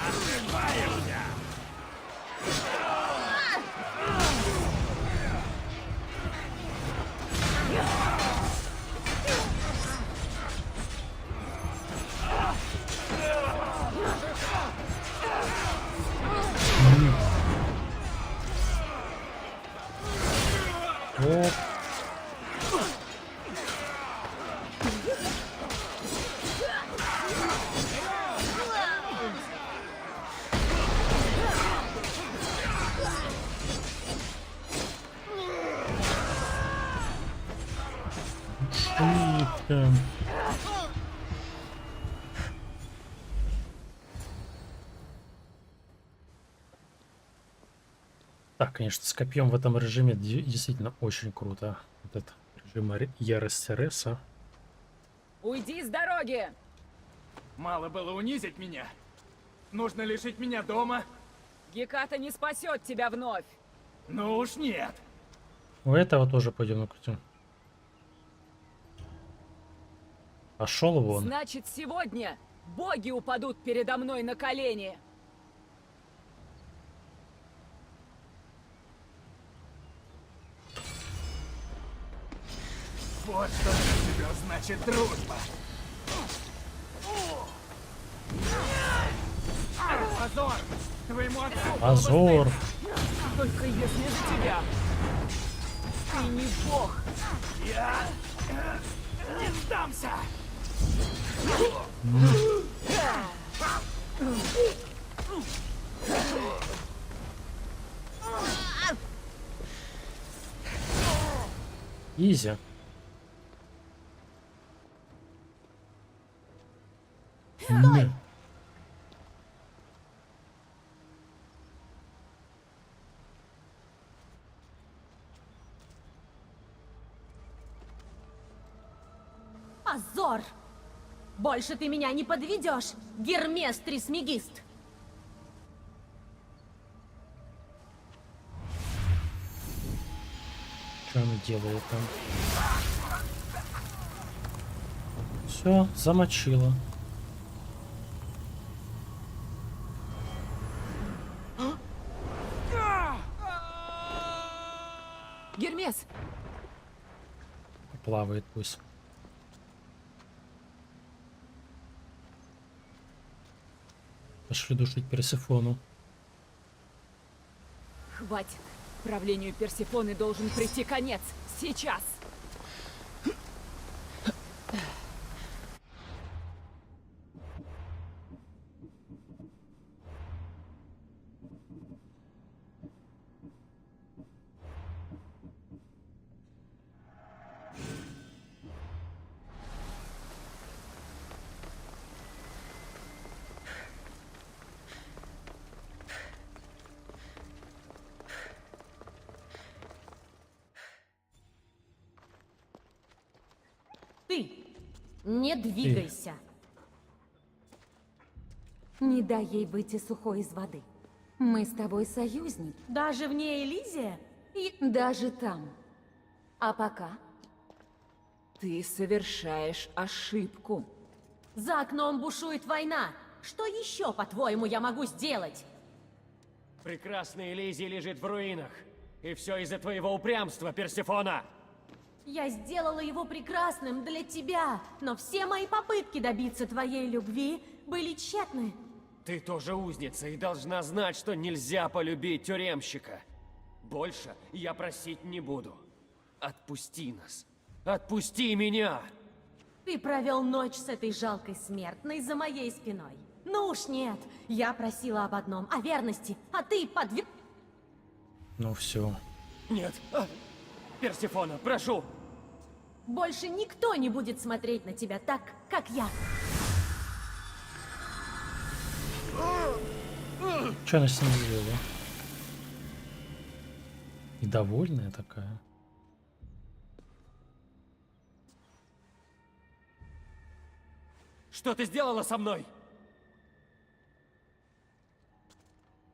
Ошибаешься! Оп. Шутка. Так, конечно, с копьем в этом режиме действительно очень круто. Вот этот режим ярость Реса. Уйди с дороги! Мало было унизить меня? Нужно лишить меня дома? Геката не спасет тебя вновь! Ну уж нет. У этого тоже пойдем накрутим. Пошел вон. Значит, сегодня боги упадут передо мной на колени! Вот что для тебя значит дружба. Позор! Твоему отцу было бы Позор. стыдно. Только если за тебя! Ты не бог! Я не сдамся! Изи. Не. Позор! Больше ты меня не подведешь, Гермес Трисмегист! Что она делает там? Все, замочила. Гермес! Плавает пусть. Пошли душить Персефону. Хватит. Правлению Персефоны должен прийти конец. Сейчас. Ты не двигайся. Не дай ей выйти сухой из воды. Мы с тобой союзники. Даже вне Элизия? И даже там. А пока? Ты совершаешь ошибку. За окном бушует война. Что еще, по-твоему, я могу сделать? Прекрасный Элизий лежит в руинах. И все из-за твоего упрямства, Персефона! Я сделала его прекрасным для тебя, но все мои попытки добиться твоей любви были тщетны. Ты тоже узница и должна знать, что нельзя полюбить тюремщика. Больше я просить не буду. Отпусти нас. Отпусти меня! Ты провел ночь с этой жалкой смертной за моей спиной. Ну уж нет, я просила об одном, о верности, а ты подверг... Ну все. Нет, Персефона, прошу! Больше никто не будет смотреть на тебя так, как я. Что она с ним сделала? Недовольная такая. Что ты сделала со мной?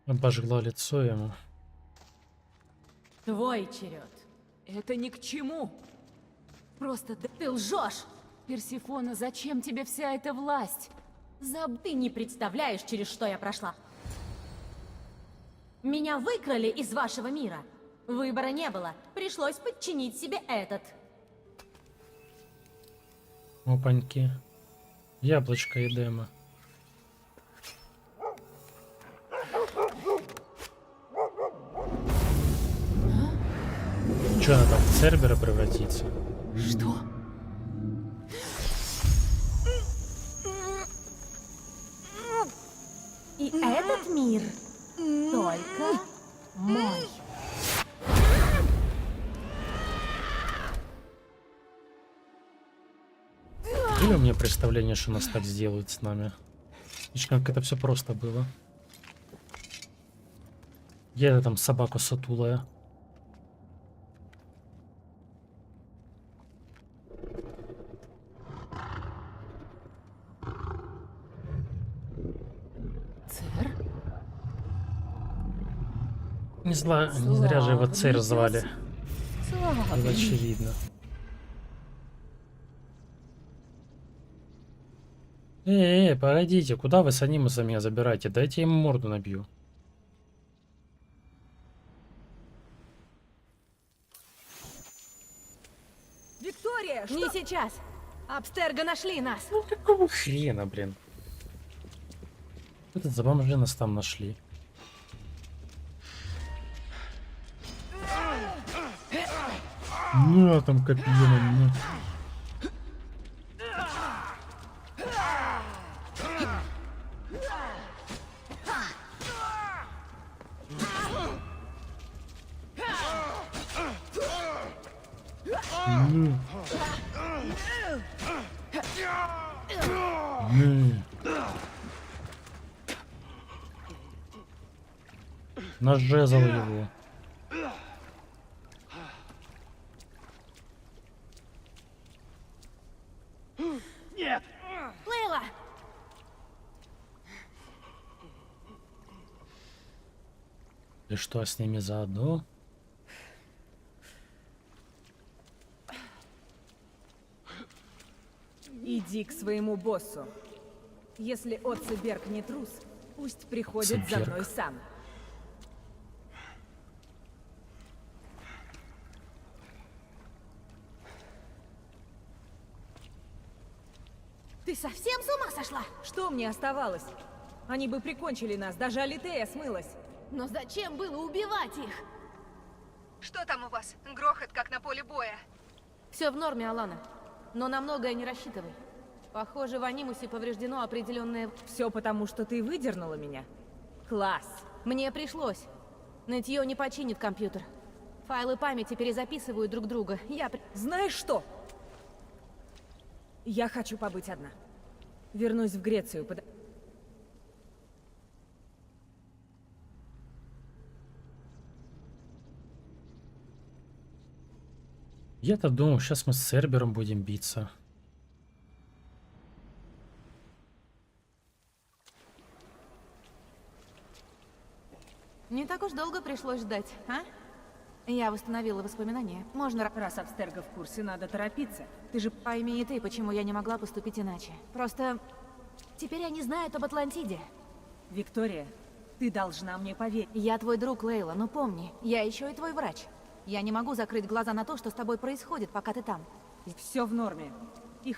Обожгла лицо ему. Твой черед. Это ни к чему. Просто ты лжешь. Персефона, зачем тебе вся эта власть? Ты не представляешь, через что я прошла. Меня выкрали из вашего мира. Выбора не было. Пришлось подчинить себе этот. Опаньки. Яблочко Эдема. Че она там в Цербера превратится? Что? И этот мир только мой. Были у меня представление, что нас так сделают с нами? Видишь, как это все просто было. Я там собаку сутулая. Не зря же его Церь звали. Это очевидно. Погодите, куда вы с анимусом меня забираете? Дайте я ему морду набью. Виктория, что? Не сейчас. Абстерго нашли нас. Ну какого хрена, блин? Этот за бомжи нас там нашли. Ну, там копье на меня. Нажезал его. Нет! Лейла! И что с ними заодно? Иди к своему боссу. Если Отцеберг не трус, пусть приходит за Отцеберг. мной сам. Ты совсем с ума сошла? Что мне оставалось? Они бы прикончили нас, даже Алитея смылась. Но зачем было убивать их? Что там у вас? Грохот, как на поле боя. Все в норме, Алана. Но на многое не рассчитывай. Похоже, в Анимусе повреждено определенное... Все потому, что ты выдернула меня? Класс. Мне пришлось. Нытье не починит компьютер. Файлы памяти перезаписывают друг друга. Знаешь что? Я хочу побыть одна. Вернусь в Грецию. Я-то думал, сейчас мы с Цербером будем биться. Не так уж долго пришлось ждать, а? Я восстановила воспоминания. Можно... Раз Абстерго в курсе, надо торопиться. Ты же... Пойми и ты, почему я не могла поступить иначе. Просто... Теперь они знают об Атлантиде. Виктория, ты должна мне поверить. Я твой друг, Лейла, но помни, я еще и твой врач. Я не могу закрыть глаза на то, что с тобой происходит, пока ты там. Все в норме. И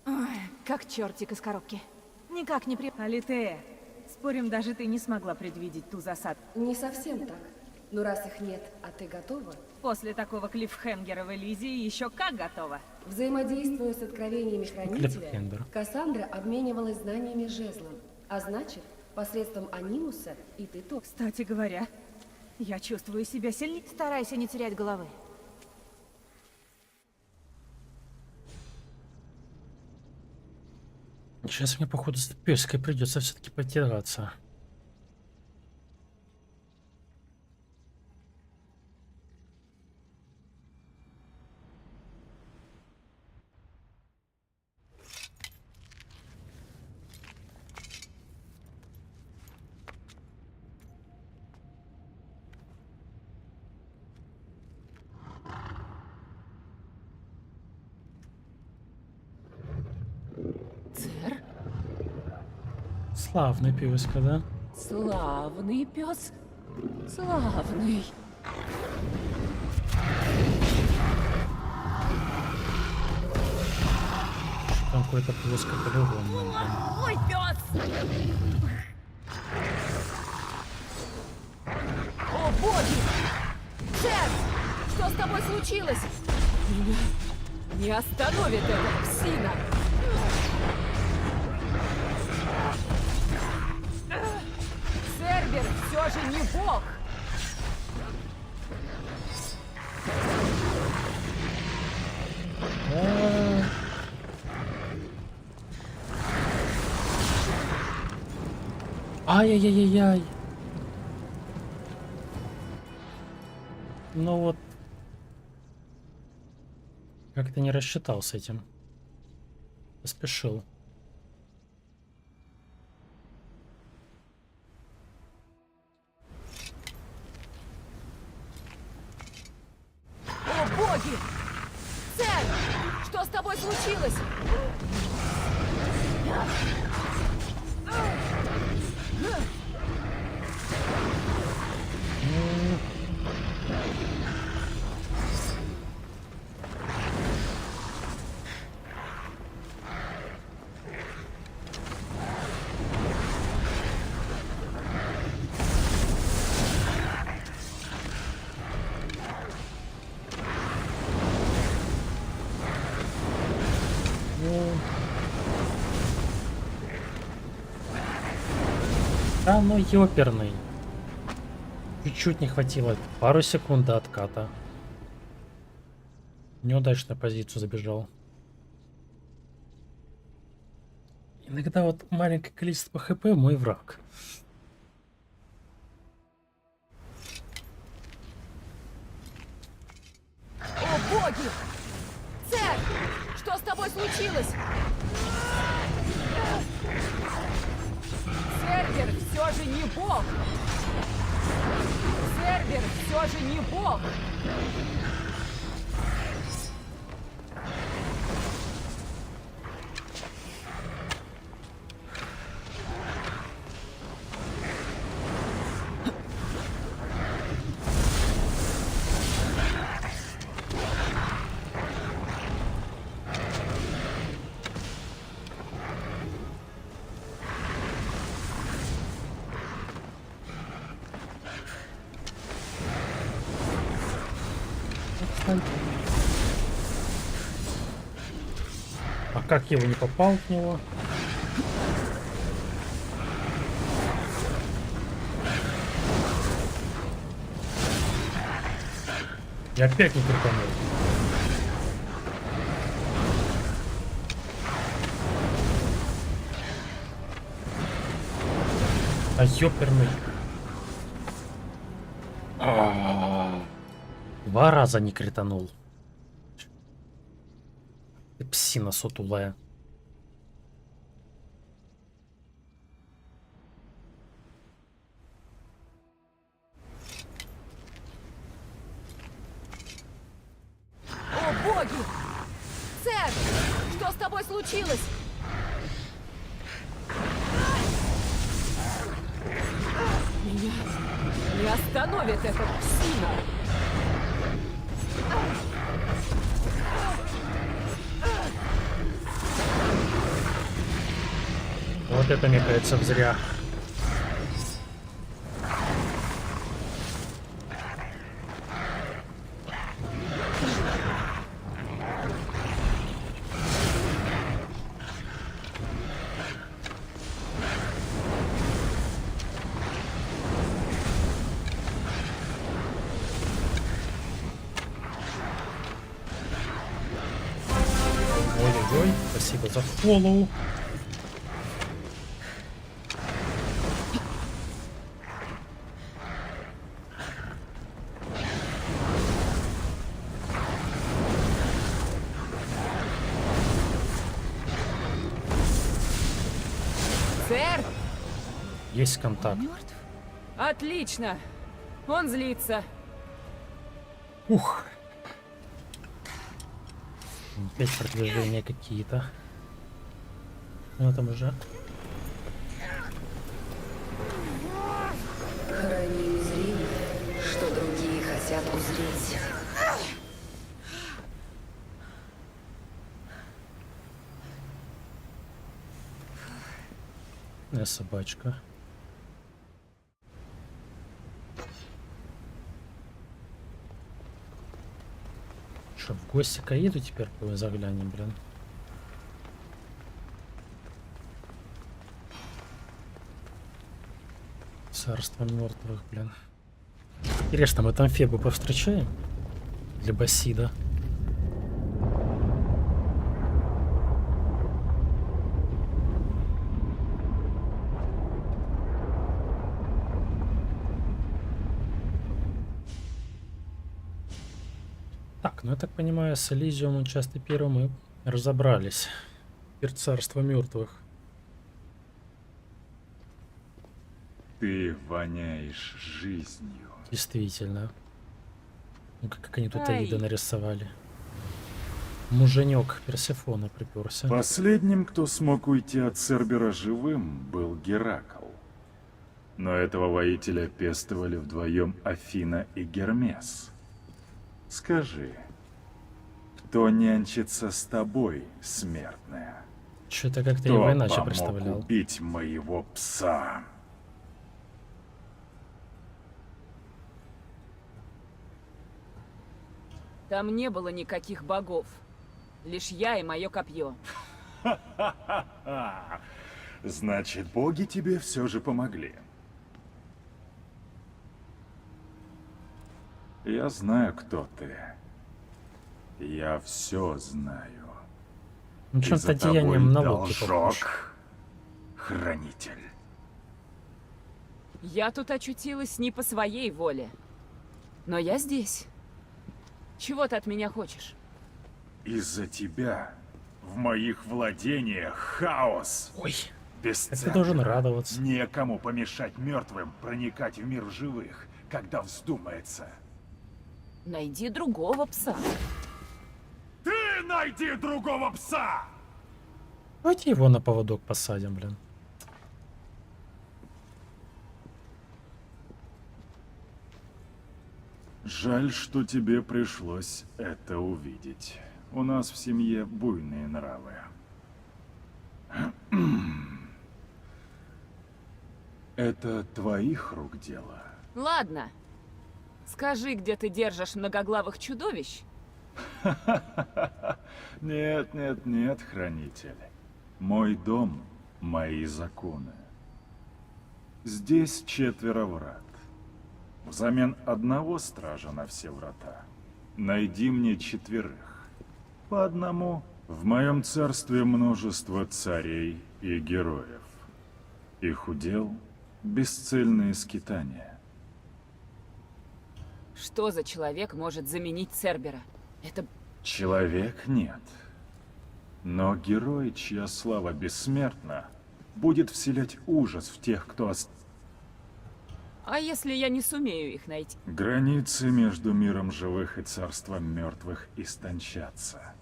Ой, как чертик из коробки. Никак не при... Алитея, спорим, даже ты не смогла предвидеть ту засаду. Не совсем так. Но раз их нет, а ты готова? После такого клиффхенгера в Элизии еще как готова. Взаимодействуя с откровениями Хранителя, Клиффхенгер. Кассандра обменивалась знаниями жезлом. А значит, посредством Анимуса и ты тоже. Кстати говоря, я чувствую себя сильнее. Старайся не терять головы. Сейчас мне, походу, с пеской придется все-таки потягаться. Цер? Славный песка, да? Славный пес. Славный. Там какой-то плоскополигон. Ой, пес! О, боги! Цер! Что с тобой случилось? Меня не остановит эта псина! Цербер все же не бог! Ай-яй-яй-яй. Ну вот. Как-то не рассчитал с этим. Поспешил. О, боги! Цер! Что с тобой случилось? Да ну ёперный. Чуть-чуть не хватило. Пару секунд до отката. Неудачно позицию забежал. Иногда вот маленькое количество хп мой враг. О, боги! Церь! Что с тобой случилось? Цербер все же не бог! Цербер все же не бог! А как я его не попал в него? Я опять не крутанул. А ёперный. Два раза не кританул. Ты псина сутулая. О, боги! Церь! Что с тобой случилось? Меня не остановит эта псина! Вот это, мне кажется, зря. Ой-ой-ой, спасибо за фоллоу. Церь! Есть контакт. Мертв? Отлично! Он злится. Ух. Опять продвижения какие-то. Ну там уже. Храни зрение, что другие хотят узреть. Собачка. Что, в гости к Аиду теперь заглянем, блин? Царство мертвых, блин. Интересно, мы там Фебу повстречаем? Для Басида. Так, ну я так понимаю, с Элизиумом часто первым мы разобрались. Теперь царство мертвых. Ты воняешь жизнью. Действительно. Ну как они тут Ай. Аида нарисовали. Муженек Персефона приперся. Последним, кто смог уйти от Цербера живым, был Геракл. Но этого воителя пестовали вдвоем Афина и Гермес. Скажи, кто нянчится с тобой, смертная? Что-то как-то Кто его иначе помог представлял. убить моего пса? Там не было никаких богов. Лишь я и мое копье. Значит, боги тебе все же помогли. Я знаю, кто ты. Я все знаю. Ну И что-то за тобой одеянием на Локи должок. похож. хранитель. Я тут очутилась не по своей воле. Но я здесь. Чего ты от меня хочешь? Из-за тебя в моих владениях хаос. Ой, Бесценно. ты должен радоваться. Некому помешать мертвым проникать в мир живых, когда вздумается. Найди другого пса. Ты найди другого пса! Давайте его на поводок посадим, блин. Жаль, что тебе пришлось это увидеть. У нас в семье буйные нравы. Это твоих рук дело? Ладно. Скажи, где ты держишь многоглавых чудовищ? Нет, нет, нет, хранитель. Мой дом, мои законы. Здесь 4 врат. Взамен одного стража на все врата найди мне 4. По одному. В моем царстве множество царей и героев. Их удел — бесцельные скитания. Что за человек может заменить Цербера? Это... Человек нет. Но герой, чья слава бессмертна, будет вселять ужас в тех, кто А если я не сумею их найти? Границы между миром живых и царством мертвых истончатся.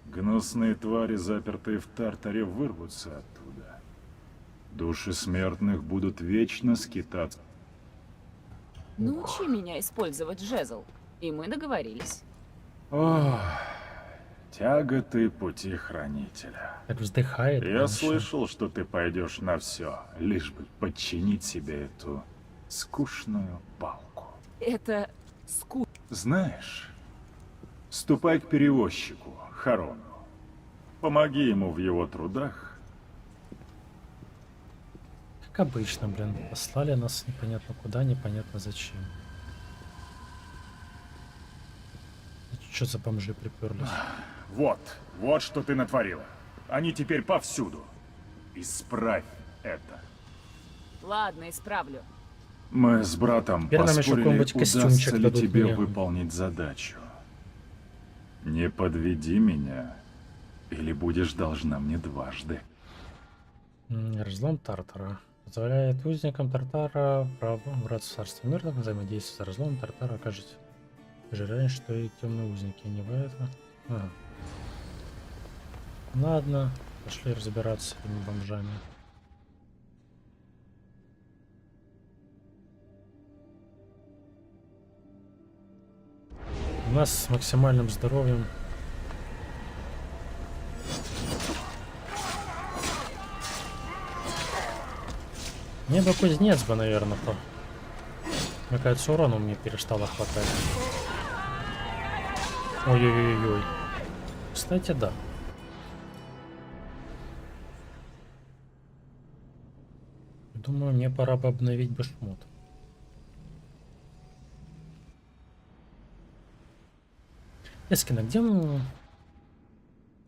Гнусные твари, запертые в Тартаре, вырвутся оттуда. Души смертных будут вечно скитаться. Научи меня использовать жезл, и мы договорились. Ох, тяготы пути хранителя. Так вздыхает. Я слышал, что ты пойдешь на все, лишь бы подчинить себе эту скучную палку. Это скучно. Знаешь, ступай к перевозчику, Харону. Помоги ему в его трудах. Как обычно, блин. Послали нас непонятно куда, непонятно зачем. Что за бомжи приперлись? Вот что ты натворила. Они теперь повсюду. Исправь это. Ладно, исправлю. Мы с братом Теперь нам еще поспорили, какой-нибудь костюмчик удастся ли дадут тебе мне. выполнить задачу. Не подведи меня, или будешь должна мне дважды. Разлом Тартара. Позволяет узникам Тартара право враться в царство мертвых взаимодействовать с разломом Тартара, окажется. Жаль, что и темные узники не в это. Ага. Ладно, пошли разбираться с этими бомжами. У нас с максимальным здоровьем. Мне бы кузнец бы, наверное, по... Мне кажется, урона мне перестало хватать. Ой-ой-ой-ой. Кстати, да. Думаю, мне пора бы обновить башмот. Эскина, где мы...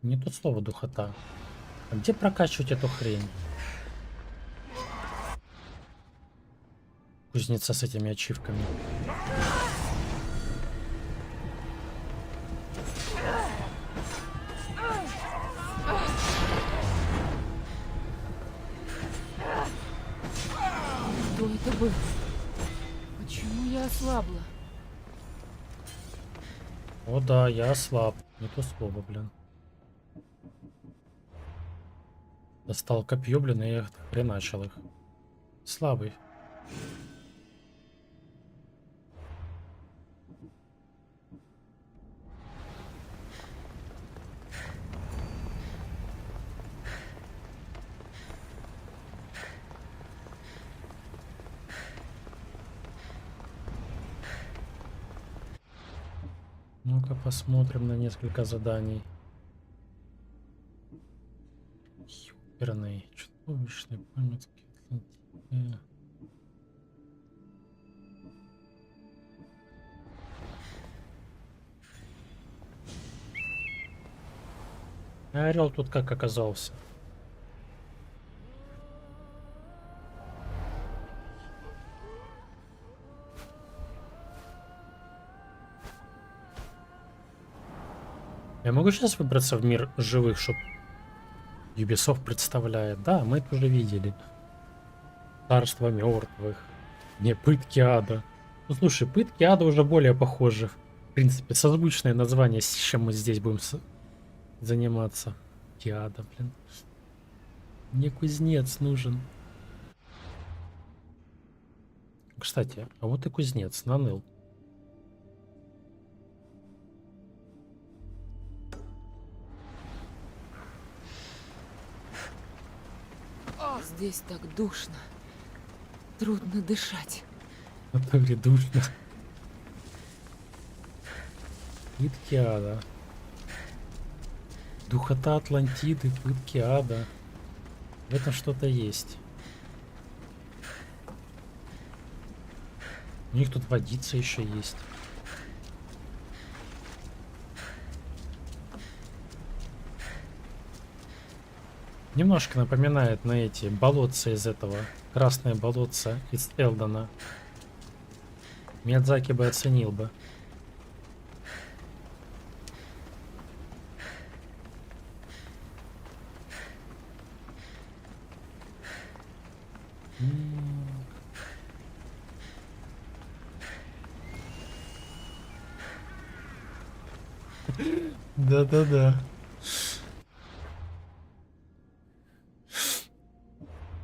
Не то слово духота. А где прокачивать эту хрень? Кузнеца с этими ачивками. Что это было? Почему я ослабла? О да, я ослаб. Не то слово, блин. Достал копье, блин, и я хреначил их. Слабый. Ну-ка посмотрим на несколько заданий. Юперный, чудовищный, памятки Атлантиды. А орел тут как оказался? Я могу сейчас выбраться в мир живых, чтоб Ubisoft представляет? Да, мы это уже видели. Царство мертвых. Не, пытки ада. Ну слушай, пытки ада уже более похожи. В принципе, созвучное название, с чем мы здесь будем заниматься. Пытки ада, блин. Мне кузнец нужен. Кстати, а вот и кузнец, наныл. Здесь так душно. Трудно дышать. На натуре душно. Пытки ада. Духота Атлантиды, пытки ада. В этом что-то есть. У них тут водица еще есть. Немножко напоминает на эти болотца из этого. Красное болотце из Элдона. Миядзаки бы оценил бы. Да-да-да.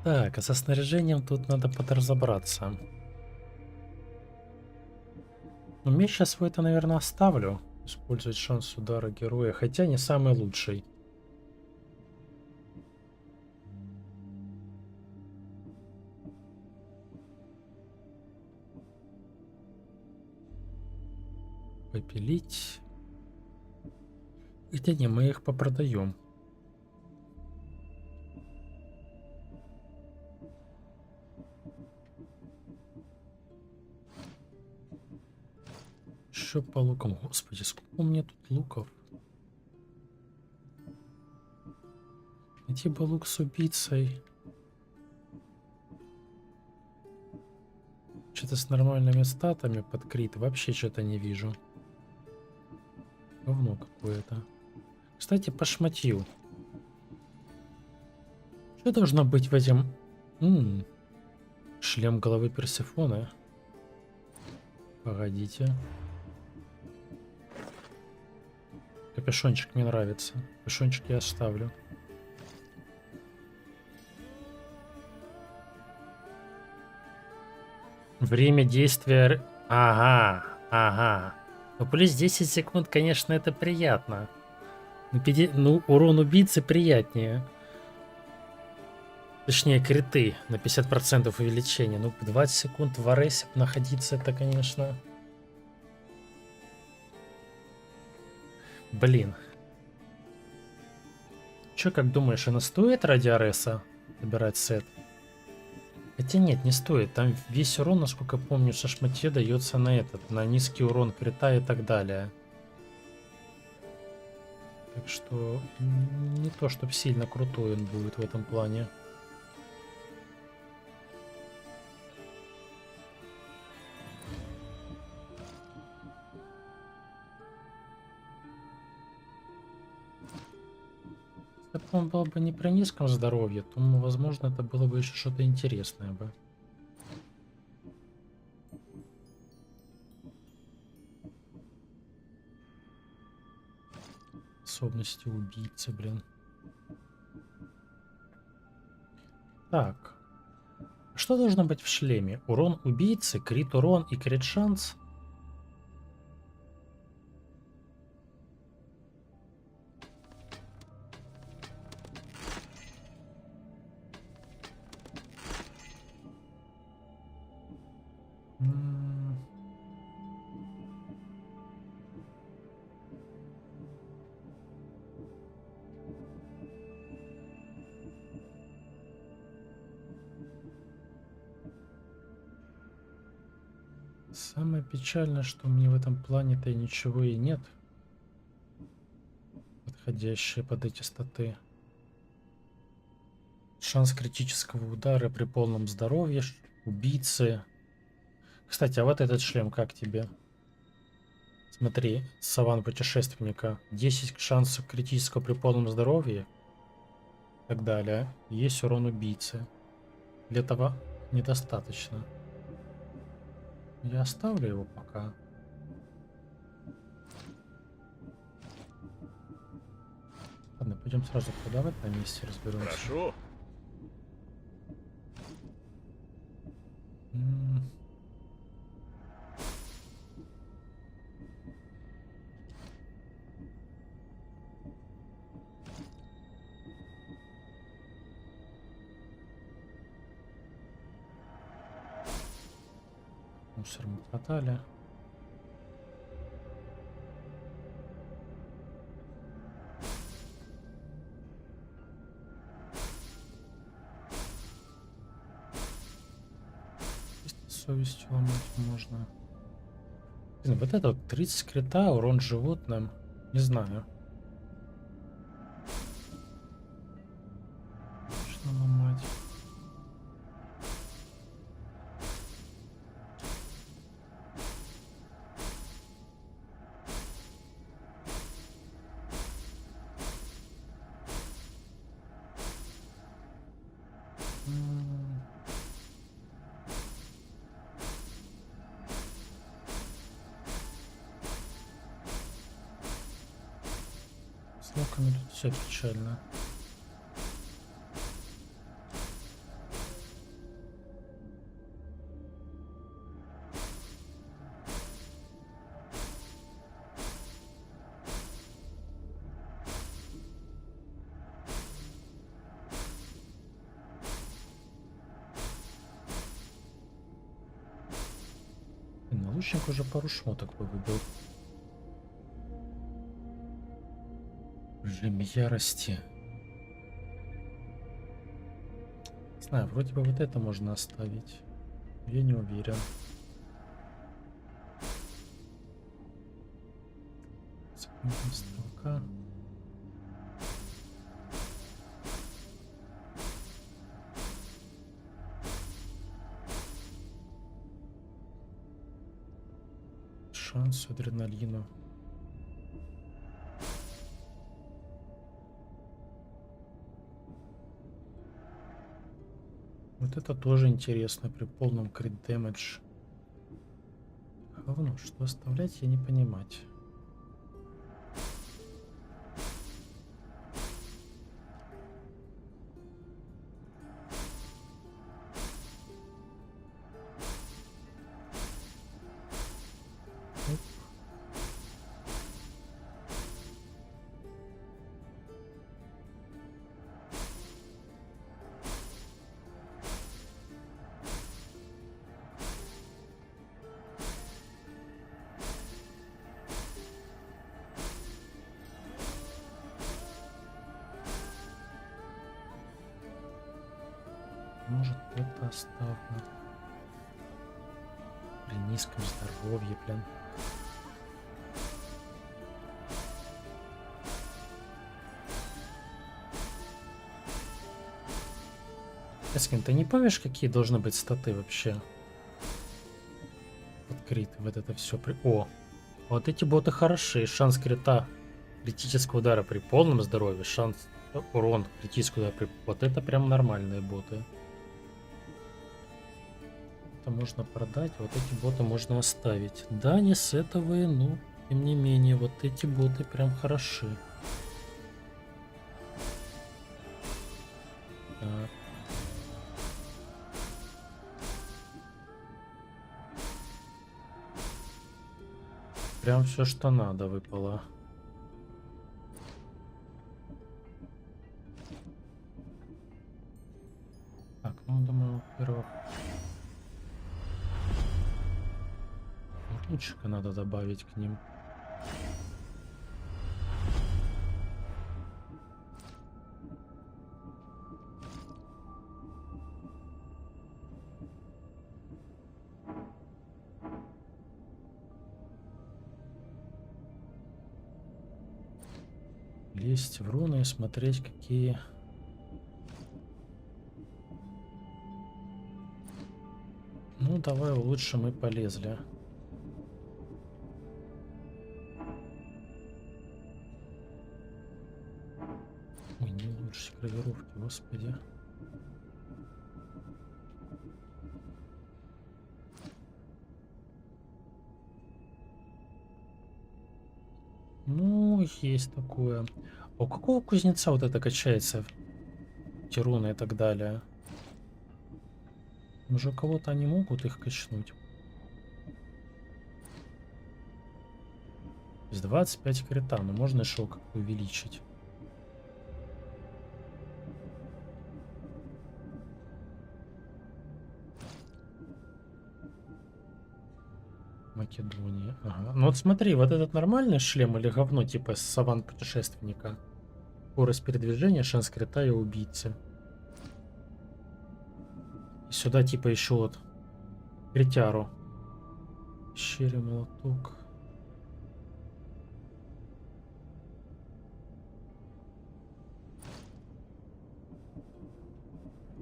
Так, а со снаряжением тут надо подразобраться. Ну, меч я свой-то, наверное, оставлю. Использовать шанс удара героя, хотя не самый лучший. Попилить. Хотя не, мы их попродаем. Еще по лукам. Господи, сколько у меня тут луков? Найти бы лук с убийцей. Что-то с нормальными статами под крит. Вообще что-то не вижу. Говно какое-то. Кстати, по шматью. Что должно быть в этом? Шлем головы Персефоны. Погодите. Капюшончик мне нравится. Капюшончик я оставлю. Время действия... Ага, ага. Ну, плюс 10 секунд, конечно, это приятно. Ну, урон убийцы приятнее. Точнее, криты на 50% увеличения. Ну, 20 секунд в аресе находиться, это, конечно... Блин. Чё, как думаешь, она стоит ради ареса собирать сет? Хотя нет, не стоит. Там весь урон, насколько помню, со шматье дается на этот, на низкий урон крита и так далее. Так что не то, чтобы сильно крутой он будет в этом плане. Если бы он был бы не при низком здоровье, то, возможно, это было бы еще что-то интересное бы. Способности убийцы, блин. Так. Что должно быть в шлеме? Урон убийцы, крит урон и крит шанс? Самое печальное, что мне в этом плане-то и ничего и нет, подходящие под эти статы. Шанс критического удара при полном здоровье, убийцы. Кстати, а вот этот шлем как тебе? Смотри, саван путешественника. 10 шансов критического при полном здоровье. И так далее. Есть урон убийцы. Для этого недостаточно. Я оставлю его пока. Ладно, пойдем сразу туда, в этом месте разберемся. Прошу. Мусор мы продали. Совестью ломать можно. Блин, вот это вот 30 крита, урон животным. Не знаю. Что ломать? С луками тут все печально. Лучник уже пару шмоток бы выбил. Режим ярости. Не знаю, вроде бы вот это можно оставить. Я не уверен. Стрелка. Шанс адреналину. Вот это тоже интересно при полном крит дэмэдж. Говно, что оставлять, я не понимать. Может, это оставлю. При низком здоровье, блин. Эскин, ты не помнишь, какие должны быть статы вообще? Открыт вот это все. О, вот эти боты хороши. Шанс крита критического удара при полном здоровье, шанс урон критического удара при... Вот это прям нормальные боты. Это можно продать, вот эти боты можно оставить. Да, не сетовые, но тем не менее, вот эти боты прям хороши. Так. Прям все, что надо, выпало. Так, ну, думаю, во-первых, лучника надо добавить к ним. Лезть в руны и смотреть, какие... Ну, давай лучше мы полезли. улучшить гравировки, господи. Ну, есть такое. А у какого кузнеца вот это качается? Тируны и так далее. Уже у кого-то они могут их качнуть. То есть 25 крита, но можно еще его как-то увеличить. Македония. Ага. Ну вот смотри, вот этот нормальный шлем или говно типа саван путешественника? Скорость передвижения, шанс крита и убийцы. И сюда типа еще вот критяру. Щери молоток.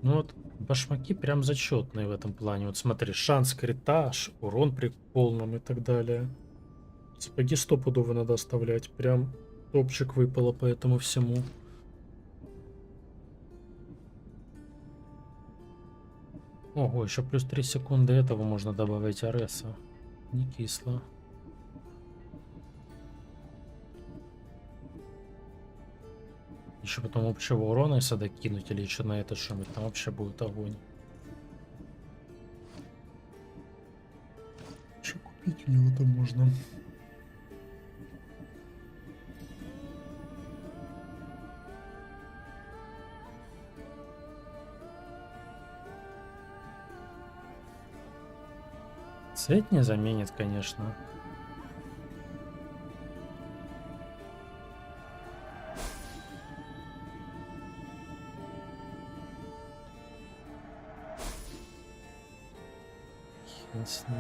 Ну вот башмаки прям зачетные в этом плане. Вот смотри, шанс крита, урон при полном и так далее. Сапоги стопудово надо оставлять. Прям топчик выпало по этому всему. Ого, еще плюс 3 секунды этого можно добавить Ареса. Не кисло. Еще потом общего урона если докинуть или еще на это что-нибудь, там вообще будет огонь. Что купить у него там можно? Цвет не заменит, конечно. Ясно.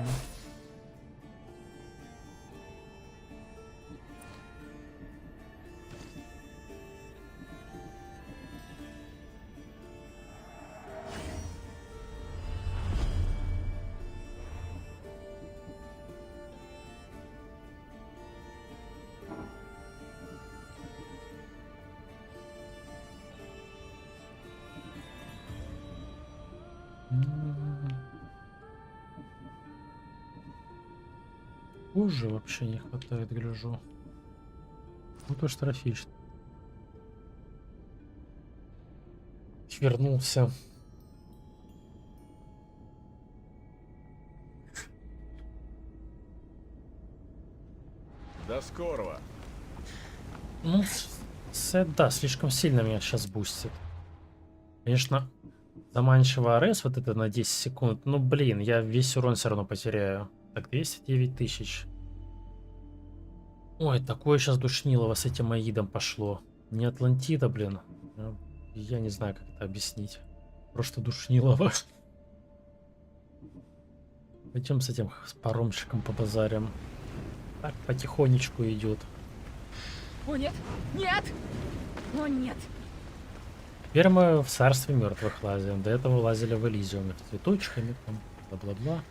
Позже вообще не хватает, гляжу. Вот уж трофичный. Вернулся. До скорого. Ну, да, слишком сильно меня сейчас бустит. Конечно, заманчиво АРС вот это на 10 секунд. Ну, блин, я весь урон все равно потеряю. Так, 209 тысяч. Ой, такое сейчас душнилово с этим Аидом пошло. Не Атлантида, блин. Я не знаю, как это объяснить. Просто душнилово. Пойдем с этим с паромщиком побазарим. Так, потихонечку идет. О, нет! Нет! О, нет! Теперь мы в царстве мертвых лазим. До этого лазили в Элизиуме. С цветочками там, бла-бла-бла.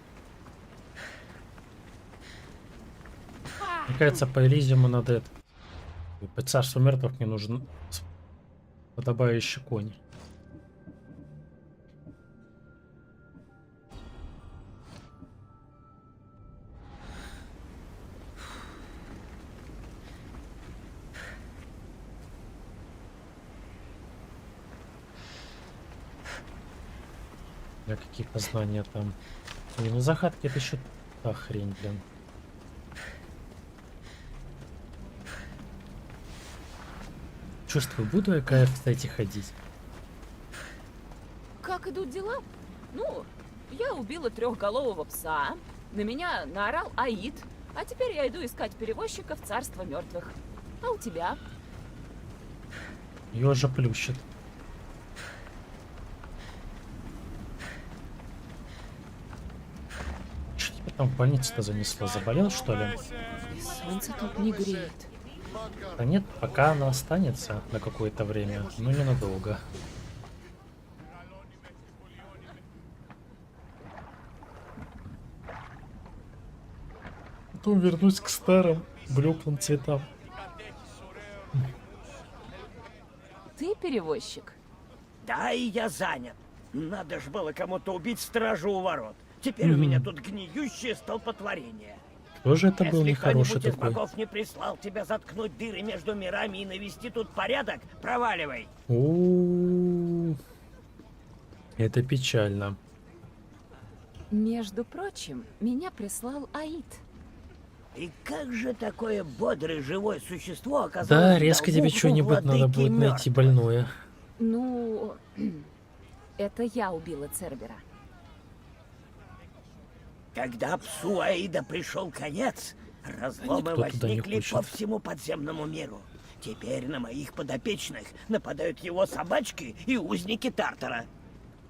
Мне кажется, по Элизиуму надо это. По царству мертвых мне нужен подобающий конь. Для какие познания там. Не, ну загадки это еще та хрень, блин. Чувствую, буду я кайф, кстати, ходить. Как идут дела? Ну, я убила трехголового пса, на меня наорал Аид, а теперь я иду искать перевозчика в царство мертвых. А у тебя? Ёжа плющит. Что тебя там в больницу-то занесло? Заболел, что ли? Солнце тут не греет. Да нет, пока она останется на какое-то время, но ненадолго. Потом вернусь к старым блеклым цветам. Ты перевозчик? Да, и я занят. Надо ж было кому-то убить стражу у ворот. Теперь у меня тут гниющее столпотворение. Кто же это был Если нехороший кто-нибудь из такой? богов не прислал тебя заткнуть дыры между мирами и навести тут порядок, проваливай. У-у-у. Это печально. Между прочим, меня прислал Аид. И как же такое бодрое живое существо оказалось Да, в резко долгу тебе у что-нибудь надо владыки будет найти мёртвых? больное. Ну, это я убила Цербера. Когда псу Аида пришел конец, разломы Никто туда не возникли хочет. по всему подземному миру. Теперь на моих подопечных нападают его собачки и узники Тартара.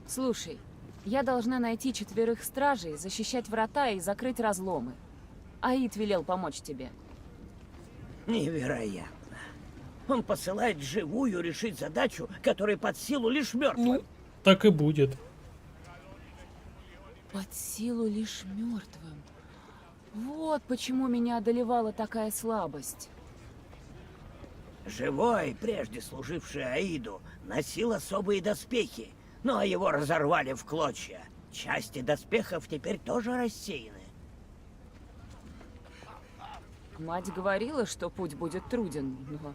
Слушай, я должна найти 4 стражей, защищать врата и закрыть разломы. Аид велел помочь тебе. Невероятно. Он посылает живую решить задачу, которая под силу лишь мертвым. Так и будет. Под силу лишь мертвым. Вот почему меня одолевала такая слабость. Живой, прежде служивший Аиду, носил особые доспехи, но его разорвали в клочья. Части доспехов теперь тоже рассеяны. Мать говорила, что путь будет труден, но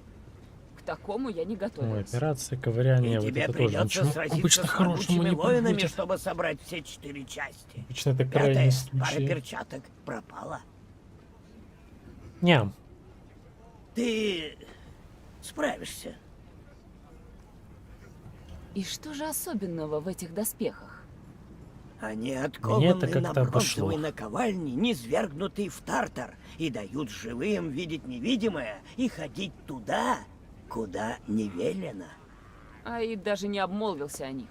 к такому я не Ой, готовилась. операция ковыряния, И вот тебе это тоже придется ничего сразиться обычно с хорошему могучими не воинами, будет. чтобы собрать все 4 части. Обычно это 5-я крайний пара случай. перчаток пропала. Ням. Ты справишься. И что же особенного в этих доспехах? Они Мне это откованы на как-то бронзовой обошло. наковальне, низвергнутые в Тартар, и дают живым видеть невидимое и ходить туда, куда не велено. Аид даже не обмолвился о них.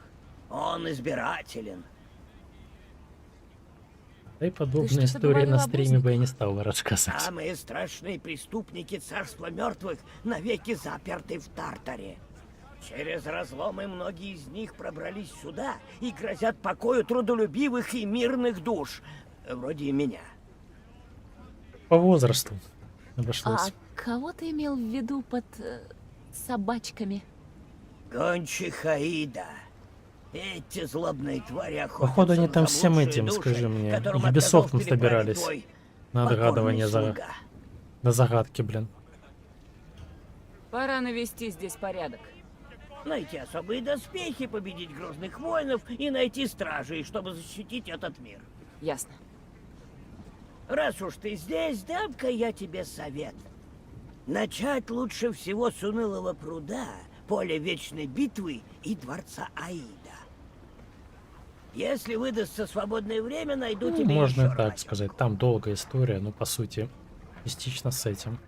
Он избирателен. Да и подобные что-то истории говорил на об стриме бы я не стал рассказывать. Самые страшные преступники царства мертвых навеки заперты в Тартаре. Через разломы многие из них пробрались сюда и грозят покою трудолюбивых и мирных душ, вроде меня. По возрасту А обошлось. кого ты имел в виду под собачками? Гончих Аида. Эти злобные твари охотятся Походу они там на всем заблудшие этим, души, скажи мне, которым отказал Ubisoft в переправе собирались твой на отгадывание покорный слуга. на загадки, блин. Пора навести здесь порядок. Найти особые доспехи, победить грозных воинов и найти стражей, чтобы защитить этот мир. Ясно. Раз уж ты здесь, дам-ка я тебе совет. Начать лучше всего с унылого пруда, поля вечной битвы и дворца Аида. Если выдастся свободное время, найду Ну, тебе можно еще и так разик. сказать. Там долгая история, но по сути частично с этим.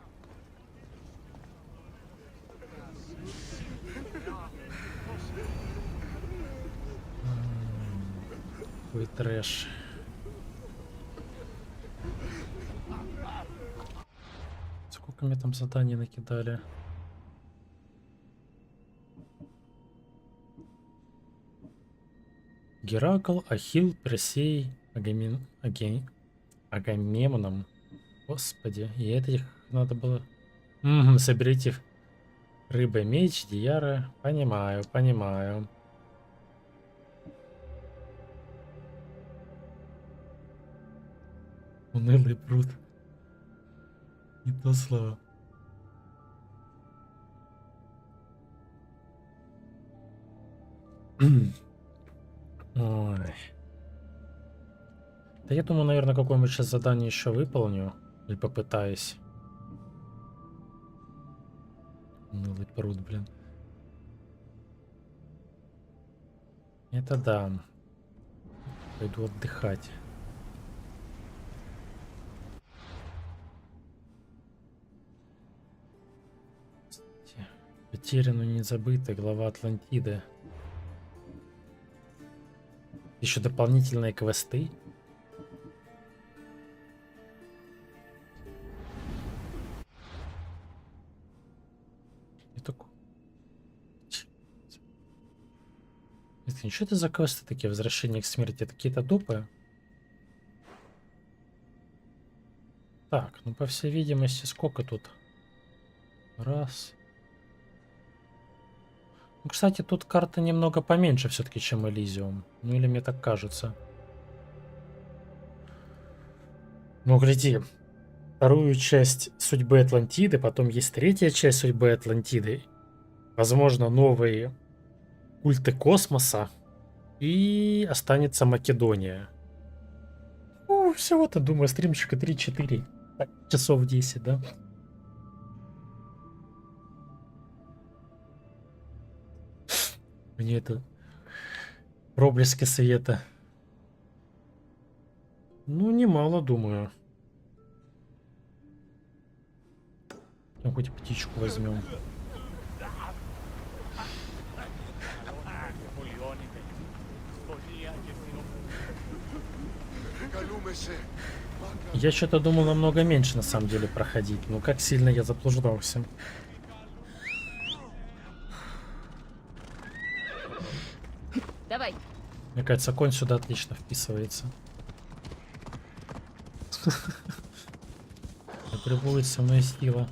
Какой трэш. Сколько мне там заданий накидали? Геракл, Ахилл, Персей, Агамемном. Господи, и этих надо было... соберите рыба, меч, Дияра. Понимаю, понимаю. Унылый пруд. Не то слово. Ой. Да я думаю, наверное, какое-нибудь сейчас задание еще выполню. Или попытаюсь. Унылый пруд, блин. Это да. Пойду отдыхать. Потерян, но не забыта глава Атлантиды. Еще дополнительные квесты. Я только... Что это за квесты такие? Возвращение к смерти. Это какие-то допы? Так, ну по всей видимости, сколько тут? Раз. Ну, кстати, тут карта немного поменьше все-таки, чем Элизиум. Ну или мне так кажется. Ну, гляди. Вторую часть судьбы Атлантиды, потом есть третья часть судьбы Атлантиды. Возможно, новые культы космоса. И останется Македония. Ну, всего-то, думаю, стримчика 3-4. Часов 10, да? Мне это проблески света. Ну, немало, думаю. Ну, хоть птичку возьмем. Я что-то думал намного меньше на самом деле проходить. Ну как сильно я заблуждался. Давай. Мне кажется, конь сюда отлично вписывается. Прибудет со мной сила.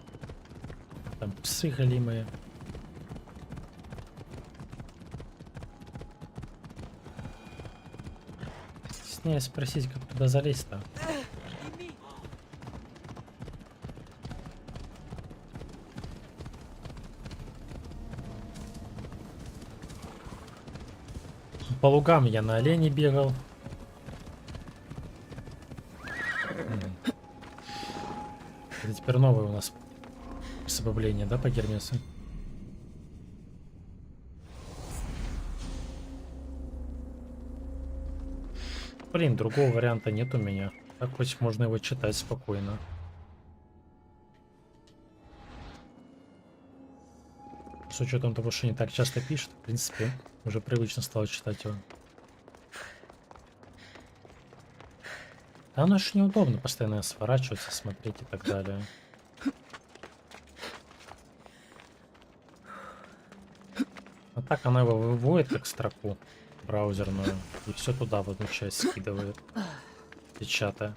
Там псы голимые. Стесняюсь спросить, как туда залезть-то. По лугам я на олене бегал. Это теперь новое у нас приспособление, да, по Гермесу? Блин, другого варианта нет у меня. Так хоть можно его читать спокойно. С учетом того, что не так часто пишет, в принципе, уже привычно стало читать его. Да оно ж неудобно постоянно сворачиваться, смотреть и так далее. А так она его выводит как строку браузерную и все туда в одну часть скидывает, печатая.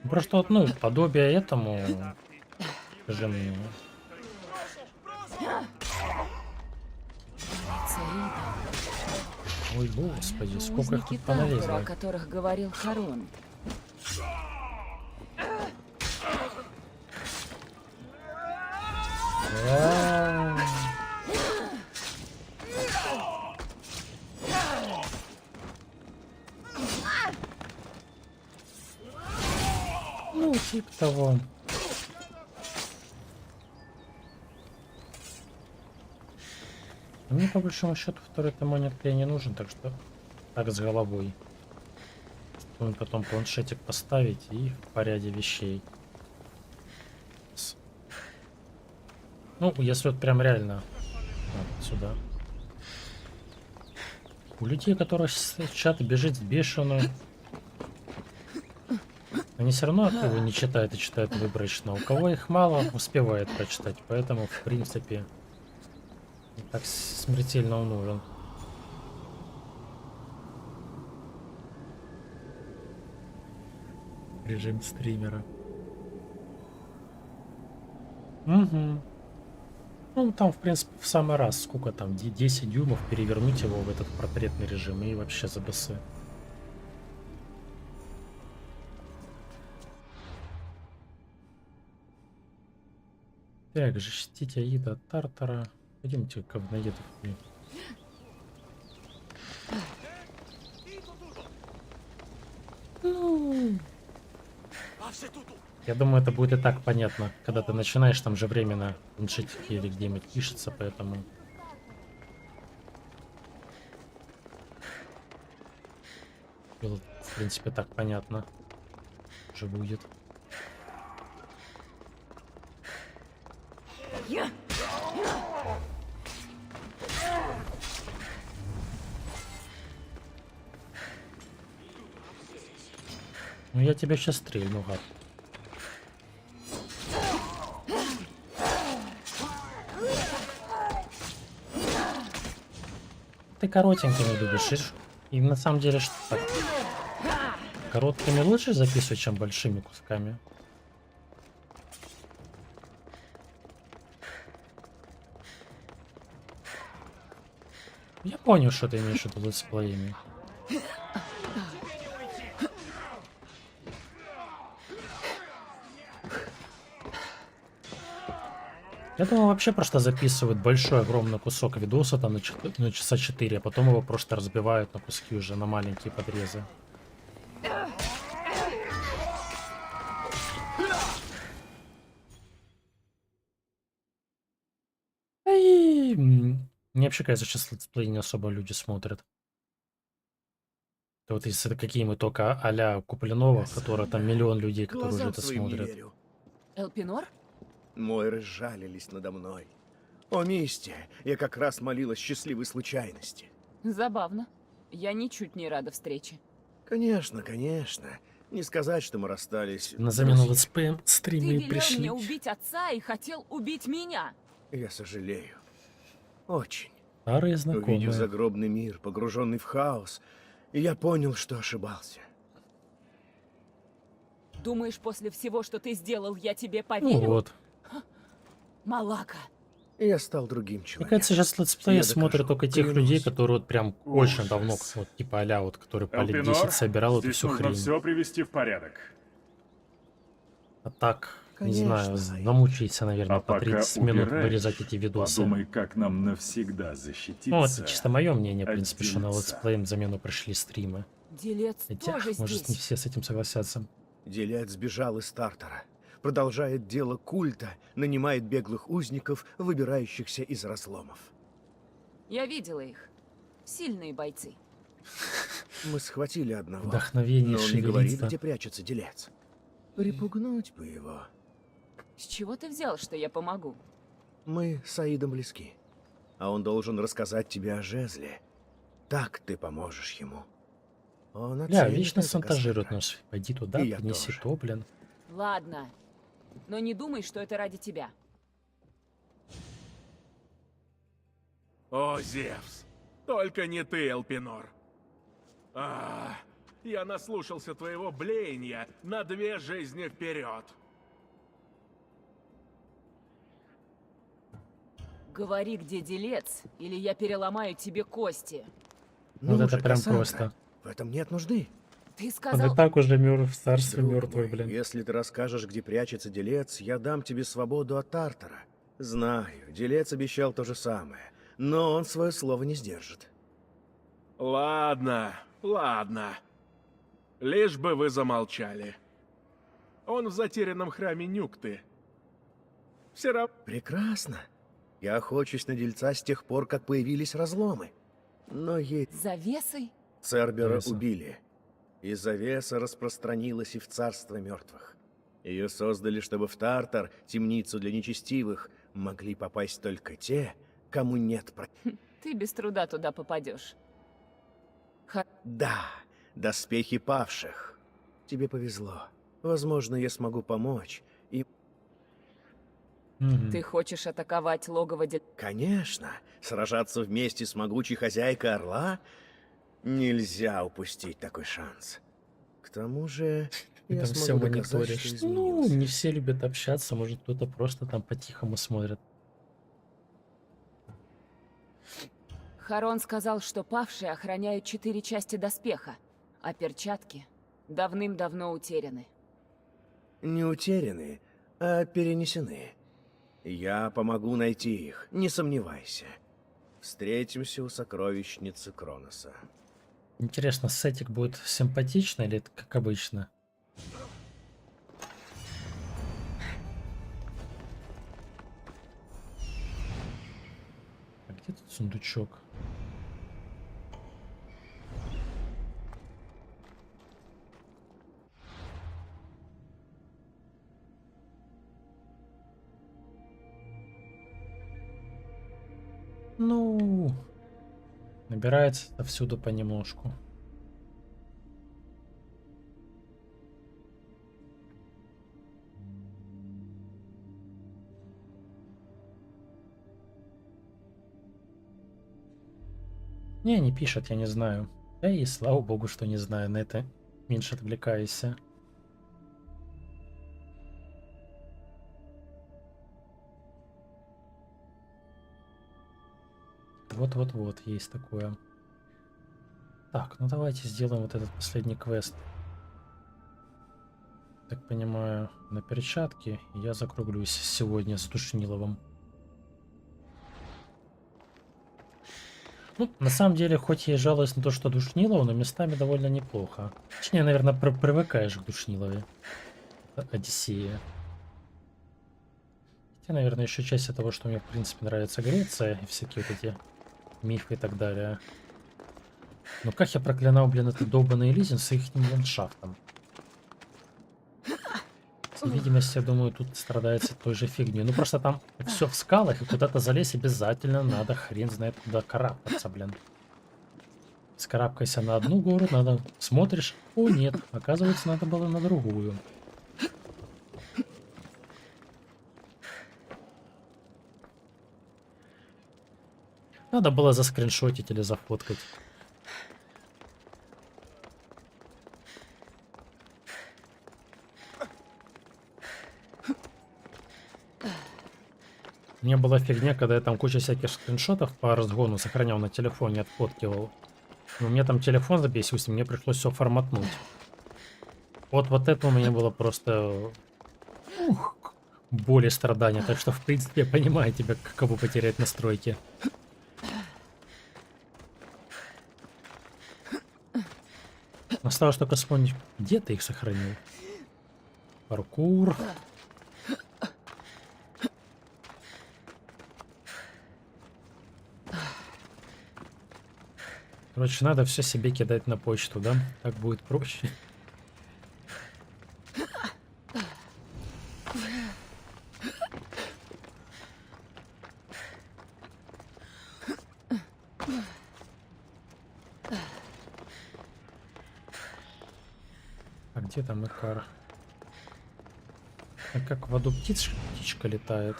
Просто вот, ну, подобие этому, скажи мне. Ой, господи, сколько их тут понарезали. О которых говорил Харон. Ну, типа того. Мне по большому счету второй монет мне не нужен, так что так с головой. Нужно потом планшетик поставить и в порядке вещей. Ну, если вот прям реально вот сюда. У людей, которые с чата бежит в бешеную, они все равно его не читают и читают выборочно. У кого их мало, успевает прочитать, поэтому в принципе не так смертельно он нужен. Режим стримера. Угу. Ну, там, в принципе, в самый раз. Сколько там? 10 дюймов перевернуть его в этот портретный режим и вообще за БС. Так, защитить Аида от Тартара. Пойдемте к говноедов. Ну... Я думаю, это будет и так понятно, когда ты начинаешь, там же временно в планшетике или где-нибудь пишется, поэтому... Было, в принципе, так понятно. Уже будет. Ну я тебя сейчас стрельну, гад. Ты коротенькими любишь, и на самом деле что так? короткими лучше записывать, чем большими кусками. Я понял, что ты имеешь в виду летсплеями. Я думал, вообще просто записывают большой, огромный кусок видоса там на часа 4, а потом его просто разбивают на куски уже, на маленькие подрезы. И мне вообще кажется, сейчас летсплей не особо люди смотрят. Вот если это какие-нибудь только а-ля Куплинова, которая там миллион людей, которые уже Глазам это своим не смотрят. верю. Элпинор? Мойры сжалились надо мной. О, Мисти, я как раз молилась счастливой случайности. Забавно. Я ничуть не рада встрече. Конечно, конечно. Не сказать, что мы расстались. На замену друзья. летсплеем Ты стримы велел пришли. мне убить отца и хотел убить меня. Я сожалею. Очень. Старые Увидев знакомые. загробный мир, погруженный в хаос, я понял, что ошибался. Думаешь, после всего, что ты сделал, я тебе Ну поверю? вот. Малака. Я стал другим Мне человеком. кажется, сейчас летсплеи Я смотрят докажу, только тех клянусь. людей, которые вот прям очень Ужас. давно, вот типа а-ля, вот, которые по лет 10 Элпинор, собирал эту здесь всю нужно хрень. все привести в порядок. А так, не Конечно, знаю, Саид. намучается, наверное, А по пока 30 минут убираешь, вырезать эти видосы. Подумай, как нам навсегда защититься. Ну, это чисто мое мнение, в принципе, что на отделиться. летсплеем замену пришли стримы. Делец Хотя, тоже может, не здесь. все с этим согласятся. Делец сбежал из Тартара. Продолжает дело культа, нанимает беглых узников, выбирающихся из разломов. Я видела их. Сильные бойцы. Мы схватили одного, Вдохновение но он не говорит, шевелится. где прячется делец. Припугнуть бы его. С чего ты взял, что я помогу? Мы с Саидом близки, а он должен рассказать тебе о жезле. Так ты поможешь ему. Он Бля, оценит вечно это, шантажирует Кассандра. нас. Пойди туда, И я принеси тоже. то, блин. Ладно. Но не думай, что это ради тебя. О, Зевс! Только не ты, Элпинор. Я наслушался твоего блеяния на 2 жизни вперед. Говори, где делец, или я переломаю тебе кости. Вот это же, прям Кассандра, просто. В этом нет нужды. Ты Он сказал... и так уже мертв, в царстве Друг мертвый, мой, блин. если ты расскажешь, где прячется делец, я дам тебе свободу от Тартара. Знаю, делец обещал то же самое, но он свое слово не сдержит. Ладно, ладно. Лишь бы вы замолчали. Он в затерянном храме Нюкты. Все равно... Прекрасно. Я охочусь на дельца с тех пор, как появились разломы. Но ей Завесой? Цербера Завеса. убили. И завеса распространилась и в царство мертвых. Ее создали, чтобы в Тартар, темницу для нечестивых, могли попасть только те, кому нет Ты без труда туда попадешь. Да, доспехи павших. Тебе повезло. Возможно, я смогу помочь. И, Ты хочешь атаковать логово конечно, сражаться вместе с могучей хозяйкой Орла нельзя упустить такой шанс. К тому же, я Там все смогу доказать, мониторишь. что Ну, изменился. не все любят общаться, может, кто-то просто там по-тихому смотрит. Харон сказал, что павшие охраняют 4 части доспеха, а перчатки давным-давно утеряны. Не утеряны, а перенесены. Я помогу найти их, не сомневайся. Встретимся у сокровищницы Кроноса. Интересно, сетик будет симпатично или это как обычно? А где тут сундучок? Ну, набирается отовсюду понемножку. Не пишет, я не знаю. Да и слава богу, что не знаю. На это меньше отвлекаешься. Вот-вот-вот, есть такое. Так, ну давайте сделаем вот этот последний квест. Так понимаю, на перчатке. Я закруглюсь сегодня с Душниловым. Ну, на самом деле, хоть я и жалуюсь на то, что Душнилов, но местами довольно неплохо. Точнее, наверное, привыкаешь к Душнилове. Одиссея. Хотя, наверное, еще часть того, что мне, в принципе, нравится Греция и всякие вот эти мифы и так далее. Но как я проклинал, блин, этот долбанный Элизиум с их ландшафтом. Видимость, я думаю, тут страдается той же фигней. Ну просто там все в скалах, и куда-то залезть обязательно надо, хрен знает куда карабкаться, блин. Скарабкайся на одну гору, надо... Смотришь, о нет, оказывается, надо было на другую. Надо было заскриншотить или зафоткать. У меня была фигня, когда я там кучу всяких скриншотов по разгону сохранял на телефоне, отфоткивал. Но у меня там телефон забесился, мне пришлось все форматнуть. Вот это у меня было просто... боль и страдания. Так что, в принципе, я понимаю тебя, каково потерять настройки. Осталось только вспомнить, где ты их сохранил. Паркур. Короче, надо все себе кидать на почту, да? Так будет проще. А где там Икар? А как в аду птичка летает?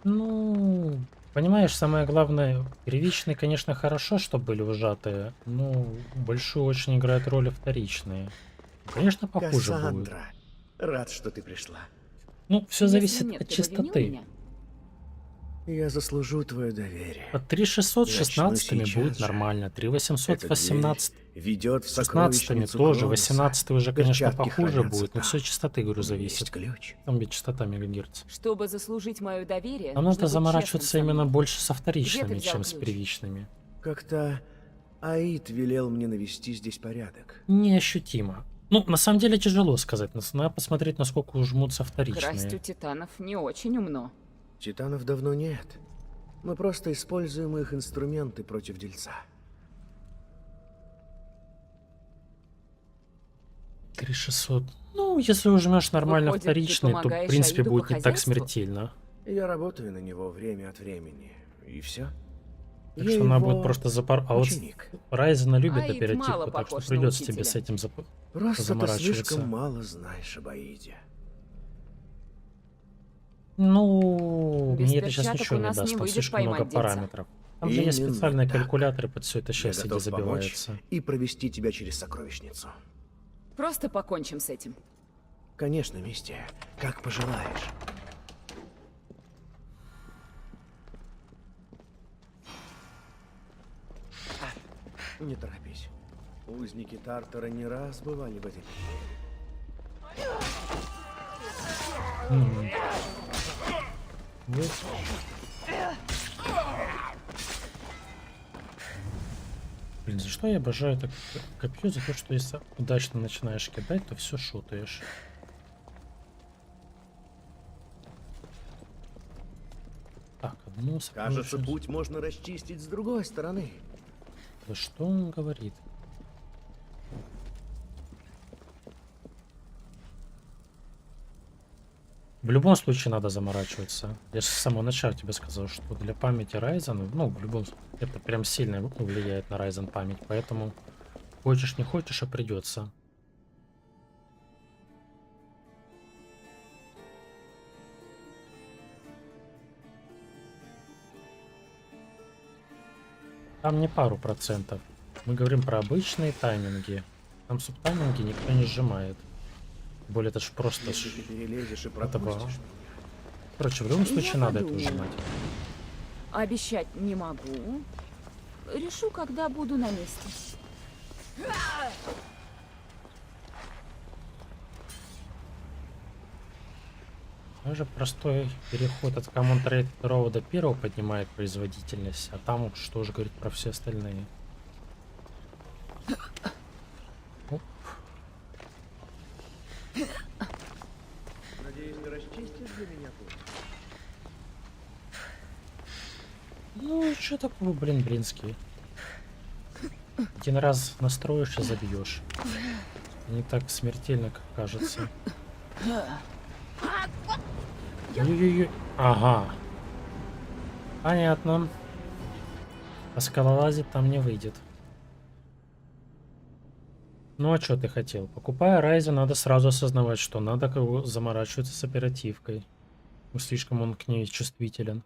Ну, понимаешь, самое главное, первичные, конечно, хорошо, что были ужатые, но большую очень играют роли вторичные. Конечно, похуже будет. Кассандра, рад, что ты пришла. Ну, все Если зависит нет, от ты бы винил чистоты. меня? Я заслужу твое доверие. Под 3600 Начну 16 будет сейчас же. нормально, 3800 Эта 18 дверь ведет в 16 сокровищницу тоже, Кроноса. 18 уже, конечно, Перчатки похуже хранятся будет, но там. все частоты, говорю, Есть зависит. ключ. Там ведь частота мегагерц. Чтобы заслужить мое доверие, Нам нужно надо быть заморачиваться честным со именно мной. больше со Где вторичными, ты взял чем с ключ? первичными. Как-то Аид велел мне навести здесь порядок. Неощутимо. Ну, на самом деле тяжело сказать, но надо посмотреть, насколько жмутся вторичные. Красть у титанов не очень умно. Титанов давно нет. Мы просто используем их инструменты против дельца. 3600. Ну, если ужмешь нормально Выходит, ты вторичный, то, в помогаешь принципе, Аиду будет по не так хозяйству? смертельно. Я работаю на него время от времени. И все. Так что надо будет просто А вот ученик. Райзена любит Аид оперативку, мало так что похож на придется тебе учителя. с этим Просто ты заморачиваться. слишком мало знаешь об Аиде. Ну, Без мне это сейчас перчаток ничего у не нас даст, не там выйдет слишком много поймать дельца. параметров. Там же есть Именно специальные так. калькуляторы под все это Я счастье готов помочь забивается. и провести тебя через сокровищницу. Просто покончим с этим. Конечно, Мистия, как пожелаешь. Не торопись. Узники Тартара не раз бывали в этой пещере. Вот. Блин, за что я обожаю это копье? За то, что если удачно начинаешь кидать, то все шутаешь. Так, одну Кажется, сокровищницу. путь можно расчистить с другой стороны. Да что он говорит? В любом случае надо заморачиваться. Я же с самого начала тебе сказал, что для памяти Ryzen, ну, в любом случае, это прям сильно влияет на Ryzen память, поэтому хочешь не хочешь, а придется. Там не пару процентов. Мы говорим про обычные тайминги. Там субтайминги никто не сжимает. Тем более это ж просто... Если ты перелезешь и этого... пропустишь. Короче, в любом случае Я надо это подумаю. ужимать. Обещать не могу. Решу, когда буду на месте. Даже простой переход от Command Rate 2 до 1 поднимает производительность, а там уж что же говорить про все остальные. Оп. Надеюсь, ты расчистишь для меня путь? Ну, что такого, блин, блинский. Один раз настроишь и забьешь. Не так смертельно, как кажется. Ой-ой-ой. Ага. Понятно. А скалолазить там не выйдет. Ну а что ты хотел? Покупая Ryzen, надо сразу осознавать, что надо заморачиваться с оперативкой. Уж слишком он к ней чувствителен.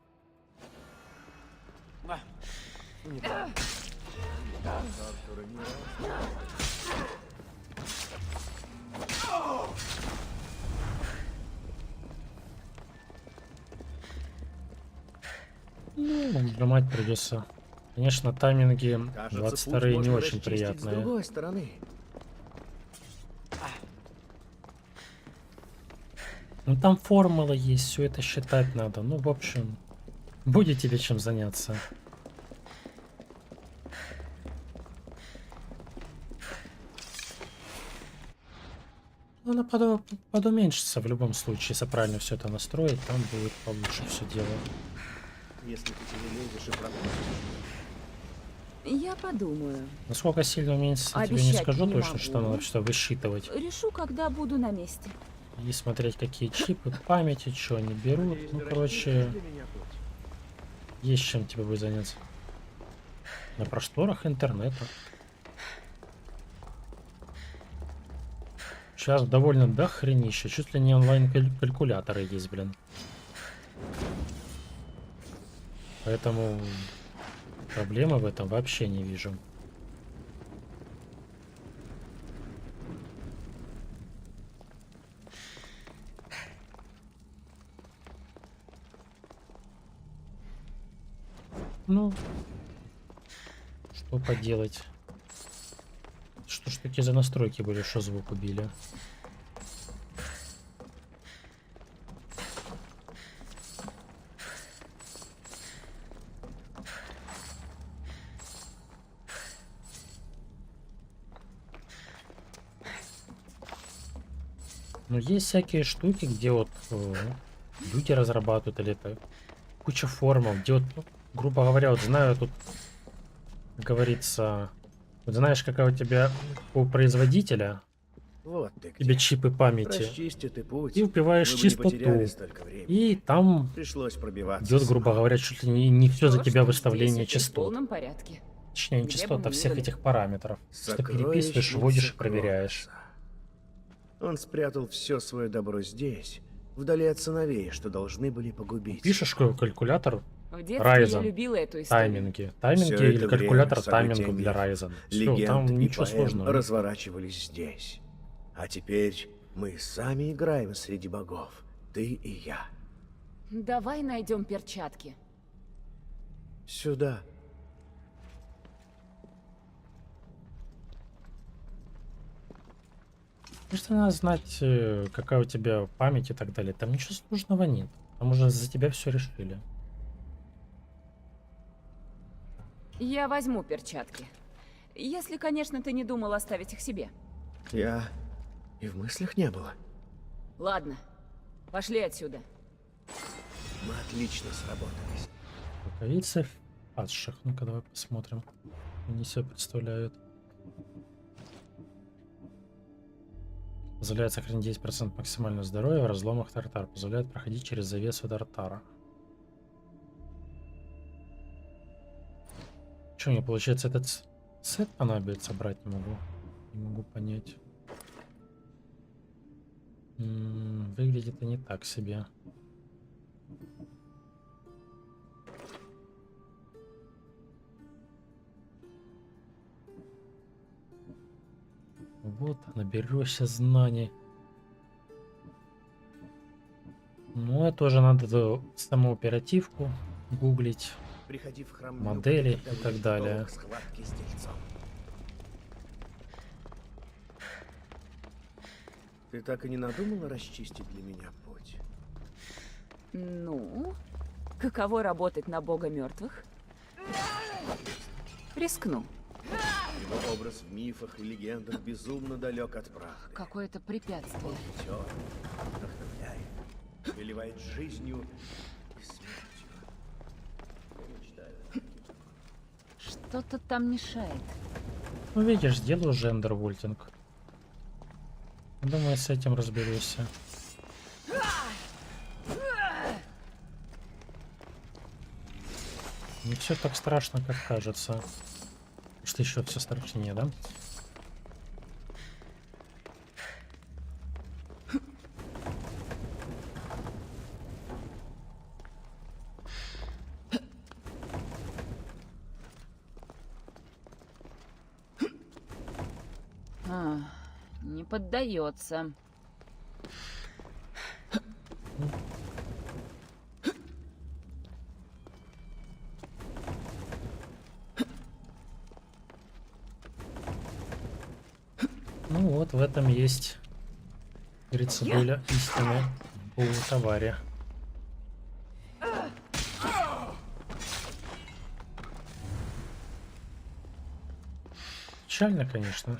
Ну, нажимать придется. Конечно, тайминги Кажется, 22 путь не можно очень расчистить с приятные. другой стороны. Ну там формула есть, все это считать надо. Ну, в общем, будет тебе чем заняться. Ну, она подуменьшится в любом случае, если правильно все это настроить, там будет получше все дело. Если ты перелезешь и пропустишь. Я подумаю. Насколько сильно уменьшится, я тебе не Обещать скажу не точно, что могу. надо что высчитывать. Решу, когда буду на месте. И смотреть, какие чипы, памяти, что они берут. Ну, короче, есть чем тебе будет заняться. На просторах интернета. Сейчас довольно дохренище. Чуть ли не онлайн-калькуляторы есть, блин. Поэтому проблемы в этом вообще не вижу. Ну, что поделать? Что ж такие за настройки были, что звук убили? Ну, есть всякие штуки, где вот люди разрабатывают, или это куча форумов, где вот, ну, грубо говоря, вот знаю, тут говорится, вот знаешь, какая у тебя у производителя, Вот ты где. тебе чипы памяти, Расчисти ты путь. и вбиваешь Мы бы не чистоту, потеряли столько времени. и там Пришлось пробиваться. идет, грубо говоря, чуть ли не все за То, тебя что выставление здесь это в частот. полном порядке. Точнее, не Где частот, бы а мы всех ни были. этих параметров. Что Сокровищница переписываешь, вводишь и проверяешь. Кроноса. Он спрятал все свое добро здесь, вдали от сыновей, что должны были погубить. Пишешь калькулятор В детстве я Ryzen, любила эту историю. тайминги. Тайминги Всё или это калькулятор время события таймингов для миф, Ryzen. Всё, легенд там и ничего поэм сложного. разворачивались здесь. А теперь мы сами играем среди богов. Ты и я. Давай найдем перчатки. Сюда. Просто надо знать, какая у тебя память и так далее. Там ничего сложного нет. Там уже за тебя все решили. Я возьму перчатки. Если, конечно, ты не думал оставить их себе. Я и в мыслях не было. Ладно, пошли отсюда. Мы отлично сработались. Рукавицы падших. Ну-ка, давай посмотрим. Они себя представляют. Позволяет сохранить 10% максимального здоровья в разломах Тартар. Позволяет проходить через завесу Тартара. Что мне получается этот сет понадобится брать не могу? Не могу понять. Выглядит и не так себе. Вот, наберешься знаний. Ну, это тоже надо саму оперативку гуглить, Приходи в храм модели Нюка, и когда так будешь далее. готов к схватке с дельцом. Ты так и не надумала расчистить для меня путь? Ну, каково работать на бога мертвых? Рискну. Его образ в мифах и легендах безумно далек от правды. Какое-то препятствие. Он темный, вдохновляет, выливает жизнью и смертью. Я мечтаю. Что-то там мешает. Ну, видишь, сделаю уже эндервольтинг. Думаю, с этим разберешься. Не все так страшно, как кажется. Что еще все страшнее, да? Не поддается. Ну вот, в этом есть, как говорится, доля истины в полутоваре. Печально, конечно.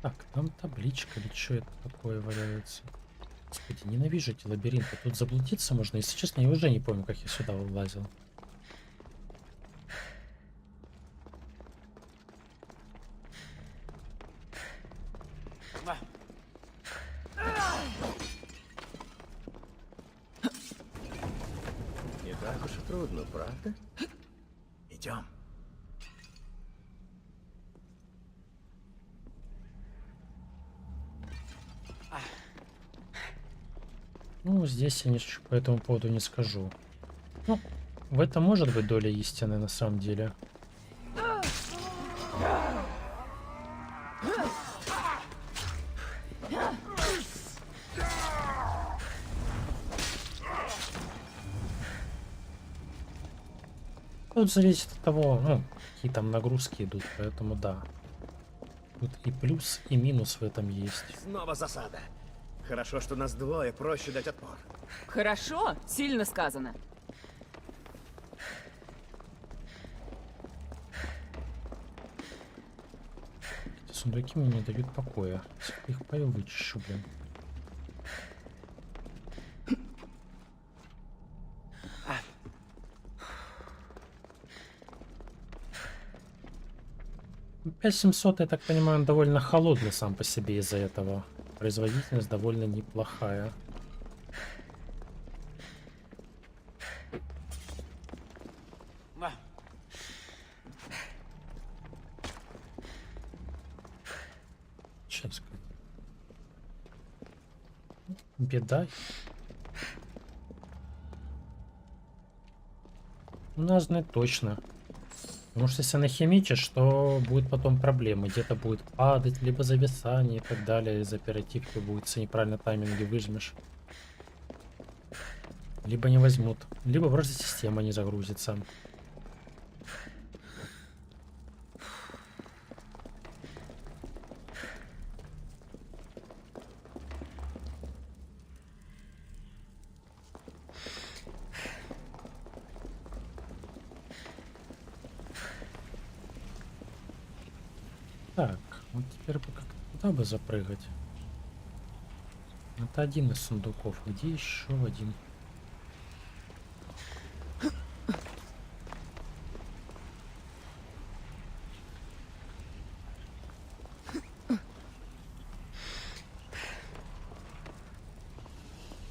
Так, там табличка или что это такое валяется? Господи, ненавижу эти лабиринты. Тут заблудиться можно. Если честно, я уже не помню, как я сюда вылазил. Не так уж и трудно, правда? Идем. Ну, здесь я ничего по этому поводу не скажу. Ну, в этом может быть доля истины на самом деле. Тут зависит от того, ну, какие там нагрузки идут, поэтому да. Тут и плюс, и минус в этом есть. Снова засада. Хорошо, что нас двое, проще дать отпор. Хорошо, сильно сказано. Эти сундуки мне не дают покоя. Их пою вычищу, блин. P700, я так понимаю, он довольно холодный сам по себе из-за этого. Производительность довольно неплохая. Сейчас. Беда. Надо знать точно. Потому что если нахимичишь, то будет потом проблемы. Где-то будет падать, либо зависание и так далее. Из оперативки будет, если неправильно тайминги выжмешь. Либо не возьмут. Либо просто система не загрузится. Так, вот теперь бы как-то туда бы запрыгать. Это один из сундуков. Где еще один?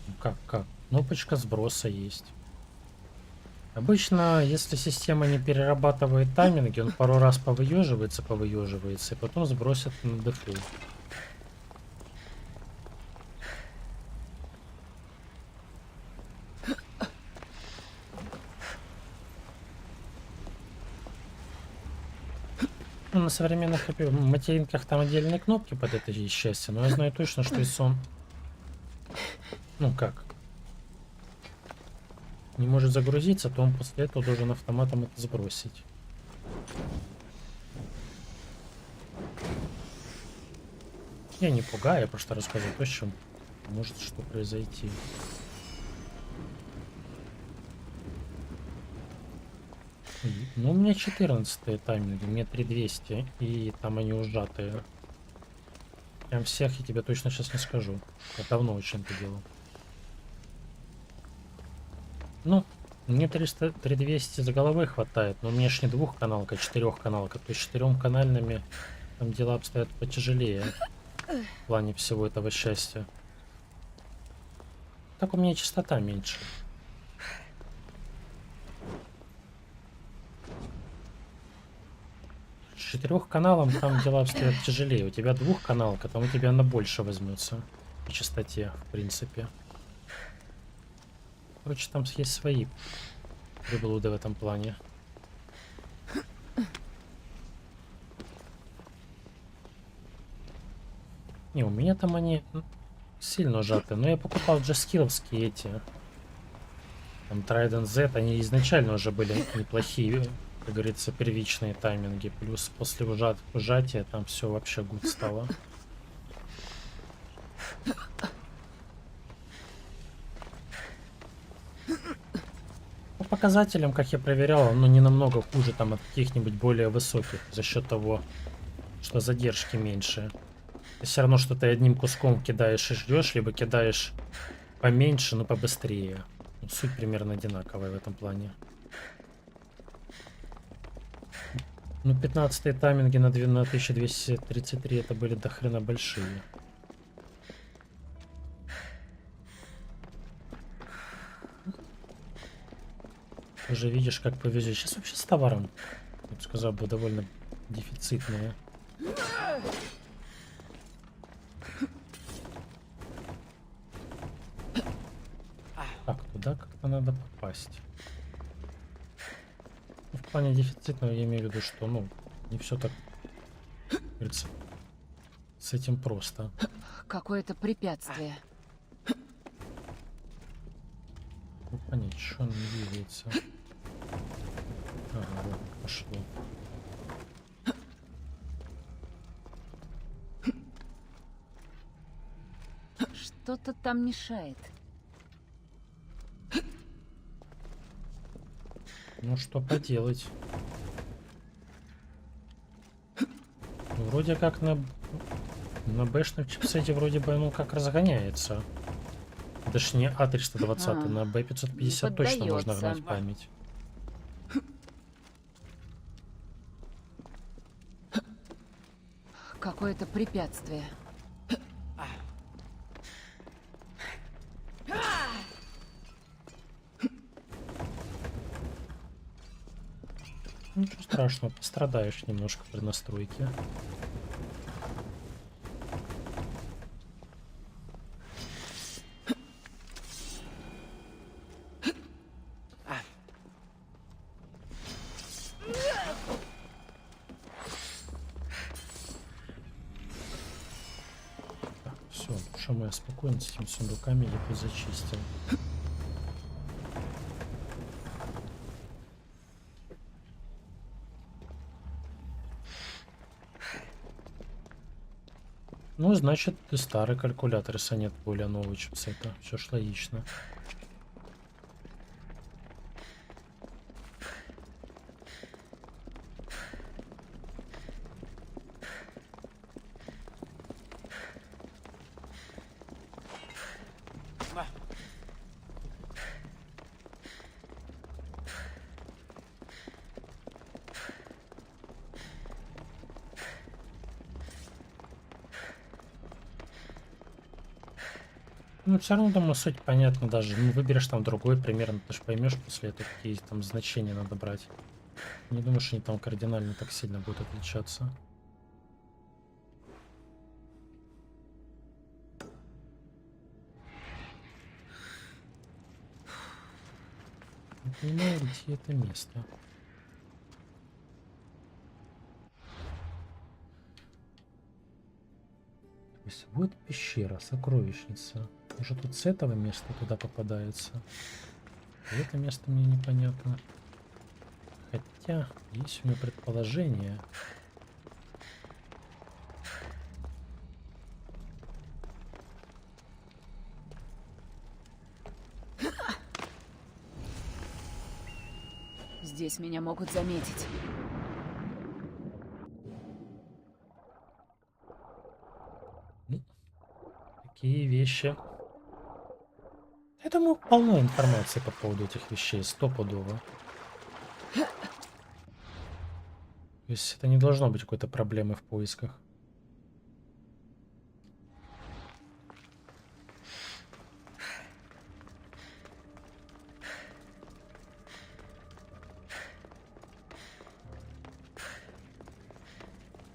Ну как? Кнопочка сброса есть. Обычно, если система не перерабатывает тайминги, он пару раз повыеживается, и потом сбросит на дефолт. Ну, на современных материнках там отдельные кнопки под это есть счастье, но я знаю точно, что если он... Ну как? Не может загрузиться, то он после этого должен автоматом это сбросить. Я не пугаю, я просто рассказываю то, с чем может что произойти. Ну, у меня 14 тайминги, у меня 3200, и там они ужатые. Прям всех я тебе точно сейчас не скажу. Я давно очень это делал. Ну, мне 3200 за головой хватает, но у меня ж не двухканалка, а четырехканалка. То есть 4-канальными там дела обстоят потяжелее в плане всего этого счастья. Так у меня частота меньше. С 4-каналом там дела обстоят тяжелее. У тебя двухканалка, там у тебя она больше возьмется по частоте, в принципе. Короче, там есть свои приблуды в этом плане. Не, у меня там они сильно сжаты, но я покупал джескиловские эти. Там Trident Z, они изначально уже были неплохие, как говорится, первичные тайминги. Плюс после ужатия там все вообще гуд стало. По показателям, как я проверял, оно не намного хуже там от каких-нибудь более высоких, за счет того, что задержки меньше. Все равно, что ты одним куском кидаешь и ждешь, либо кидаешь поменьше, но побыстрее. Суть примерно одинаковая в этом плане. Ну, 15-е тайминги на 1233 это были до хрена большие. Уже видишь, как повезет. Сейчас вообще с товаром, я бы сказал, бы довольно дефицитные. Так, туда как-то надо попасть. В плане дефицитного я имею в виду, что, ну, не все так, как говорится, с этим просто. Какое-то препятствие. Ну, понять, что он не двигается. Ага, вот, пошло. Что-то там мешает. Ну, что поделать. Вроде как на бэшном чипсете вроде бы, ну, как разгоняется. Это ж не А320, на Б550 точно можно гнать память. Какое-то препятствие. Ничего страшного, пострадаешь немножко при настройке. Все, душа моя спокойно с этими сундуками я тут зачистил. Ну, значит, ты старый калькулятор, если нет более нового чипсета. Все ж логично. Ну, все равно, думаю, суть понятна даже. Ну, выберешь там другой примерно, ты же поймешь после этого, какие там значения надо брать. Не думаю, что они там кардинально так сильно будут отличаться. Не понимаю, где это место. То есть вот пещера, сокровищница. Уже тут с этого места туда попадается. Это место мне непонятно. Хотя есть у меня предположение. Здесь меня могут заметить. Такие вещи. Я думаю, полно информации по поводу этих вещей, стопудово. То есть это не должно быть какой-то проблемы в поисках.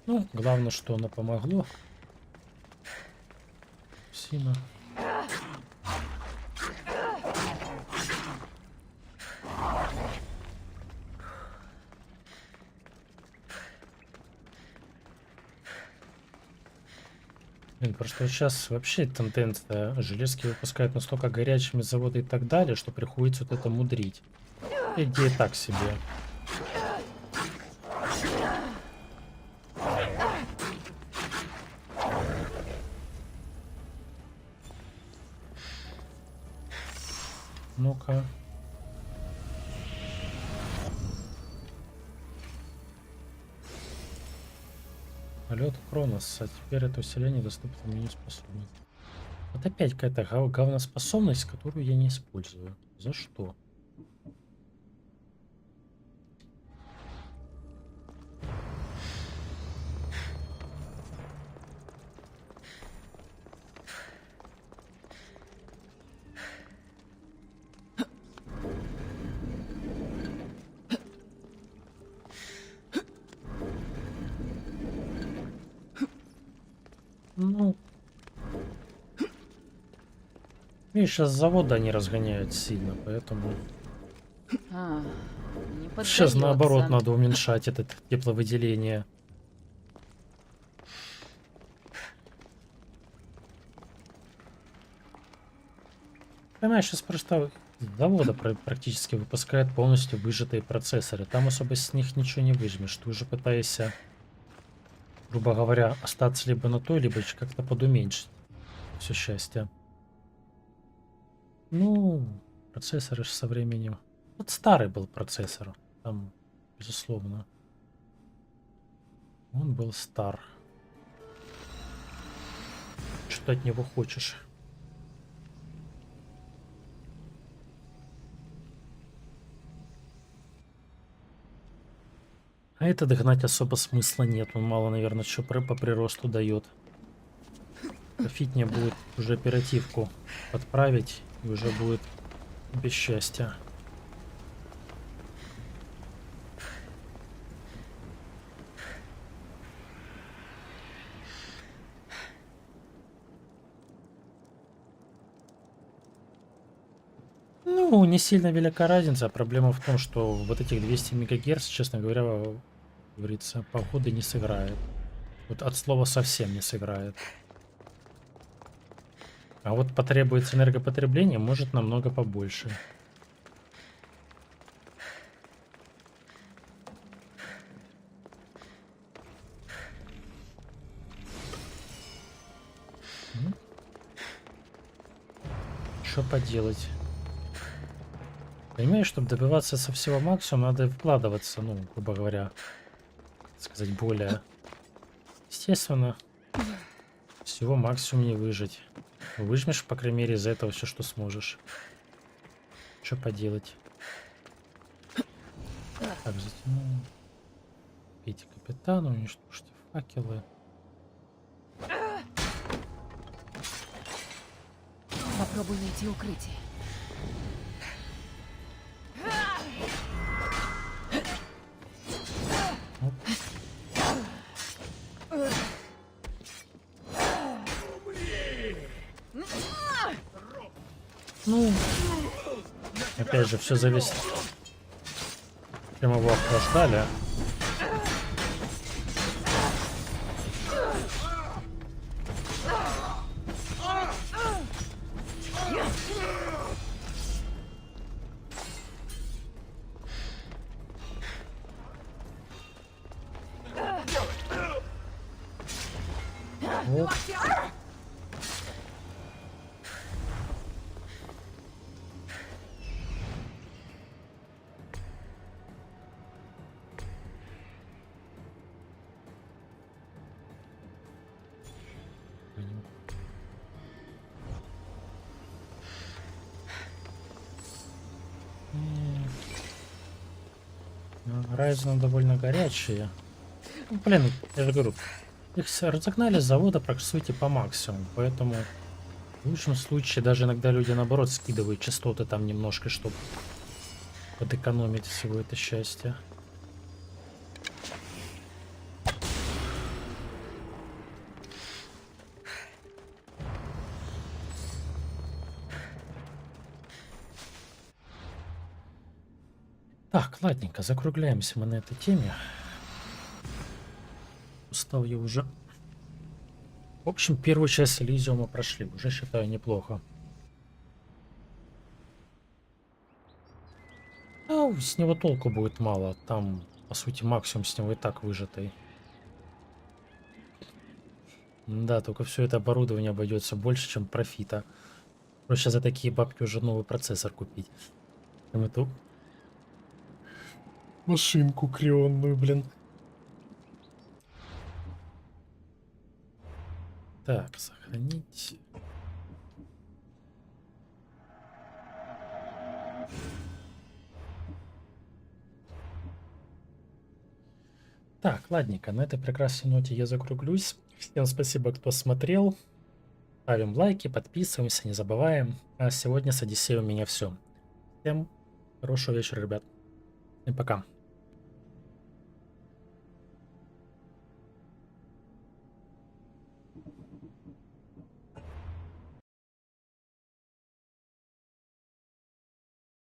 Ну, главное, что оно помогло. Сильно. Блин, просто сейчас вообще тенденция. Железки выпускают настолько горячими заводы и так далее, что приходится вот это мудрить. Идея так себе. Ну-ка. Полет Кронос. А теперь это усиление доступно в меню способность. Вот опять какая-то говноспособность, которую я не использую. За что? Ну, видишь, сейчас завода они разгоняют сильно, поэтому Не сейчас поддается. наоборот надо уменьшать это тепловыделение. Понимаешь, сейчас просто завода практически выпускает полностью выжатые процессоры. Там особо с них ничего не выжмешь. Ты уже пытаешься, грубо говоря, остаться либо на той, либо как-то подуменьшить все счастье. Ну, процессоры же со временем. Вот старый был процессор. Там, безусловно. Он был стар. Что ты от него хочешь? А это догнать особо смысла нет. Он мало, наверное, что по приросту дает. Профитнее будет уже оперативку подправить, и уже будет без счастья. Ну, не сильно велика разница. Проблема в том, что вот этих 200 МГц, честно говоря, говорится, погоды не сыграет. Вот от слова совсем не сыграет. А вот потребуется энергопотребление, может, намного побольше. Что поделать? Понимаешь, чтобы добиваться со всего максимума, надо вкладываться, ну, грубо говоря, сказать, более. Естественно, всего максимум не выжить. Выжмешь, по крайней мере, из этого все, что сможешь. Что поделать? Так, затяну. Пейте капитана, уничтожьте факелы. Попробуй найти укрытие. Ну, опять же, все зависит, чем его охлаждали. Вот. Райзены довольно горячие. Ну, блин, я же говорю, их разогнали с завода практически по максимуму, поэтому в лучшем случае даже иногда люди наоборот скидывают частоты там немножко, чтобы подэкономить всего это счастье. Так, ладненько, закругляемся мы на этой теме. Устал я уже. В общем, первую часть Элизиума прошли. Уже считаю неплохо. А с него толку будет мало. Там, по сути, максимум с него и так выжатый. Да, только все это оборудование обойдется больше, чем профита. Проще за такие бабки уже новый процессор купить. Чем эту машинку крионную, блин. Так, сохранить. Так, ладненько, на этой прекрасной ноте я закруглюсь. Всем спасибо, кто смотрел. Ставим лайки, подписываемся, не забываем. А сегодня с Одиссеей у меня все. Всем хорошего вечера, ребят. И пока.